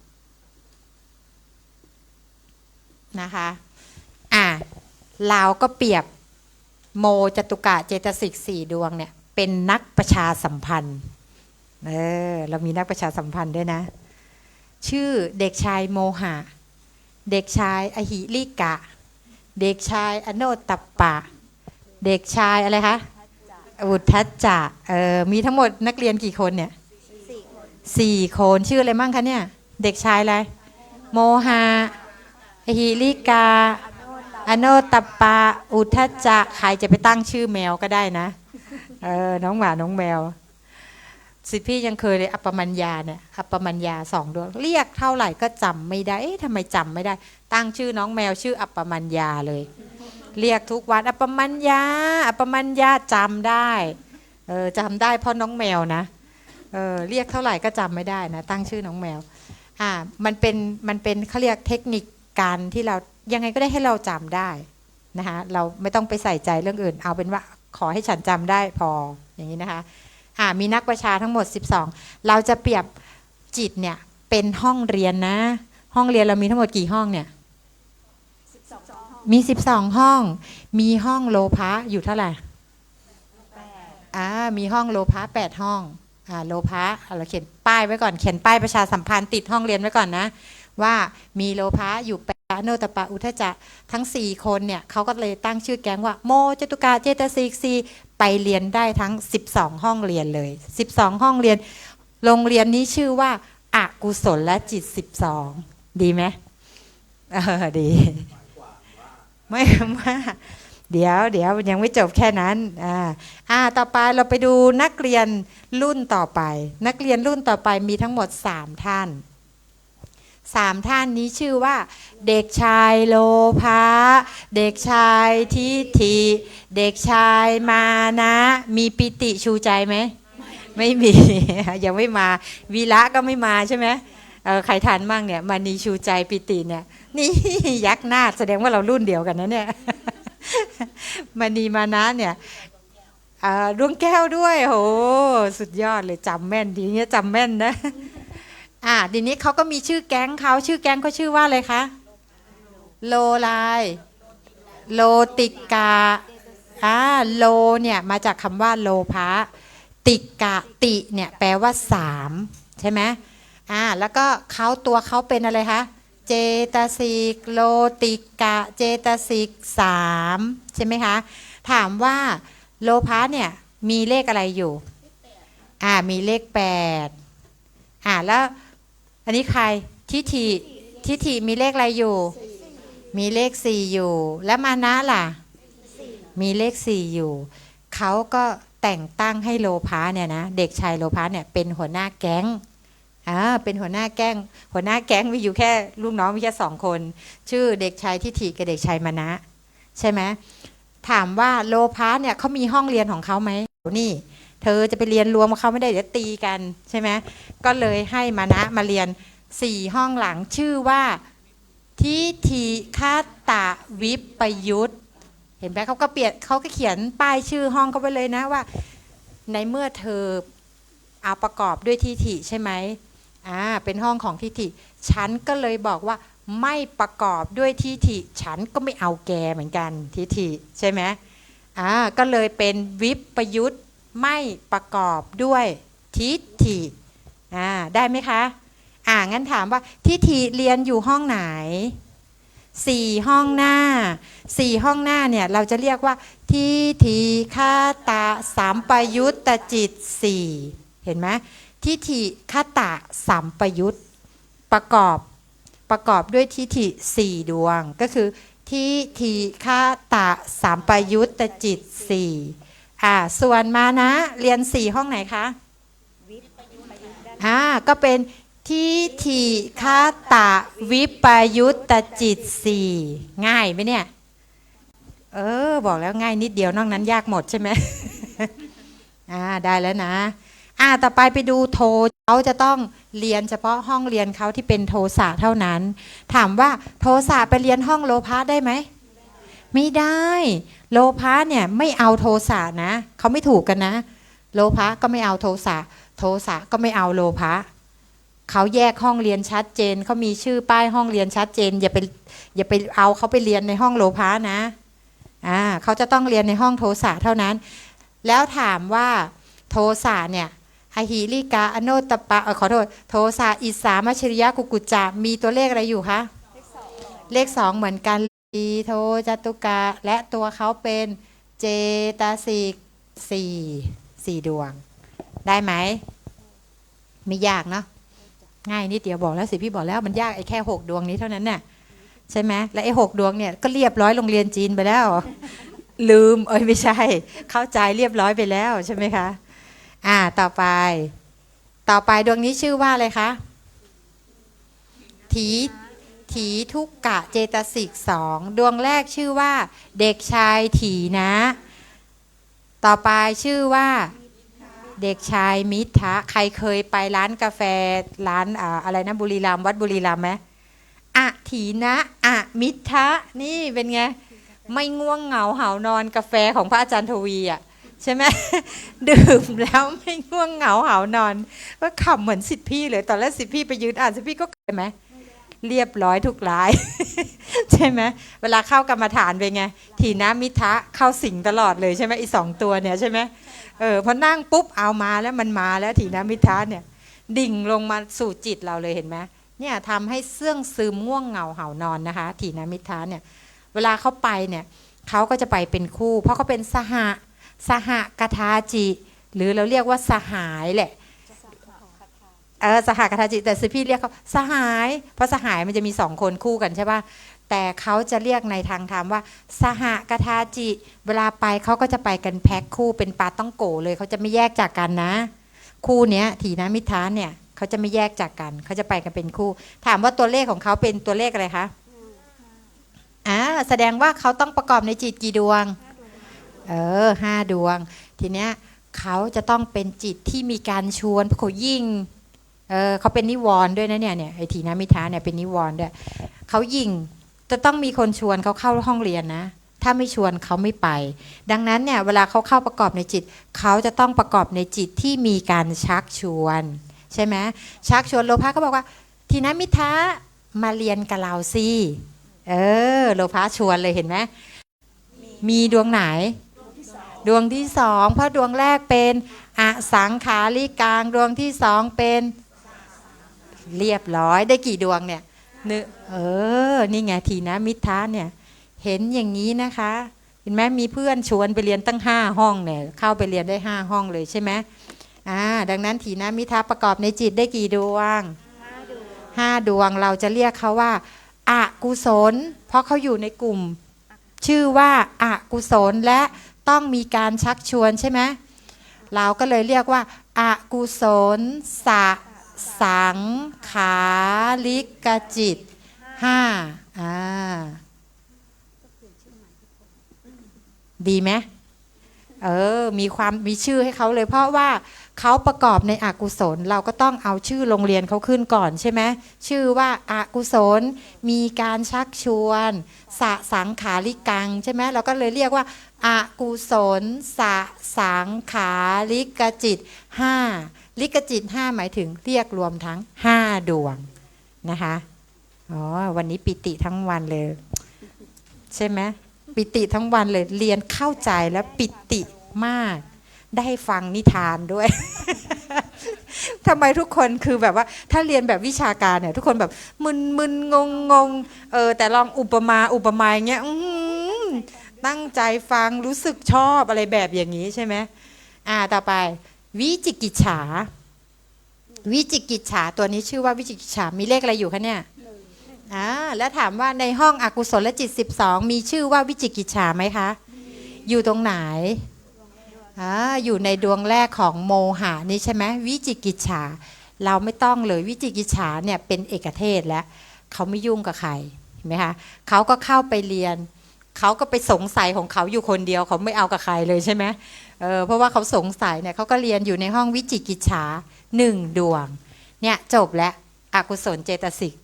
12นะคะ เราก็เปรียบโมจตุกะเจตสิก4 ดวงเนี่ยเป็นนักประชาสัมพันธ์เรามีนักประชาสัมพันธ์ด้วยนะ ชื่อเด็กชายโมหะ เด็กชายอหิริกะ เด็กชายอโนตตัปปะ เด็กชายอะไรคะอุทธัจจะมีทั้งหมดนักเรียนกี่คนเนี่ย4 คนชื่ออะไรมั่งคะเนี่ยเด็กชายอะไรโมหะอหิริกาอโนตตัปปะอุทธัจจะใครจะไปตั้งชื่อแมวก็ได้นะน้องหมาน้องแมวสิพี่ยังเคยเลยอัปปมัญญาเนี่ยอัปปมัญญา2 ดวงเรียกเท่าไหร่ก็จำไม่ได้ทำไมจำไม่ได้ตั้งชื่อน้องแมวชื่ออัปปมัญญาเลยเรียกทุกวันอัปปมัญญาอัปปมัญญาจำได้จำได้เพราะน้องแมวนะเรียกเท่าไหร่ก็จำไม่ได้นะตั้งชื่อน้องแมวมันเป็นเขาเรียกเทคนิคการที่เรายังไงก็ได้ให้เราจำได้นะคะเราไม่ต้องไปใส่ใจเรื่องอื่นเอาเป็นว่าขอให้ฉันจำได้พออย่างนี้นะคะมีนักประชาทั้งหมด12เราจะเปรียบจิตเนี่ยเป็นห้องเรียนนะห้องเรียนเรามีทั้งหมดกี่ห้องเนี่ยมี12 ห้องมีห้องโลภะอยู่เท่าไหร่มีห้องโลภะ8 ห้องโลภะเราเขียนป้ายไว้ก่อนเขียนป้ายประชาสัมพันธ์ติดห้องเรียนไว้ก่อนนะว่ามีโลภะอยู่8อโนตตัปปะอุทธัจจะทั้ง4 คนเนี่ยเขาก็เลยตั้งชื่อแก๊งว่าโมจตุกะเจตสิก4ไปเรียนได้ทั้ง12 ห้องเรียนเลย12 ห้องเรียนโรงเรียนนี้ชื่อว่าอกุศลจิต12ดีไหมดีไม่ว่าเดี๋ยวยังไม่จบแค่นั้นต่อไปเราไปดูนักเรียนรุ่นต่อไปนักเรียนรุ่นต่อไปมีทั้งหมด3 ท่าน3 ท่านนี้ชื่อว่าเด็กชายโลภะเด็กชายทิฏฐิเด็กชายมานะมีปิติชูใจไหมไม่มี ยังไม่มาวีระก็ไม่มาใช่ไหมใครทานมั่งเนี่ยมานีชูใจปิติเนี่ยนี่ ยักหน้าแสดงว่าเรารุ่นเดียวกันนะเนี่ย มานีมานะเนี่ยดวงแก้วด้วยโหสุดยอดเลยจำแม่นดีเงี้ยจำแม่นนะทีนี้เขาก็มีชื่อแก๊งเขาชื่อแก๊งเขาชื่อว่าอะไรคะโลไลโลติกาโลเนี่ยมาจากคำว่าโลภะติกะติเนี่ยแปลว่า3ใช่ไหมแล้วก็เขาเป็นอะไรคะเจตสิกโลติกะเจตสิก3ใช่ไหมคะถามว่าโลภะเนี่ยมีเลขอะไรอยู่มีเลข8แล้วอันนี้ใครทิฏฐิมีเลขอะไรอยู่มีเลข4อยู่แล้วมานะล่ะมีเลข4อยู่เขาก็แต่งตั้งให้โลภะเนี่ยนะเด็กชายโลภะเนี่ยเป็นหัวหน้าแก๊งเป็นหัวหน้าแก๊งมีอยู่แค่ลูกน้องมีแค่2 คนชื่อเด็กชายทิฏฐิกับเด็กชายมานะใช่ไหมถามว่าโลภะเนี่ยเขามีห้องเรียนของเขาไหมนี่เธอจะไปเรียนรวมกับเขาไม่ได้เดี๋ยวตีกันใช่ไหมก็เลยให้มานะมาเรียน4 ห้องหลังชื่อว่าทิฏฐิคตวิปยุตเห็นไหมเขาก็เขียนป้ายชื่อห้องเขาไปเลยนะว่าในเมื่อเธอเอาประกอบด้วยทิฏฐิใช่ไหมเป็นห้องของทิฏฐิฉันก็เลยบอกว่าไม่ประกอบด้วยทิฏฐิฉันก็ไม่เอาแกเหมือนกันทิฏฐิใช่ไหมก็เลยเป็นวิปยุตไม่ประกอบด้วยทิฏฐิได้ไหมคะงั้นถามว่าทิฏฐิเรียนอยู่ห้องไหน4 ห้องหน้า4 ห้องหน้าเนี่ยเราจะเรียกว่าทิฏฐิคตสัมปยุตตจิต4เห็นไหมทิฏฐิคตสัมปยุตประกอบด้วยทิฏฐิ4 ดวงก็คือทิฏฐิคตสัมปยุตตจิต4ส่วนมานะเรียน4 ห้องไหนคะก็เป็นทิฏฐิคตวิปยุตตจิต4ง่ายไหมเนี่ยบอกแล้วง่ายนิดเดียวนอกนั้นยากหมดใช่ไหม ได้แล้วนะต่อไปดูโทเขาจะต้องเรียนเฉพาะห้องเรียนเขาที่เป็นโทสะเท่านั้นถามว่าโทสะไปเรียนห้องโลภะได้ไหมไม่ได้โลภะเนี่ยไม่เอาโทสะนะเขาไม่ถูกกันนะโลภะก็ไม่เอาโทสะก็ไม่เอาโลภะเขาแยกห้องเรียนชัดเจนเขามีชื่อป้ายห้องเรียนชัดเจนอย่าไปเอาเขาไปเรียนในห้องโลภะนะ เขาจะต้องเรียนในห้องโทสะเท่านั้น แล้วถามว่าโทสะเนี่ยอหิริกาอโนตตปะขอโทษโทสะอิสามัชริยะกุกุจจะมีตัวเลขอะไรอยู่คะเลข2เหมือนกันอีโทจตุกะและตัวเขาเป็นเจตสิก4ดวงได้ไหมไม่ยากเนาะง่ายนิดเดียวบอกแล้วสิพี่บอกแล้วมันยากไอ้แค่6ดวงนี้เท่านั้นน่ะใช่ไหมและไอ้6ดวงเนี่ยก็เรียบร้อยโรงเรียนจีนไปแล้วลืมไม่ใช่เข้าใจเรียบร้อยไปแล้วใช่ไหมคะต่อไปดวงนี้ชื่อว่าอะไรคะถีทุกกะเจตสิก2ดวงแรกชื่อว่าเด็กชายถีนะต่อไปชื่อว่าเด็กชายมิทะใครเคยไปร้านกาแฟร้านอะไรนะบุรีรัมย์วัดบุรีรัมย์ไหมถีนะมิทะนี่เป็นไงไม่ง่วงเหงาหานอนกาแฟของพระอาจารย์ทวีใช่ไหม ดื่มแล้วไม่ง่วงเหงาหานอนก็ขำเหมือนสิทธิพี่เลยตอนแรกสิทธิพี่ไปยืนสิทธิพี่ก็เกิดไหมเรียบร้อยทุกราย ใช่ไหมเวลาเข้ากรรมฐานเป็นไงถีนะมิทะเข้าสิงตลอดเลยใช่ไหมอี2ตัวเนี่ยใช่ไหมพอนั่งปุ๊บเอามาแล้วมันมาแล้วถีนะมิทะเนี่ยดิ่งลงมาสู่จิตเราเลยเห็นไหมเนี่ยทำให้เสื่องซึมง่วงเหงาหานอนนะคะถีนะมิทะเนี่ยเวลาเขาไปเนี่ยเขาก็จะไปเป็นคู่เพราะเขาเป็นสหกทาจิหรือเราเรียกว่าสหายแหละสหกทาจิแต่สิพี่เรียกเขาสหายเพราะสหายมันจะมี2คนคู่กันใช่ป่ะแต่เขาจะเรียกในทางธรรมว่าสหกทาจิเวลาไปเขาก็จะไปกันแพ็คคู่เป็นปาต้องโกเลยเขาจะไม่แยกจากกันนะคู่เนี้ยถีนะมิทะเนี่ยเขาจะไม่แยกจากกันเขาจะไปกันเป็นคู่ถามว่าตัวเลขของเขาเป็นตัวเลขอะไรคะแสดงว่าเขาต้องประกอบในจิตกี่ดวง5 ดวงทีเนี้ยเขาจะต้องเป็นจิตที่มีการชวนเขายิ่งเขาเป็นนิวรณ์ด้วยนะเนี่ยไอ้ถีนะมิทะเนี่ยเป็นนิวรณ์ด้วยเขายิ่งจะต้องมีคนชวนเขาเข้าห้องเรียนนะถ้าไม่ชวนเขาไม่ไปดังนั้นเนี่ยเวลาเขาเข้าประกอบในจิตเขาจะต้องประกอบในจิตที่มีการชักชวนใช่ไหมชักชวนโลภะเขาบอกว่าถีนะมิทะมาเรียนกับเราสิโลภะชวนเลยเห็นไหมมีดวงไหนดวงที่2เพราะดวงแรกเป็นอสังขาริกังดวงที่2เป็นเรียบร้อยได้กี่ดวงเนี่ยนี่ไงถีนะมิทะเนี่ยเห็นอย่างนี้นะคะเห็นไหมมีเพื่อนชวนไปเรียนตั้ง5ห้องเนี่ยเข้าไปเรียนได้5ห้องเลยใช่ไหมดังนั้นถีนะมิทะประกอบในจิตได้กี่ดวง5 ดวงเราจะเรียกเขาว่าอกุศลเพราะเขาอยู่ในกลุ่มชื่อว่าอกุศลและต้องมีการชักชวนใช่ไหมเราก็เลยเรียกว่าอกุศลสังขาริกจิตดีไหมมีชื่อให้เขาเลยเพราะว่าเขาประกอบในอกุศลเราก็ต้องเอาชื่อโรงเรียนเขาขึ้นก่อนใช่ไหมชื่อว่าอกุศลมีการชักชวนสังขาริกังใช่ไหมเราก็เลยเรียกว่าอกุศลสังขาริกจิต5ลิกจิต5หมายถึงเรียกรวมทั้ง5 ดวงนะคะวันนี้ปิติทั้งวันเลยใช่ไหมปิติทั้งวันเลยเรียนเข้าใจและปิติมากได้ฟังนิทานด้วย ทำไมทุกคนคือแบบว่าถ้าเรียนแบบวิชาการเนี่ยทุกคนแบบมึนงงแต่ลองอุปมาอย่างเงี้ยตั้งใจฟังรู้สึกชอบอะไรแบบอย่างนี้ใช่ไหมต่อไปวิจิกิจฉาตัวนี้ชื่อว่าวิจิกิจฉามีเลขอะไรอยู่คะเนี่ยแล้วถามว่าในห้องอกุศลจิต12มีชื่อว่าวิจิกิจฉาไหมคะอยู่ตรงไหนอยู่ในดวงแรกของโมหะนี่ใช่ไหมวิจิกิจฉาเราไม่ต้องเลยวิจิกิจฉาเนี่ยเป็นเอกเทศแล้วเขาไม่ยุ่งกับใครเห็นไหมคะเขาก็เข้าไปเรียนเขาก็ไปสงสัยของเขาอยู่คนเดียวเขาไม่เอากับใครเลยใช่ไหมเพราะว่าเขาสงสัยเนี่ยเขาก็เรียนอยู่ในห้องวิจิกิจฉา1 ดวงเนี่ยจบแล้วอกุศลเจตสิก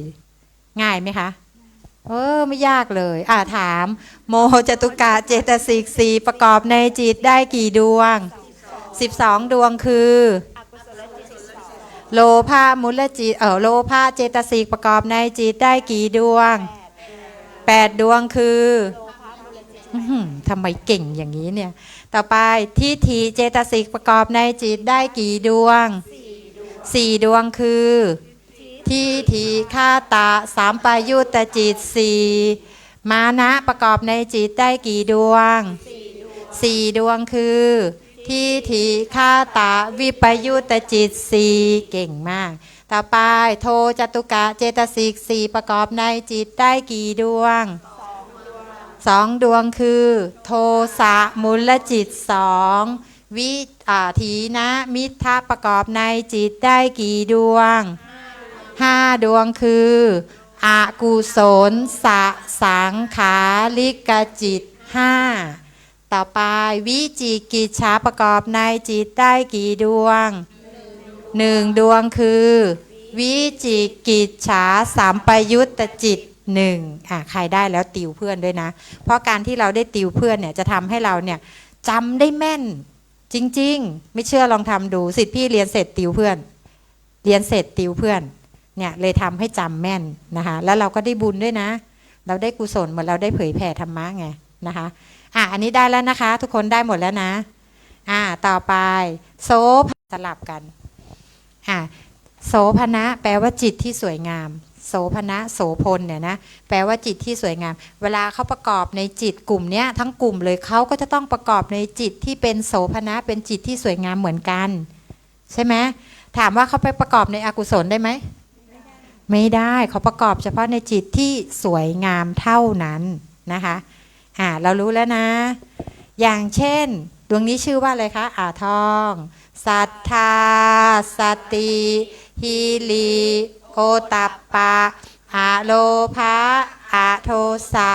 14ง่ายไหมคะไม่ยากเลยถามโมจตุกะเจตสิก4ประกอบในจิตได้กี่ดวง12 ดวงคือโลภะมูลจิตโลภะเจตสิกประกอบในจิตได้กี่ดวง8 ดวงคือ ทำไมเก่งอย่างนี้เนี่ยต่อไปทิฏฐิเจตสิกประกอบในจิตได้กี่ดวง4 ดวงคือทิฏฐิฆาตะสัมปยุตตจิต4มานะประกอบในจิตได้กี่ดวง4 ดวงคือทิฏฐิฆาตะวิปยุตตจิต4เก่งมากต่อไปโทจตุกะเจตสิก4ประกอบในจิตได้กี่ดวง2 ดวงคือโทสะมูลจิต2วิถีนะมิทะประกอบในจิตได้กี่ดวง5 ดวงคืออกุศลสะสังขาริกจิต5ต่อไปวิจิกิจฉาประกอบในจิตได้กี่ดวง1 ดวงคือวิจิกิจฉาสัมปยุตตจิต1ใครได้แล้วติวเพื่อนด้วยนะเพราะการที่เราได้ติวเพื่อนเนี่ยจะทำให้เราเนี่ยจำได้แม่นจริงๆไม่เชื่อลองทำดูสิทธิ์พี่เรียนเสร็จติวเพื่อนเรียนเสร็จติวเพื่อนเนี่ยเลยทำให้จำแม่นนะคะแล้วเราก็ได้บุญด้วยนะเราได้กุศลเหมือนเราได้เผยแผ่ธรรมะไงนะคะอันนี้ได้แล้วนะคะทุกคนได้หมดแล้วนะต่อไปโสภณสลับกันโสภณะแปลว่าจิตที่สวยงามโสภณะโสพลเนี่ยนะแปลว่าจิตที่สวยงามเวลาเขาประกอบในจิตกลุ่มเนี้ยทั้งกลุ่มเลยเขาก็จะต้องประกอบในจิตที่เป็นโสภณะเป็นจิตที่สวยงามเหมือนกันใช่ไหมถามว่าเขาไปประกอบในอกุศลได้ไหมไม่ได้เขาประกอบเฉพาะในจิตที่สวยงามเท่านั้นนะคะเรารู้แล้วนะอย่างเช่นดวงนี้ชื่อว่าอะไรคะทองศรัทธาสติหิริโอตัปปะอะโลภะอะโทสะ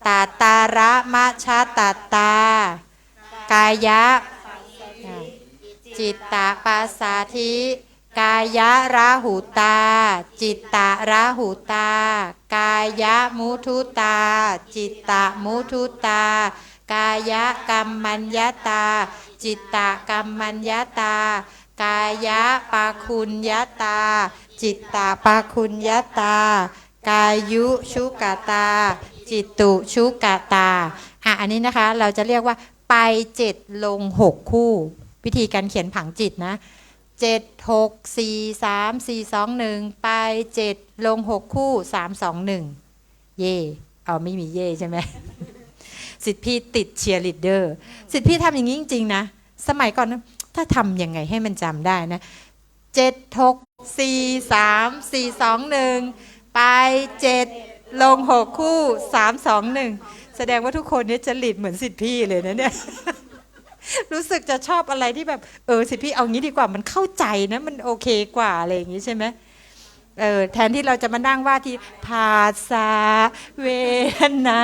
ตัตตาระมัชฌะตัตตากายะจิตตะปัสสาธิกายะราหุตาจิตตะราหุตากายะมุทุตาจิตตะมุทุตากายะกัมมัญญตาจิตตะกัมมัญญตากายะปะคุญญตาจิตตะปะคุญญตากายุชุกตาจิตตุชุกตาอันนี้นะคะเราจะเรียกว่าไป7ลง6คู่วิธีการเขียนผังจิตนะ7 6 4 3 4 2 1ไป7ลง6คู่3 2 1เย่ไม่มีเย่ใช่ไหมสิทธิพี่ติดเชียร์ลีดเดอร์สิทธิพี่ทำอย่างนี้จริงๆนะสมัยก่อนนะถ้าทำยังไงให้มันจำได้นะ7 6 4 3 4 2 1ไป7ลง6คู่3 2 1แสดงว่าทุกคนนี้จะหลีดเหมือนสิทธิพี่เลยนะเนี่ยรู้สึกจะชอบอะไรที่แบบสิทธิพี่เอางี้ดีกว่ามันเข้าใจนะมันโอเคกว่าอะไรอย่างนี้ใช่ไหมแทนที่เราจะมานั่งว่าที่ภาษาเวทนา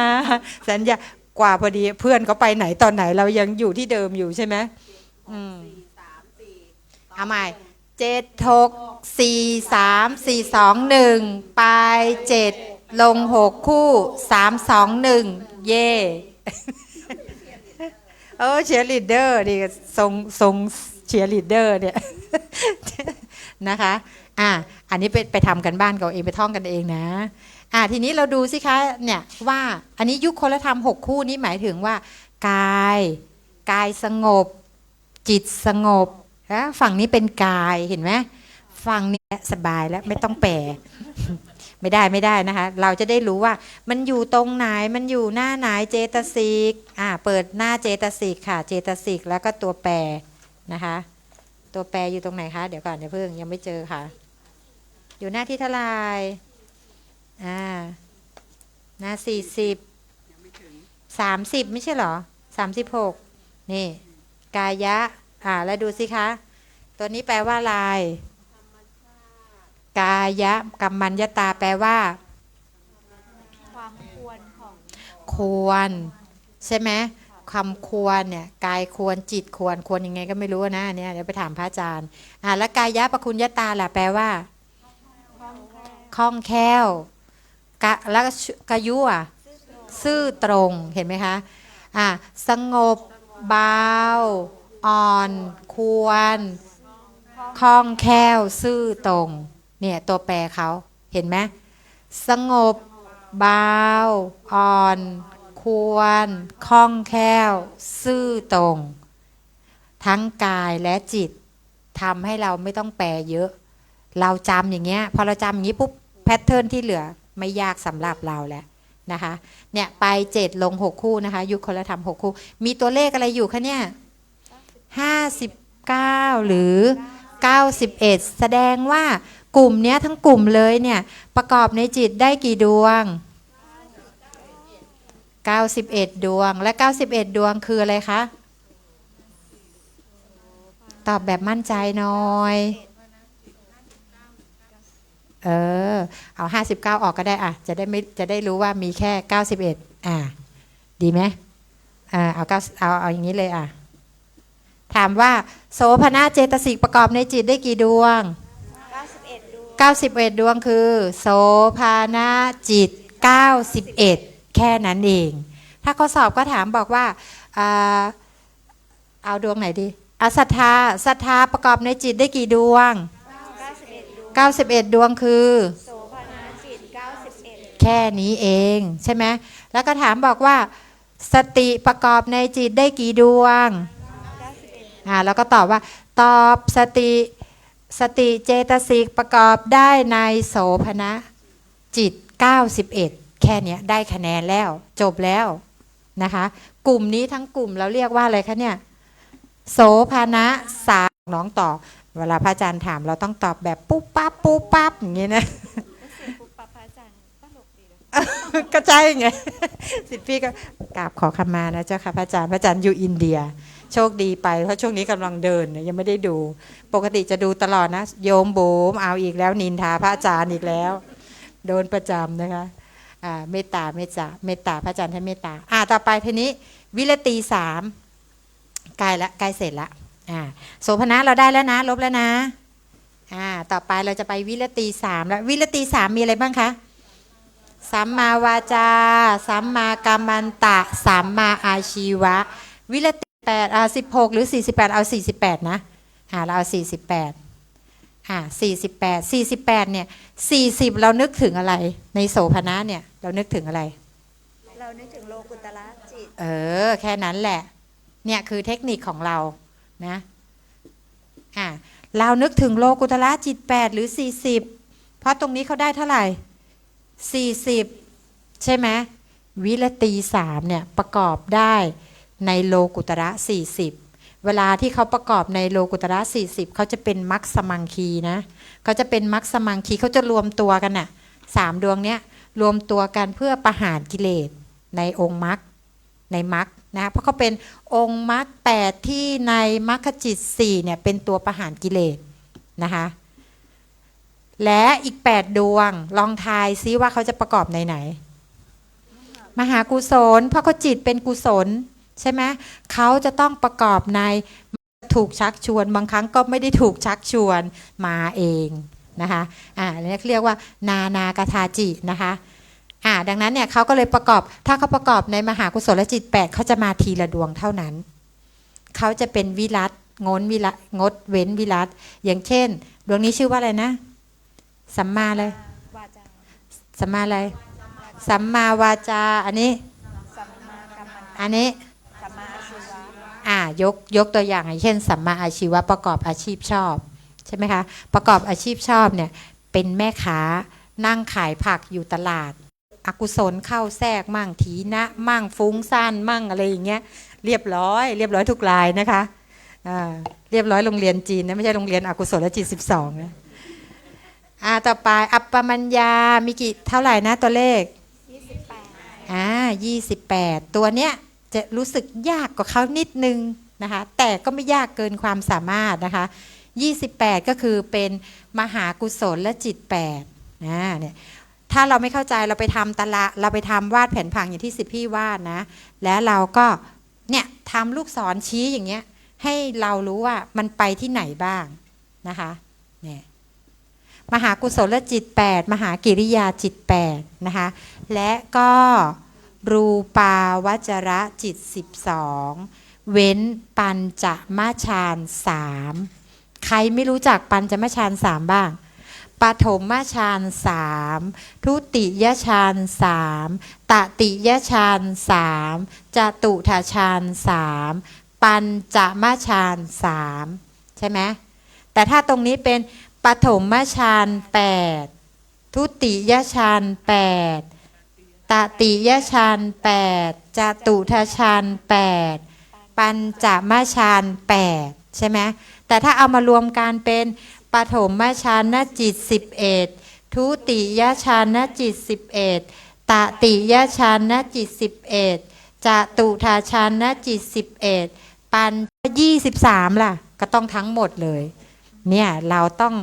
สัญญากว่าพอดีเพื่อนเขาไปไหนตอนไหนเรายังอยู่ที่เดิมอยู่ใช่ไหมเอาใหม่7 6 4 3 4 2 1ไป7ลง6คู่3 2 1เย่เชียร์ลีดเดอร์ดิทรงเชียร์ลีดเดอร์เนี่ยนะคะอันนี้ไปทำกันบ้านกันเองไปท่องกันเองนะทีนี้เราดูสิคะเนี่ยว่าอันนี้ยุคคนละธรรม6คู่นี้หมายถึงว่ากายสงบจิตสงบฝั่งนี้เป็นกายเห็นไหมฝั่งนี้สบายแล้วไม่ต้องแปลไม่ได้นะคะเราจะได้รู้ว่ามันอยู่ตรงไหนมันอยู่หน้าไหนเจตสิกเปิดหน้าเจตสิกค่ะเจตสิกแล้วก็ตัวแปรนะคะตัวแปรอยู่ตรงไหนคะเดี๋ยวก่อนเดี๋ยวเพิ่งยังไม่เจอค่ะอยู่หน้าที่เท่าไหร่หน้า30ไม่ใช่เหรอ36นี่กายะแล้วดูสิคะตัวนี้แปลว่าอะไรกายะกัมมัญญตาแปลว่าความควรของควรใช่ไหมความควรเนี่ยกายควรจิตควรยังไงก็ไม่รู้นะเนี่ยเดี๋ยวไปถามพระอาจารย์แล้วกายะปะคุณยตาล่ะแปลว่าคล่องแคล่วแล้วกายุซื่อตรงเห็นไหมคะสงบเบาอ่อนควรคล่องแคล่วซื่อตรงเนี่ยตัวแปรเขาเห็นไหมสงบเบาอ่อนค ควรคล่องแคล่วซื่อตรง ทั้งกายและจิตทำให้เราไม่ต้องแปลเยอะ เราจำอย่างเงี้ยพอเราจำอย่างนี้ปุ๊บแพทเทิร์นที่เหลือไม่ยากสำหรับเราแล้วนะคะเนี่ยไป7ลง6คู่นะคะยุคคนละธรรม6คู่มีตัวเลขอะไรอยู่คะเนี่ย59หรือ91แสดงว่ากลุ่มเนี้ยทั้งกลุ่มเลยเนี่ยประกอบในจิตได้กี่ดวง91ดวงและ91ดวงคืออะไรคะตอบแบบมั่นใจหน่อยเอา59ออกก็ได้จะได้ไม่จะได้รู้ว่ามีแค่91ดีไหมเอาอย่างนี้เลยถามว่าโสภณเจตสิกประกอบในจิตได้กี่ดวง91ดวงคือโสภณจิต91แค่นั้นเองถ้าข้อสอบก็ถามบอกว่าเอาดวงไหนดีศรัทธาประกอบในจิตได้กี่ดวง91ดวงคือโสภณจิต91แค่นี้เองใช่ไหมแล้วก็ถามบอกว่าสติประกอบในจิตได้กี่ดวงแล้วก็ตอบว่าตอบสติเจตสิกประกอบได้ในโสภณจิต91แค่นี้ได้คะแนนแล้วจบแล้วนะคะกลุ่มนี้ทั้งกลุ่มเราเรียกว่าอะไรคะเนี่ยโสภณสามน้องต่อเวลาพระอาจารย์ถามเราต้องตอบแบบปุ๊บปั๊บปุ๊บปั๊บอย่างนี้นะก็ใช่ไงสิทธิ์พี่ก็กราบขอขมานะเจ้าค่ะพระอาจารย์อยู่อินเดียโชคดีไปเพราะช่วงนี้กำลังเดินยังไม่ได้ดูปกติจะดูตลอดนะโยมโบมเอาอีกแล้วนินทาพระอาจารย์อีกแล้วโดนประจำนะคะเมตตาพระอาจารย์ให้เมตตาต่อไปทีนี้วิรติ3ใกล้เสร็จละโสภณเราได้แล้วนะลบแล้วนะต่อไปเราจะไปวิรติ3แล้ววิรติ3มีอะไรบ้างคะสัมมาวาจาสัมมากัมมันตะสัมมาอาชีวะวิรติ8 16หรือ48เอา48นะเราเอา48เนี่ย40เรานึกถึงอะไรในโสภณะเนี่ยเรานึกถึงอะไรเรานึกถึงโลกุตระจิตแค่นั้นแหละเนี่ยคือเทคนิคของเรานะเรานึกถึงโลกุตระจิต8หรือ40เพราะตรงนี้เขาได้เท่าไหร่40ใช่ไหมวิรติ3เนี่ยประกอบได้ในโลกุตระ40เวลาที่เขาประกอบในโลกุตระ40เขาจะเป็นมรรคสมังคีนะเขาจะเป็นมรรคสมังคีเขาจะรวมตัวกันน่ะ3ดวงเนี้ยรวมตัวกันเพื่อประหารกิเลสในองค์มรรคในมรรคนะเพราะเขาเป็นองค์มรรค8ที่ในมรรคจิต4เนี่ยเป็นตัวประหารกิเลสนะคะและอีก8ดวงลองทายซิว่าเขาจะประกอบในไหนมหากุศลเพราะเขาจิตเป็นกุศลใช่ไหมเขาจะต้องประกอบในถูกชักชวนบางครั้งก็ไม่ได้ถูกชักชวนมาเองนะคะเรียกว่านานากทาจินะคะดังนั้นเนี่ยเขาก็เลยประกอบถ้าเขาประกอบในมหากุศลจิต8เขาจะมาทีละดวงเท่านั้นเขาจะเป็นวิรัตงดเว้นวิรัตอย่างเช่นดวงนี้ชื่อว่าอะไรนะสัมมาอะไรสัมมาอะไรสัมมาวาจาอันนี้ยกตัวอย่างเช่นสัมมาอาชีวะประกอบอาชีพชอบใช่ไหมคะประกอบอาชีพชอบเนี่ยเป็นแม่ค้านั่งขายผักอยู่ตลาดอกุศลเข้าแทรกมั่งถีนะมั่งฟุ้งซ่านมั่งอะไรอย่างเงี้ยเรียบร้อยทุกรายนะคะเรียบร้อยโรงเรียนจีนนะไม่ใช่โรงเรียนอกุศลจิต12นะต่อไปอัปปมัญญามีกี่เท่าไหร่นะตัวเลข28ตัวเนี้ยจะรู้สึกยากกว่าเขานิดนึงนะคะแต่ก็ไม่ยากเกินความสามารถนะคะ28ก็คือเป็นมหากุศลและจิต8เนี่ยถ้าเราไม่เข้าใจเราไปทำเราไปทำวาดแผนผังอย่างที่10พี่วาดนะแล้วเราก็เนี่ยทำลูกศรชี้อย่างเงี้ยให้เรารู้ว่ามันไปที่ไหนบ้างนะคะเนี่ยมหากุศลจิต8มหากิริยาจิต8นะคะและก็รูปาวจระจิต12เว้นปัญจมฌาน3ใครไม่รู้จักปัญจมฌาน3บ้าง ปฐมฌานสามทุติยฌานสามตติยฌานสามจตุถฌานสามปัญจมฌานสามใช่ไหมแต่ถ้าตรงนี้เป็นปฐมฌาน8ทุติยฌาน8ตติยฌาน8จตุถฌาน8ปัญจมฌาน8ใช่ไหมแต่ถ้าเอามารวมกันเป็นปฐมฌานจิต11ทุติยฌานจิต11ตติยฌานจิต11จตุถฌานจิต11ปัญ23ล่ะก็ต้องทั้งหมดเลยเนี่ยเราต้อง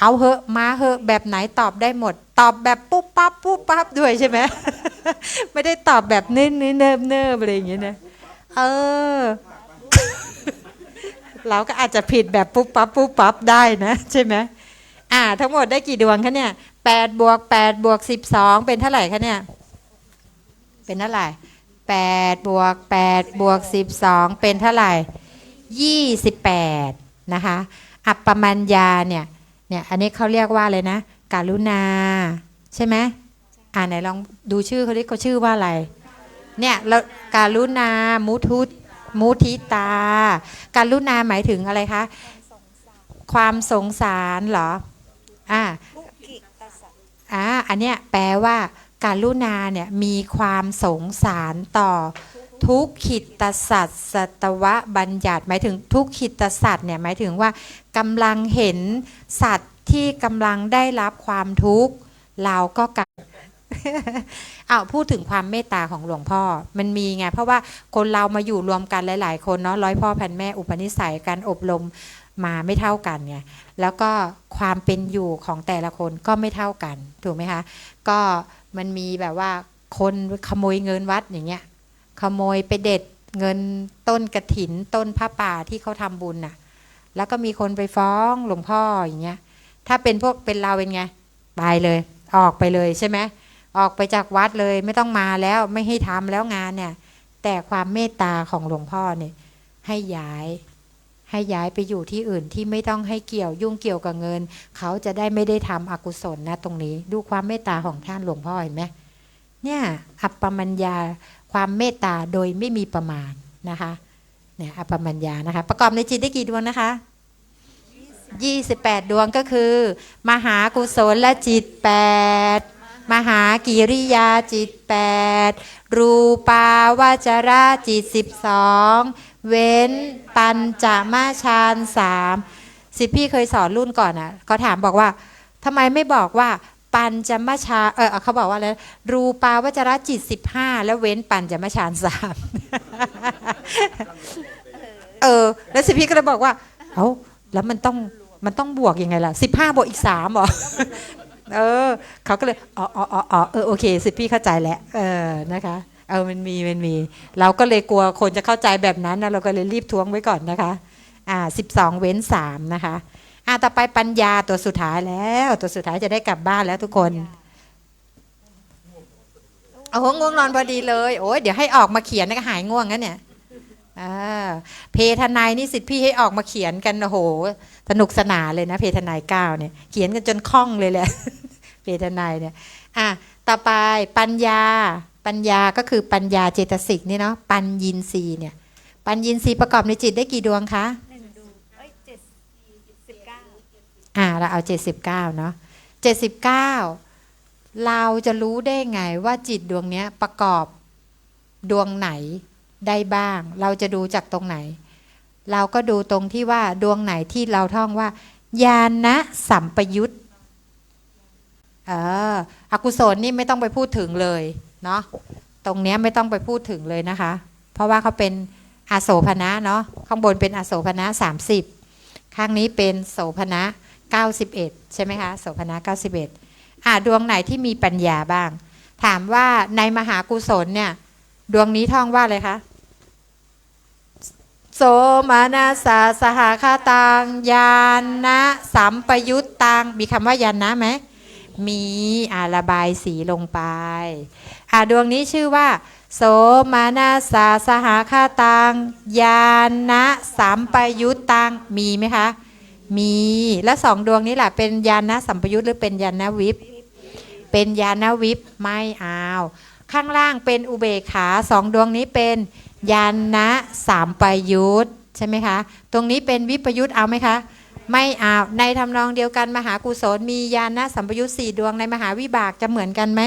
เอาเหอะมาเหอะแบบไหนตอบได้หมดตอบแบบปุ๊บปั๊บปุ๊บปั๊บด้วยใช่ไหม ไม่ได้ตอบแบบเนิ่นเนิบอะไรอย่างเงี้ยนะเราก็อาจจะผิดแบบปุ๊บปั๊บปุ๊บปั๊บได้นะใช่ไหมทั้งหมดได้กี่ดวงคะเนี่ย8บวก8บวก12เป็นเท่าไหร่คะเนี่ยเป็นเท่าไหร่8บวก8บวก12เป็นเท่าไหร่28นะคะอัปปมัญญาเนี่ยอันนี้เขาเรียกว่าอะไรนะกรุณาใช่ไหมไหนลองดูชื่อเขาดิเขาชื่อว่าอะไรเนี่ยแล้วกรุณามุทิตากรุณาหมายถึงอะไรคะความสงสารเหรออันเนี้ยแปลว่าการุณาเนี่ยมีความสงสารต่อทุกขิตสัตว์สัตวบัญญัติหมายถึงทุกขิตสัตว์เนี่ยหมายถึงว่ากำลังเห็นสัตว์ที่กำลังได้รับความทุกข์เราก็พูดถึงความเมตตาของหลวงพ่อมันมีไงเพราะว่าคนเรามาอยู่รวมกันหลายๆคนเนาะร้อยพ่อพันแม่อุปนิสัยการอบรมมาไม่เท่ากันไงแล้วก็ความเป็นอยู่ของแต่ละคนก็ไม่เท่ากันถูกไหมคะก็มันมีแบบว่าคนขโมยเงินวัดอย่างเงี้ยขโมยไปเด็ดเงินต้นกฐินต้นผ้าป่าที่เขาทำบุญน่ะแล้วก็มีคนไปฟ้องหลวงพ่ออย่างเงี้ยถ้าเป็นพวกเป็นเราเป็นไงไปเลยออกไปเลยใช่ไหมออกไปจากวัดเลยไม่ต้องมาแล้วไม่ให้ทำแล้วงานเนี่ยแต่ความเมตตาของหลวงพ่อเนี่ยให้ย้ายไปอยู่ที่อื่นที่ไม่ต้องให้เกี่ยวยุ่งเกี่ยวกับเงินเขาจะได้ไม่ได้ทำอกุศลนะตรงนี้ดูความเมตตาของท่านหลวงพ่อเห็นไหมเนี่ยอัปปมัญญาความเมตตาโดยไม่มีประมาณนะคะเนี่ยอัปปมัญญานะคะประกอบในจิตได้กี่ดวงนะคะ28ดวงก็คือมหากุศลจิต8มหากิริยาจิต8รูปาวจระจิต12เว้นปัญจมฌาน3สิทธิพี่เคยสอนรุ่นก่อนเขาถามบอกว่าทำไมไม่บอกว่าปัญจมฌานเขาบอกว่าอะไรรูปาวจระจิต15แล้วเว้นปัญจมฌาน3แล้วสิทธิพี่ก็เลยบอกว่าแล้วมันต้องบวกยังไงล่ะ15บวกอีก3หรอเขาก็เลยโอเคสิพี่เข้าใจแล้วนะคะมันมีเราก็เลยกลัวคนจะเข้าใจแบบนั้นนะเราก็เลยรีบท้วงไว้ก่อนนะคะ12เว้น3นะคะต่อไปปัญญาตัวสุดท้ายแล้วตัวสุดท้ายจะได้กลับบ้านแล้วทุกคนง่วงนอนพอดีเลยโอ้ยเดี๋ยวให้ออกมาเขียนก็หายง่วงงั้นเนี่ยเพทนายนี่สิทธิพี่ให้ออกมาเขียนกันโอ้โหสนุกสนานเลยนะเพทนาย9เนี่ยเขียนกันจนคล่องเลยแหละเพทนายเนี่ยต่อไปปัญญาก็คือปัญญาเจตสิกนี่เนาะปัญญีสีเนี่ยปัญญีสีประกอบในจิตได้กี่ดวงคะ79เราเอา79เนาะ79เราจะรู้ได้ไงว่าจิตดวงนี้ประกอบดวงไหนได้บ้างเราจะดูจากตรงไหนเราก็ดูตรงที่ว่าดวงไหนที่เราท่องว่าญาณสัมปยุตอกุศลนี่ไม่ต้องไปพูดถึงเลยเนาะตรงนี้ไม่ต้องไปพูดถึงเลยนะคะเพราะว่าเขาเป็นอโสภณะเนาะข้างบนเป็นอโสภณะ30ข้างนี้เป็นโสภณะ91ใช่ไหมคะโสภณะ91ดวงไหนที่มีปัญญาบ้างถามว่าในมหากุศลเนี่ยดวงนี้ท่องว่าอะไรคะโสมานาสาสหคาตังญาณสัมปยุตตังมีคำว่าญาณไหมมีระบายสีลงไปดวงนี้ชื่อว่าโสมานาสาสหคาตังญาณสัมปยุตตังมีไหมคะ มีแล้วสองดวงนี้แหละเป็นญาณสัมปยุตหรือเป็นญาณวิปเป็นญาณวิปไม่เอาข้างล่างเป็นอุเบกขาสองดวงนี้เป็นญาณสามปยุตใช่ไหมคะตรงนี้เป็นวิปยุตเอาไหมคะไม่เอาในทำนองเดียวกันมหากุศลมีญาณสัมปยุตสี่ดวงในมหาวิบากจะเหมือนกันไหม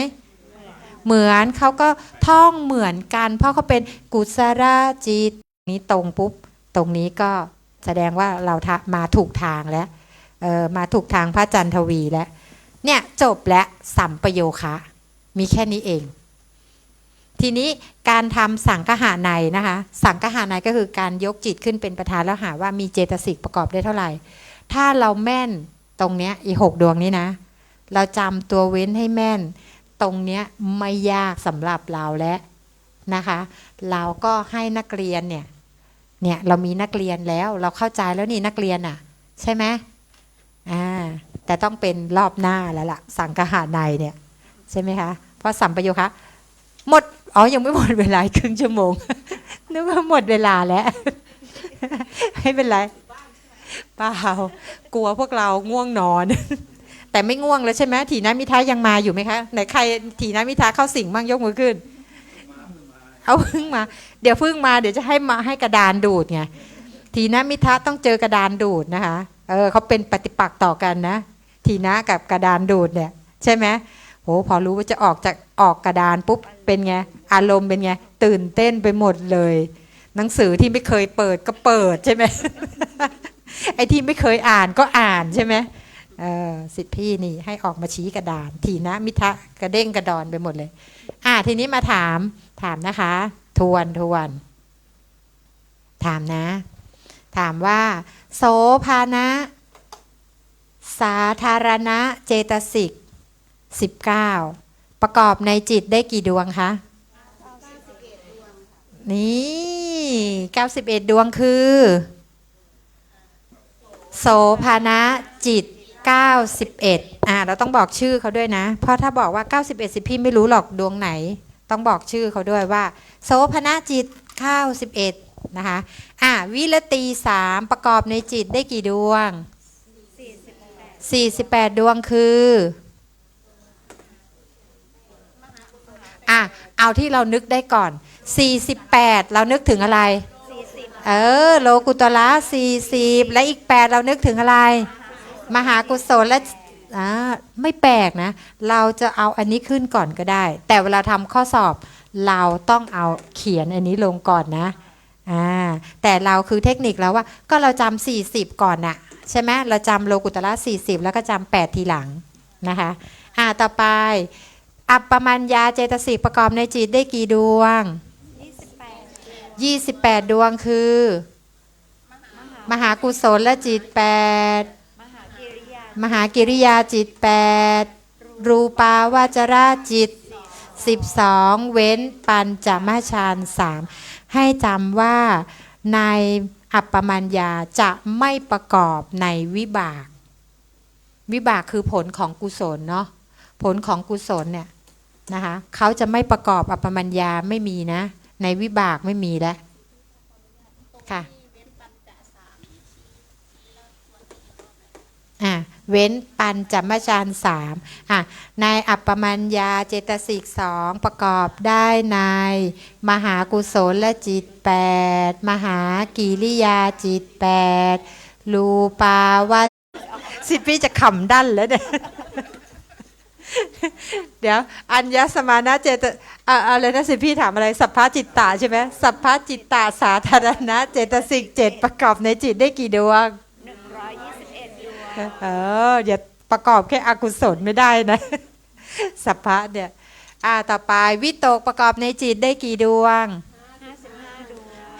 เหมือนเขาก็ท่องเหมือนกันเพราะเขาเป็นกุศลจิตนี้ตรงปุ๊บตรงนี้ก็แสดงว่าเรามาถูกทางแล้วมาถูกทางพระจันทวีแล้วเนี่ยจบแล้วสัมปโยคะมีแค่นี้เองทีนี้การทำสังคหาในนะคะสังคหาในก็คือการยกจิตขึ้นเป็นประธานแล้วหาว่ามีเจตสิกประกอบได้เท่าไหร่ถ้าเราแม่นตรงเนี้ยอี6ดวงนี้นะเราจำตัวเว้นให้แม่นตรงเนี้ยไม่ยากสำหรับเราแล้วนะคะเราก็ให้นักเรียนเนี่ยเรามีนักเรียนแล้วเราเข้าใจแล้วนี่นักเรียนอ่ะใช่ไหมแต่ต้องเป็นรอบหน้าแล้วล่ะสังคหาในเนี่ยใช่ไหมคะเพราะสัมปโยคะหมดยังไม่หมดเวลาครึ่งชั่วโมงนึกว่าหมดเวลาแล้วไม่เป็นไรเปล่ากลัวพวกเราง่วงนอนแต่ไม่ง่วงแล้วใช่ไหมถีนมิทายังมาอยู่ไหมคะไหนใครถีนมิทาเข้าสิงบ้างยกมือขึ้นเอาพึ่งมาเดี๋ยวพึ่งมาเดี๋ยวจะให้กระดานดูดไงถีนมิทาต้องเจอกระดานดูดนะคะเขาเป็นปฏิปักษ์ต่อกันนะถีนะกับกระดานดูดเนี่ยใช่ไหมโหพอรู้ว่าจะออกกระดานปุ๊บเป็นไงอารมณ์เป็นไงตื่นเต้นไปหมดเลยหนังสือที่ไม่เคยเปิดก็เปิดใช่ไหม ไอ้ที่ไม่เคยอ่านก็อ่านใช่ไหมสิทธิพี่นี่ให้ออกมาชี้กระดานทีนะมิทะกระเด้งกระดอนไปหมดเลยทีนี้มาถามนะคะทวนถามนะถามว่าโสภานะสาธารณะเจตสิก19ประกอบในจิตได้กี่ดวงคะนี่91ดวงคือโสภานะจิต91เราต้องบอกชื่อเขาด้วยนะเพราะถ้าบอกว่า91สิพี่ไม่รู้หรอกดวงไหนต้องบอกชื่อเขาด้วยว่าโสภานะจิต91นะคะวิรตี3ประกอบในจิตได้กี่ดวง48ดวงคือเอาที่เรานึกได้ก่อน48เรานึกถึงอะไรโลกุตละ40และอีก8เรานึกถึงอะไรมหากุศลและไม่แปลกนะเราจะเอาอันนี้ขึ้นก่อนก็ได้แต่เวลาทำข้อสอบเราต้องเอาเขียนอันนี้ลงก่อนนะแต่เราคือเทคนิคแล้วว่าก็เราจำ40ก่อนน่ะใช่ไหมเราจำโลกุตละ40แล้วก็จำ8ทีหลังนะคะต่อไปอัปปมัญญาเจตสิกประกอบในจิตได้กี่ดวง28ดวงคือมหากุศลและจิต8มหากิริยาจิต8รูปาวาจราจิต12เว้นปัญจมฌาน3ให้จำว่าในอัปปมัญญาจะไม่ประกอบในวิบากคือผลของกุศลเนาะผลของกุศลเนี่ยนะคะเขาจะไม่ประกอบอัปปมัญญาไม่มีนะในวิบากไม่มีแล้วค่ะเว้นปัญจมฌาน3ในอัปปมัญญาเจตสิก2ประกอบได้ในมหากุศลและจิต8มหากิริยาจิต8รูปาวาสิพี่จะขำดั้นแล้วเนี่ย เดี๋ยวอัญญสมานะเจตอะไรนะสิพี่ถามอะไรสัพพจิตตาใช่ไหมสัพพจิตตาสาธารณะเจตสิก7ประกอบในจิตได้กี่ดวง121ดวงอย่าประกอบแค่อกุศลไม่ได้นะ สัพพะเนี่ยต่อไปวิตกประกอบในจิตได้กี่ดวง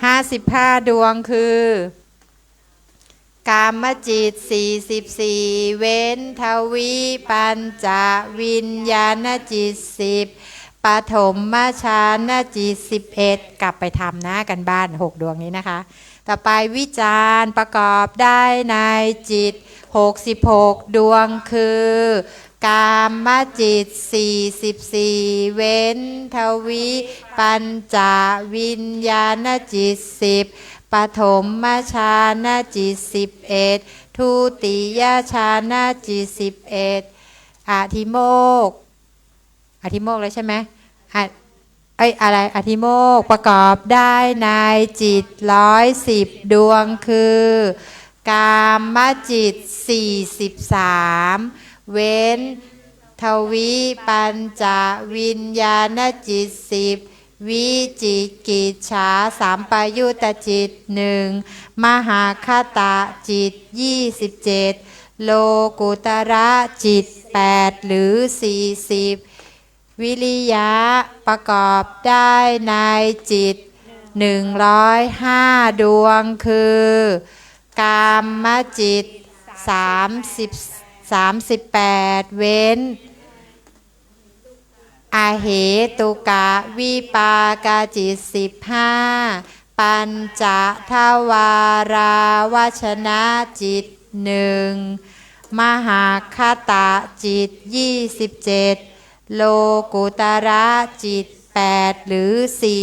55ดวงคือกามจิต44เว้นทวิปัญจวิญญาณจิต10ปฐมฌานจิต11กลับไปทำนะกันบ้าน6ดวงนี้นะคะต่อไปวิจารประกอบได้ในจิต66ดวงคือกามจิต44เว้นทวิปัญจวิญญาณจิต10ป ปฐมฌานจิต11ทุติยฌานจิต11อธิโมกข์เลยใช่ไหมอะไรอธิโมกข์ประกอบได้ในจิต110ดวงคือกามจิต43เว้นทวิปัญจวิญญาณจิต10วิจิกิจฉาสัมปยุตตจิต1มหาคตะจิต27โลกุตระจิต8หรือ40วิริยะประกอบได้ในจิต105ดวงคือกามจิต38เว้นอาเหตุกะวิปากจิต15ปัญจทวาราวชนะจิต1มหาคตะจิต27โลกุตระจิต8หรือ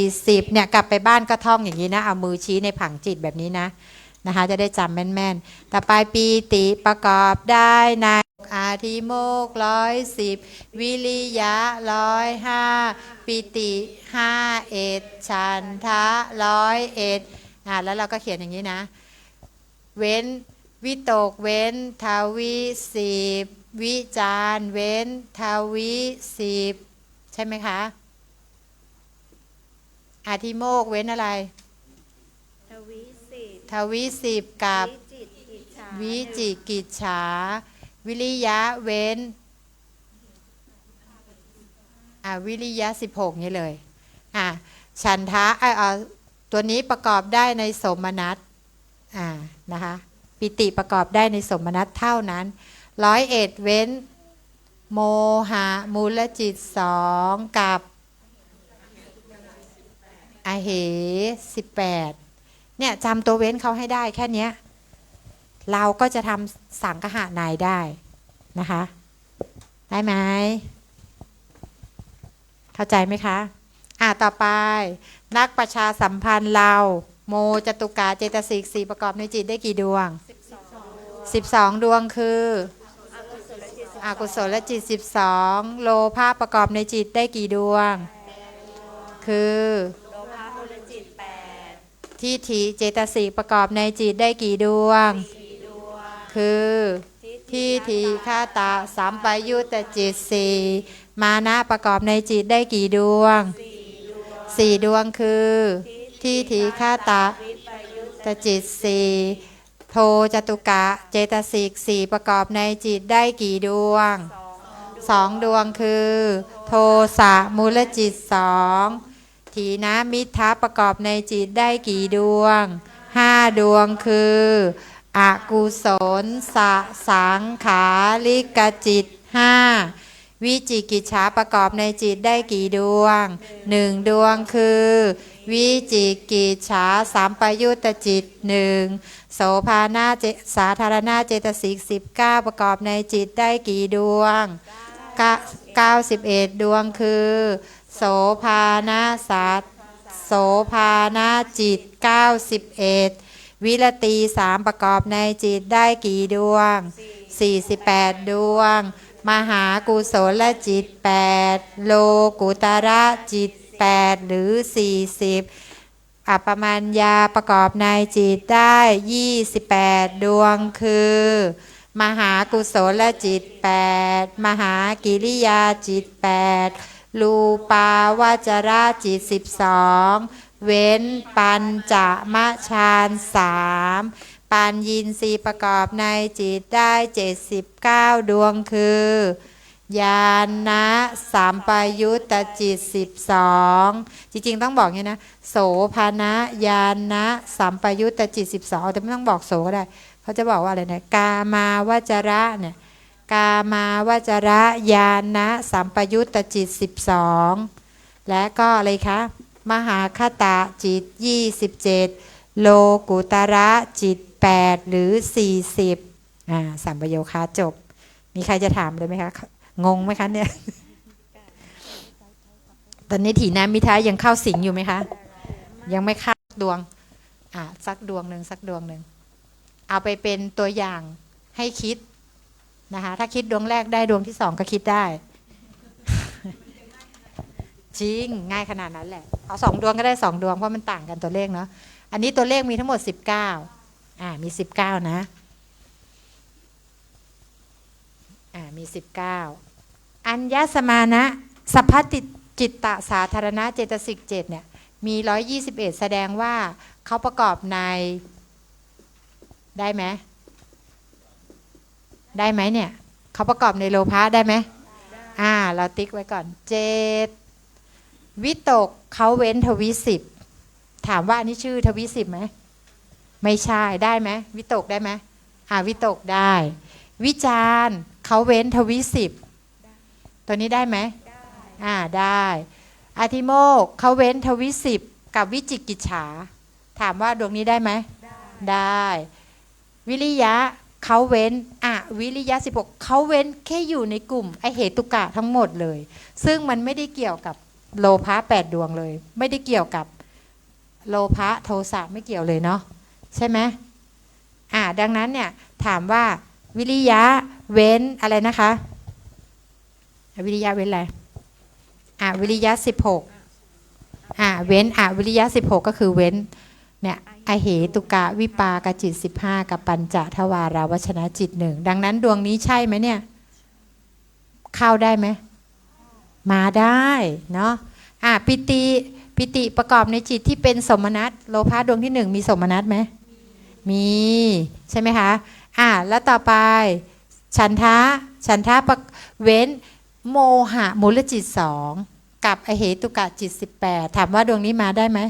40เนี่ยกลับไปบ้านก็ท่องอย่างนี้นะเอามือชี้ในผังจิตแบบนี้นะคะจะได้จำแม่นๆต่อไปปีติประกอบได้ในอาทิโมกข์110วิริยะ105ปิติ51ฉันทะ101แล้วเราก็เขียนอย่างนี้นะเว้นวิตกเว้นทวิ10วิจารเว้นทวิ10ใช่ไหมคะอาทิโมกข์เว้นอะไรทวิ10กับวิจิกิจฉาวิริยะเว้นวิริยะ16นี่เลยฉันทะตัวนี้ประกอบได้ในสมนัตนะคะปิติประกอบได้ในสมนัตเท่านั้น101เว้นโมหะมูลจิต2กับอเห18เนี่ยจำตัวเว้นเขาให้ได้แค่นี้เราก็จะทำสังคหานายได้นะคะได้ไหมเข้าใจไหมคะต่อไปนักประชาสัมพันธ์เราโมจตุกะเจตสิก4ประกอบในจิตได้กี่ดวง12ดวงคืออกุศลจิต12โลภะประกอบในจิตได้กี่ดวงคือทิฏฐิเจตสิกประกอบในจิตได้กี่ดวงคือทิฏฐิฆาตะสัมปยุตตจิต4มานะประกอบในจิตได้กี่ดวง4ดวงคือทิฏฐิฆาตะจิต4โทจตุกะเจตสิก4ประกอบในจิตได้กี่ดวง2ดวงคือโทสะมูลจิต2ถีนมิทธะประกอบในจิตได้กี่ดวง5ดวงคืออกุศลสังขาริกจิต5วิจิกิจฉาประกอบในจิตได้กี่ดวง1ดวงคือวิจิกิจฉาสัมปยุตตจิต1โสภาณสาธารณเจตสิก19ประกอบในจิตได้กี่ดวง91ดวงคือโสภาณโสภาณจิต91วิรติ3ประกอบในจิตได้กี่ดวง48ดวงมหากุศลจิต8โลกุตระจิต8หรือ40อัปปมัญญาประกอบในจิตได้28ดวงคือมหากุศลจิต8มหากิริยาจิต8รูปาวจระจิต12เว้นปัญจมฌาน3ปัญญีสีประกอบในจิตได้79ดวงคือญาณสัมปยุตตจิต12จริงๆต้องบอกอย่างนี้นะโสภณญาณสัมปยุตตจิต12แต่ไม่ต้องบอกโสก็ได้เขาจะบอกว่าอะไรนะกามาวจระเนี่ยกามาวจระญาณสัมปยุตตจิต12และก็อะไรคะมหาคตะจิต27โลกุตระจิต8หรือ40สัมปโยคะจบมีใครจะถามเลยไหมคะงงไหมคะเนี่ยตอนนี้ถีนมิทะยังเข้าสิงอยู่ไหมคะยังไม่เข้าดวง สักดวงหนึ่งเอาไปเป็นตัวอย่างให้คิดนะคะถ้าคิดดวงแรกได้ดวงที่2ก็คิดได้ จริงง่ายขนาดนั้นแหละเอา2 ดวงก็ได้2 ดวงเพราะมันต่างกันตัวเลขเนาะอันนี้ตัวเลขมีทั้งหมด19มี19นะมี19อัญญสมานะสัพพจิตตสาธารณะเจตสิก7เนี่ยมี121แสดงว่าเขาประกอบในได้ไหมเนี่ยเขาประกอบในโลภะได้ไหมเราติ๊กไว้ก่อน7วิตกเขาเว้นทวิ10ถามว่าอันนี้ชื่อทวิ10ไหมไม่ใช่ได้ไหมวิตกได้ไหมวิตกได้วิจารเขาเว้นทวิ10ตัวนี้ได้ไหมได้อธิโมกเขาเว้นทวิ10กับวิจิกิจฉาถามว่าดวงนี้ได้ไหมได้วิริยะเขาเว้นวิริยะ16เขาเว้นแค่อยู่ในกลุ่มไอเหตุกะทั้งหมดเลยซึ่งมันไม่ได้เกี่ยวกับโลภะ8 ดวงเลยไม่ได้เกี่ยวกับโลภะโทสะไม่เกี่ยวเลยเนาะใช่ไหมดังนั้นเนี่ยถามว่าวิริยะเว้นอะไรนะคะวิริยะเว้นอะไรวิริยะ16เว้นวิริยะ16ก็คือเว้นเนี่ยอเหตุกะวิปากจิต15กับปัญจทวาราวชนะจิต1ดังนั้นดวงนี้ใช่ไหมเนี่ยเข้าได้ไหมมาได้เนาะปิติประกอบในจิตที่เป็นสมนัตโลภะดวงที่1มีสมนัตไหมมีใช่ไหมคะแล้วต่อไปฉันทะเว้นโมหะมูลจิต2กับอเหตุกะจิต18ถามว่าดวงนี้มาได้ไหม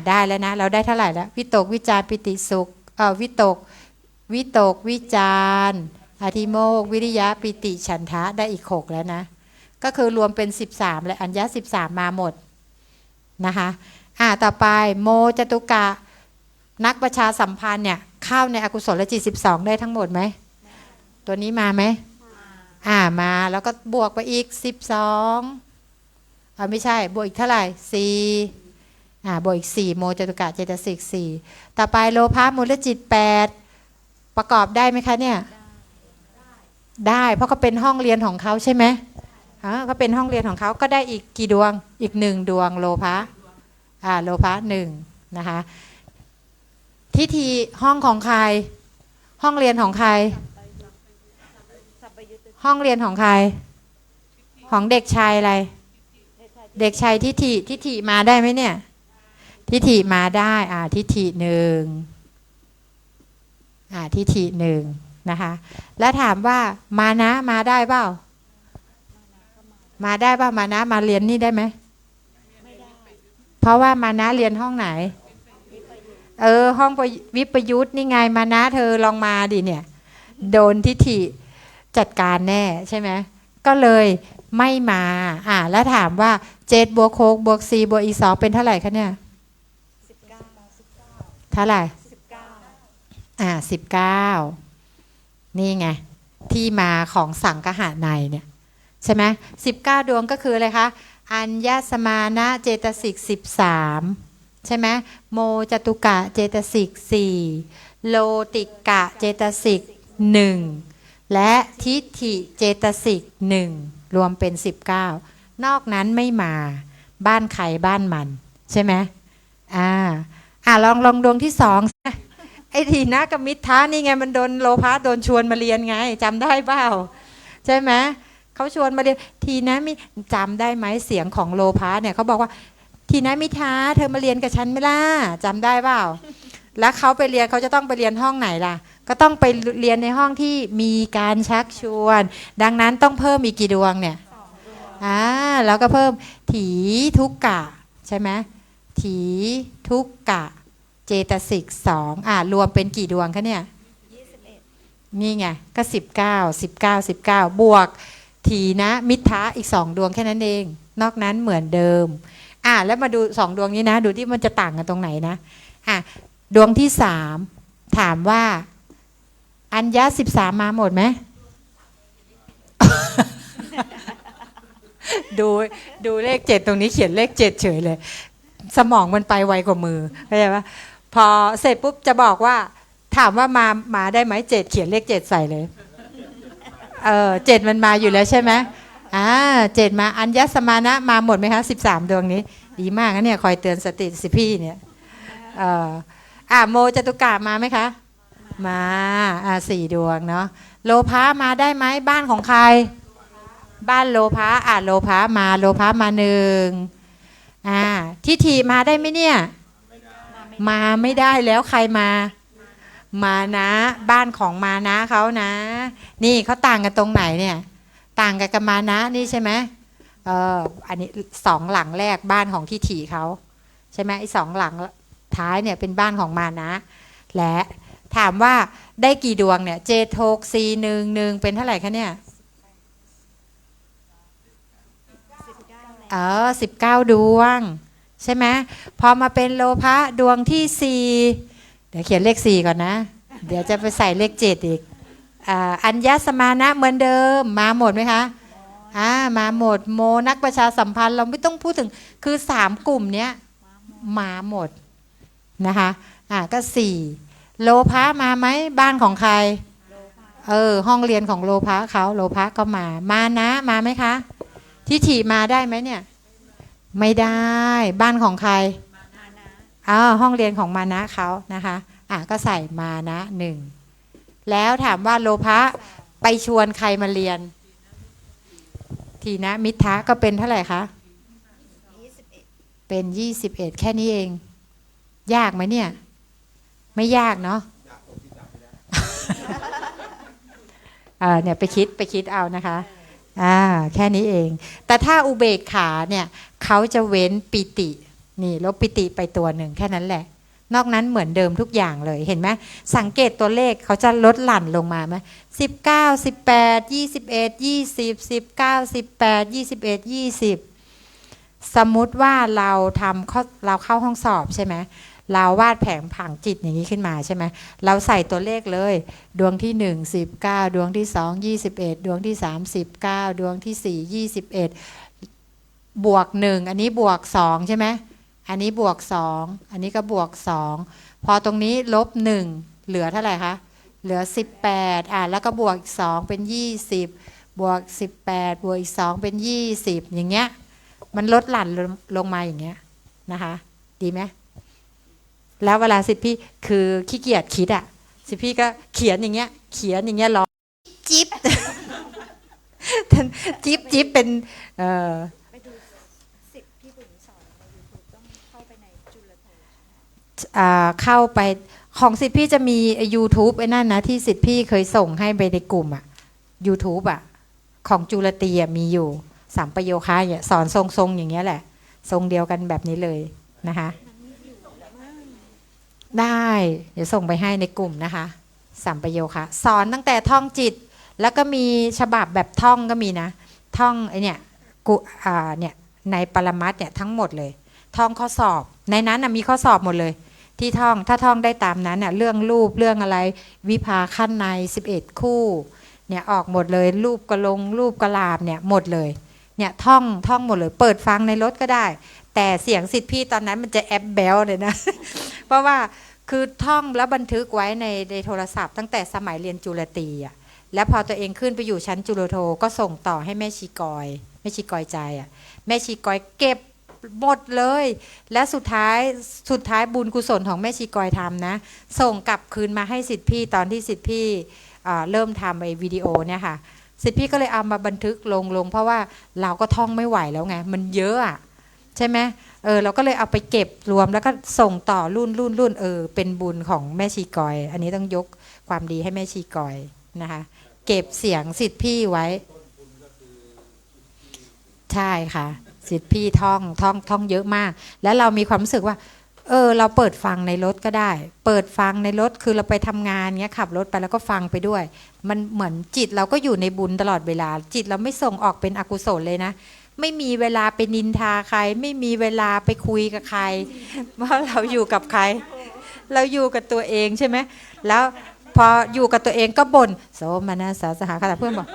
ได้แล้วนะเราได้เท่าไหร่แล้ววิตกวิจารปิติสุขวิตกวิจารอธิโมกวิริยะปิติฉันทะได้อีก6แล้วนะก็คือรวมเป็น13และอัญญะ13มาหมดนะคะต่อไปโมจตุกะนักประชาสัมพันธ์เนี่ยเข้าในอกุศลจิต12ได้ทั้งหมดไหมตัวนี้มาไหมมาแล้วก็บวกไปอีก12ไม่ใช่บวกอีกเท่าไหร่4บวกอีก4โมจตุกะเจตสิก4ต่อไปโลภะมูลจิต8ประกอบได้ไหมคะเนี่ยได้เพราะเขาเป็นห้องเรียนของเขาใช่ไหมก็เป็นห้องเรียนของเขาก็ได้อีกกี่ดวงอีก1 ดวงโลภะโลภะ1นะคะทิฏฐิห้องของใครห้องเรียนของใครห้องเรียนของใครของเด็กชายอะไรเด็กชายทิฏฐิมาได้ไหมเนี่ยทิฏฐิมาได้ทิฏฐิ1ทิฏฐิ1นะคะแล้วถามว่ามานะมาได้เปล่ามาได้ป่ะมานะมาเรียนนี่ได้ไหมเพราะว่ามานะเรียนห้องไหนห้องวิปยุทธ์นี่ไงมานะเธอลองมาดิเนี่ยโดนทิฏฐิจัดการแน่ใช่ไหมก็เลยไม่มาแล้วถามว่า7บวก6บวก4บวกอีก2เป็นเท่าไหร่คะเนี่ย19เท่าไหร่19นี่ไงที่มาของสังคหะในเนี่ยใช่ไหม19 ดวงก็คืออะไรคะอัญญสมานะเจตสิก13ใช่ไหมโมจตุกะเจตสิก4โลติกะเจตสิก1และทิฏฐิเจตสิก1รวมเป็น19นอกนั้นไม่มาบ้านใครบ้านมันใช่ไหมลองดวงที่2ไอ้ทีนะกับมิทธานี่ไงมันโดนโลภะโดนชวนมาเรียนไงจำได้เปล่าใช่ไหมเขาชวนมาเรียนทีนะมิจำได้ไหมเสียงของโลภะเนี่ยเขาบอกว่าทีนะมิทาเธอมาเรียนกับฉันไหมล่ะจำได้เปล่าแล้วเขาไปเรียนเขาจะต้องไปเรียนห้องไหนล่ะก็ต้องไปเรียนในห้องที่มีการชักชวนดังนั้นต้องเพิ่มอีกกี่ดวงเนี่ยแล้วก็เพิ่มถีทุกกะใช่ไหมถีทุกกะเจตสิก2รวมเป็นกี่ดวงคะเนี่ย21นี่ไงก็19บวกถีนะมิทธะอีก2 ดวงแค่นั้นเองนอกนั้นเหมือนเดิมแล้วมาดู2 ดวงนี้นะดูที่มันจะต่างกันตรงไหนนะดวงที่3ถามว่าอัญญะ13มาหมดไหม ดูเลข7ตรงนี้เขียนเลข7เฉยเลย สมองมันไปไวกว่ามือเข้าใจปะพอเสร็จปุ๊บจะบอกว่าถามว่ามาได้ไหม7เขียนเลข7ใส่เลย7มันมาอยู่แล้วใช่ไหม7มาอัญญสมานะมาหมดไหมคะ13ดวงนี้ดีมากนะเนี่ยคอยเตือนสติสิพี่เนี่ยโมจตุกะมาไหมคะมา4ดวงเนาะโลภะมาได้ไหมบ้านของใครบ้านโลภะโลภะมา1ทิฏฐิมาได้ไหมเนี่ยมาไม่ได้แล้วใครมานะบ้านของมานะเขานะนี่เขาต่างกันตรงไหนเนี่ยต่างกันกับมานะนี่ใช่ไหมอันนี้2หลังแรกบ้านของทิฏฐิเขาใช่ไหมไอ้2หลังท้ายเนี่ยเป็นบ้านของมานะและถามว่าได้กี่ดวงเนี่ย7 6 4 1 1เป็นเท่าไหร่คะเนี่ย19ดวงใช่ไหมพอมาเป็นโลภะดวงที่4เดี๋ยวเขียนเลข4ก่อนนะเดี๋ยวจะไปใส่เลข7อีกอัญญสมานะเหมือนเดิมมาหมดไหมคะมาหมดโมนักประชาสัมพันธ์เราไม่ต้องพูดถึงคือ3กลุ่มเนี้ยมาหมดนะคะก็4โลภะมาไหมบ้านของใครห้องเรียนของโลภะเขาโลภะก็มานะมาไหมคะทิฏฐิมาได้ไหมเนี่ยไม่ได้บ้านของใครห้องเรียนของมานะเขานะคะก็ใส่มานะ1แล้วถามว่าโลภะไปชวนใครมาเรียนทีนะมิทธะก็เป็นเท่าไหร่คะเป็น21แค่นี้เองยากไหมเนี่ยไม่ยากเนาะเนี่ยไปคิดเอานะคะแค่นี้เองแต่ถ้าอุเบกขาเนี่ยเขาจะเว้นปิตินี่ลบปิติไปตัวหนึ่งแค่นั้นแหละนอกนั้นเหมือนเดิมทุกอย่างเลยเห็นไหมสังเกตตัวเลขเขาจะลดหลั่นลงมาไหม19 18 21 20 19 18 21 20สมมุติว่าเราเข้าห้องสอบใช่ไหมเราวาดแผนผังจิตอย่างนี้ขึ้นมาใช่ไหมเราใส่ตัวเลขเลยดวงที่1 19ดวงที่2 21ดวงที่3 19ดวงที่4 21บวก1อันนี้บวก2ใช่ไหมอันนี้บวก2อันนี้ก็บวก2พอตรงนี้ลบ1เหลือเท่าไหร่คะเหลือ18แล้วก็บวกอีก2เป็น20บวก18บวกอีก2เป็น20อย่างเงี้ยมันลดหลั่นลงมาอย่างเงี้ยนะคะดีไหมแล้วเวลาสิทธิพี่คือขี้เกียจคิดสิทธิพี่ก็เขียนอย่างเงี้ยรอจิ๊บจิ๊บเป็นไปดูสิทธิ์พี่บุ๋มสอนใน YouTube ต้องเข้าไปในจุลโทเข้าไปของสิทธิพี่จะมี YouTube ไอ้นั่นนะที่สิทธิพี่เคยส่งให้ไปในกลุ่มYouTube ของจุลตีมีอยู่สัมปโยคะเนี่ยสอนทรงอย่างเงี้ยแหละทรงเดียวกันแบบนี้เลยนะคะได้เดี๋ยวส่งไปให้ในกลุ่มนะคะสัมปโยคะสอนตั้งแต่ท่องจิตแล้วก็มีฉบับแบบท่องก็มีนะท่องไอเนี่ยเนี่ยในปรมัตถ์เนี่ยทั้งหมดเลยท่องข้อสอบในนั้นมีข้อสอบหมดเลยที่ท่องถ้าท่องได้ตามนั้นเรื่องรูปเรื่องอะไรวิภาขั้นใน11คู่เนี่ยออกหมดเลยรูปกระลงรูปกระลาบเนี่ยหมดเลยเนี่ยท่องหมดเลยเปิดฟังในรถก็ได้แต่เสียงสิทธิพี่ตอนนั้นมันจะแอบแบลเลยนะ เพราะว่าคือท่องแล้วบันทึกไว้ในโทรศัพท์ตั้งแต่สมัยเรียนจุลตรีแล้วพอตัวเองขึ้นไปอยู่ชั้นจุลโทก็ส่งต่อให้แม่ชีกอยใจแม่ชีกอยเก็บหมดเลยและสุดท้ายบุญกุศลของแม่ชีกอยทำนะส่งกลับคืนมาให้สิทธิพี่ตอนที่สิทธิพี่เริ่มทำไอ้วิดีโอเนี่ยค่ะสิทธิพี่ก็เลยเอามาบันทึกลงเพราะว่าเราก็ท่องไม่ไหวแล้วไงมันเยอะใช่ไหมเราก็เลยเอาไปเก็บรวมแล้วก็ส่งต่อรุ่นเป็นบุญของแม่ชีกอยอันนี้ต้องยกความดีให้แม่ชีกอยนะคะเก็บเสียงสิทธิพี่ไว้ใช่ค่ะสิทธิพี่ท่องเยอะมากแล้วเรามีความรู้สึกว่าเราเปิดฟังในรถก็ได้เปิดฟังในรถคือเราไปทำงานเงี้ยขับรถไปแล้วก็ฟังไปด้วยมันเหมือนจิตเราก็อยู่ในบุญตลอดเวลาจิตเราไม่ส่งออกเป็นอกุศลเลยนะไม่มีเวลาไปนินทาใครไม่มีเวลาไปคุยกับใครเพราะเราอยู่กับใครเราอยู่กับตัวเองใช่ไหมแล้วพออยู่กับตัวเองก็บ่นโสมนัสสหคตาเพื่อนบอก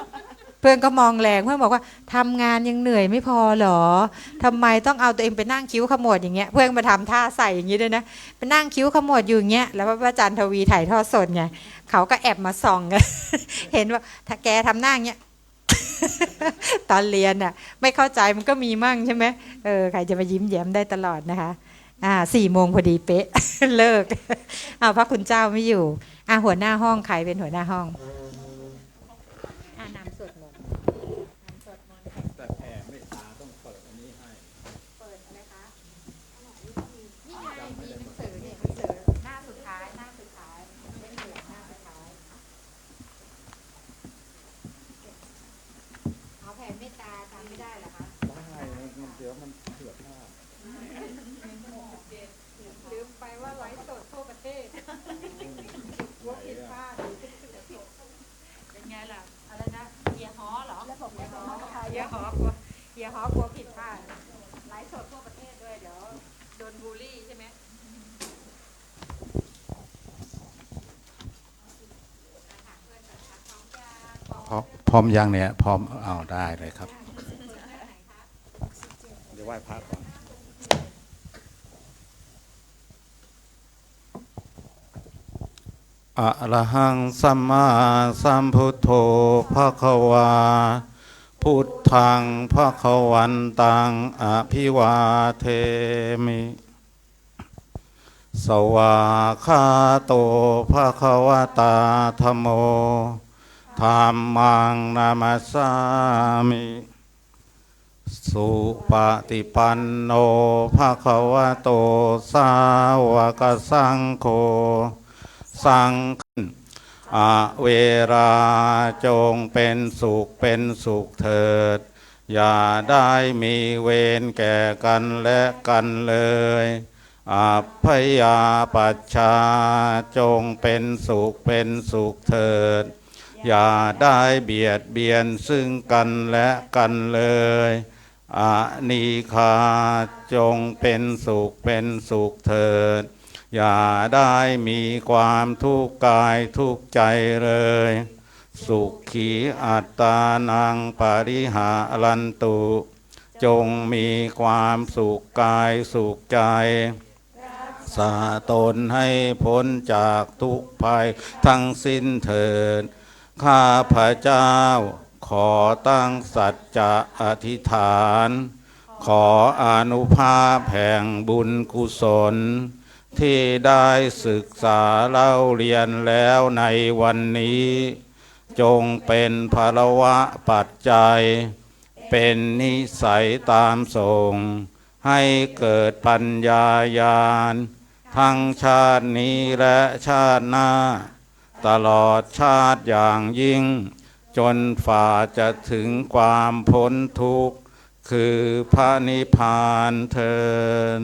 เพื่อนก็มองแรงเพื่อนบอกว่าทำงานยังเหนื่อยไม่พอเหรอทำไมต้องเอาตัวเองไปนั่งคิ้วขมวดอย่างเงี้ยเพื่อนมาทำท่าใส่อย่างนี้ด้วยนะไปนั่งคิ้วขมวดอยู่อย่างเงี้ยแล้วพระอาจารย์ทวีถ่ายทอดสดไงเขาก็แอบมาส่อง เห็นว่าถ้าแกทำหน้าอย่างเงี้ย ตอนเรียนอ่ะไม่เข้าใจมันก็มีมั่งใช่ไหมใครจะมายิ้มแย้มได้ตลอดนะคะ4 โมงพอดีเป๊ะ เลิกพระคุณเจ้าไม่อยู่หัวหน้าห้องใครเป็นหัวหน้าห้องนำสวดมนต์แต่แผ่เมตตาต้องเปิดอันนี้ให้ เปิดอะไรคะนี่ไงมีหนังสือเนี่ยหนังสือหน้าสุดท้ายเล่มเหลืองหน้าสุดท้ายเอาแผ่เมตตาจำไม่ได้เหรอคะ ได้เดี๋ยวมันเถื่อนมาก ลืมไปว่าไลฟ์สดทั่วประเทศกลัวผิดพลาดเป็นไงล่ะอะไรนะเฮียฮอเหรอเฮียฮอกลัวผิดพลาดไลฟ์สดทั่วประเทศด้วยเดี๋ยวโดนบูลลี่ใช่ไหม พร้อมยังเนี่ยพร้อมเอาได้เลยครับ เดี๋ยวไหว้พระก่อนอะระหังสัมมาสัมพุทโธภควาพุทธังภควันตังอภิวาเทมิสวากขาโตภควตาธัมโมธัมมังนามัสสามิสุปฏิปันโนภควโตสาวกสังโฆสังฆเวราจงเป็นสุขเถิดอย่าได้มีเวรแก่กันและกันเลยอัพพยาปัชชาจงเป็นสุขเถิดอย่าได้เบียดเบียนซึ่งกันและกันเลยอานิคาจงเป็นสุขเถิดอย่าได้มีความทุกข์กายทุกข์ใจเลยสุขีอัตตานังปริหารันตุจงมีความสุขกายสุขใจสาตนให้พ้นจากทุกภัยทั้งสิ้นเถิดข้าพระเจ้าขอตั้งสัจจะอธิษฐานขออานุภาพแห่งบุญกุศลที่ได้ศึกษาเล่าเรียนแล้วในวันนี้จงเป็นภรวะปัจจัยเป็นนิสัยตามส่งให้เกิดปัญญาญาณทั้งชาตินี้และชาติหน้าตลอดชาติอย่างยิ่งจนฝ่าจะถึงความพ้นทุกข์คือพระนิพพานเถิด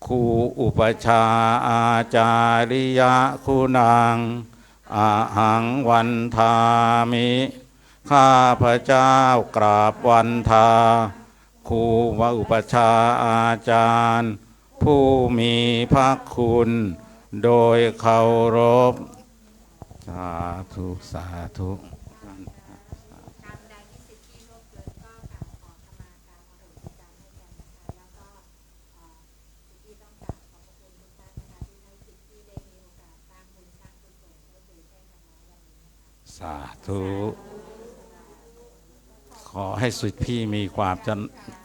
ครูอุปชาอาจาริยะคุณังอาหังวันทามิข้าพระเจ้ากราบวันทาครูวอุปชาอาจารย์ผู้มีพระคุณโดยเคารพสาธุสาธุสาธุขอให้สุดพี่มีความเ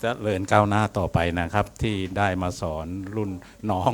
จริญก้าวหน้าต่อไปนะครับที่ได้มาสอนรุ่นน้อง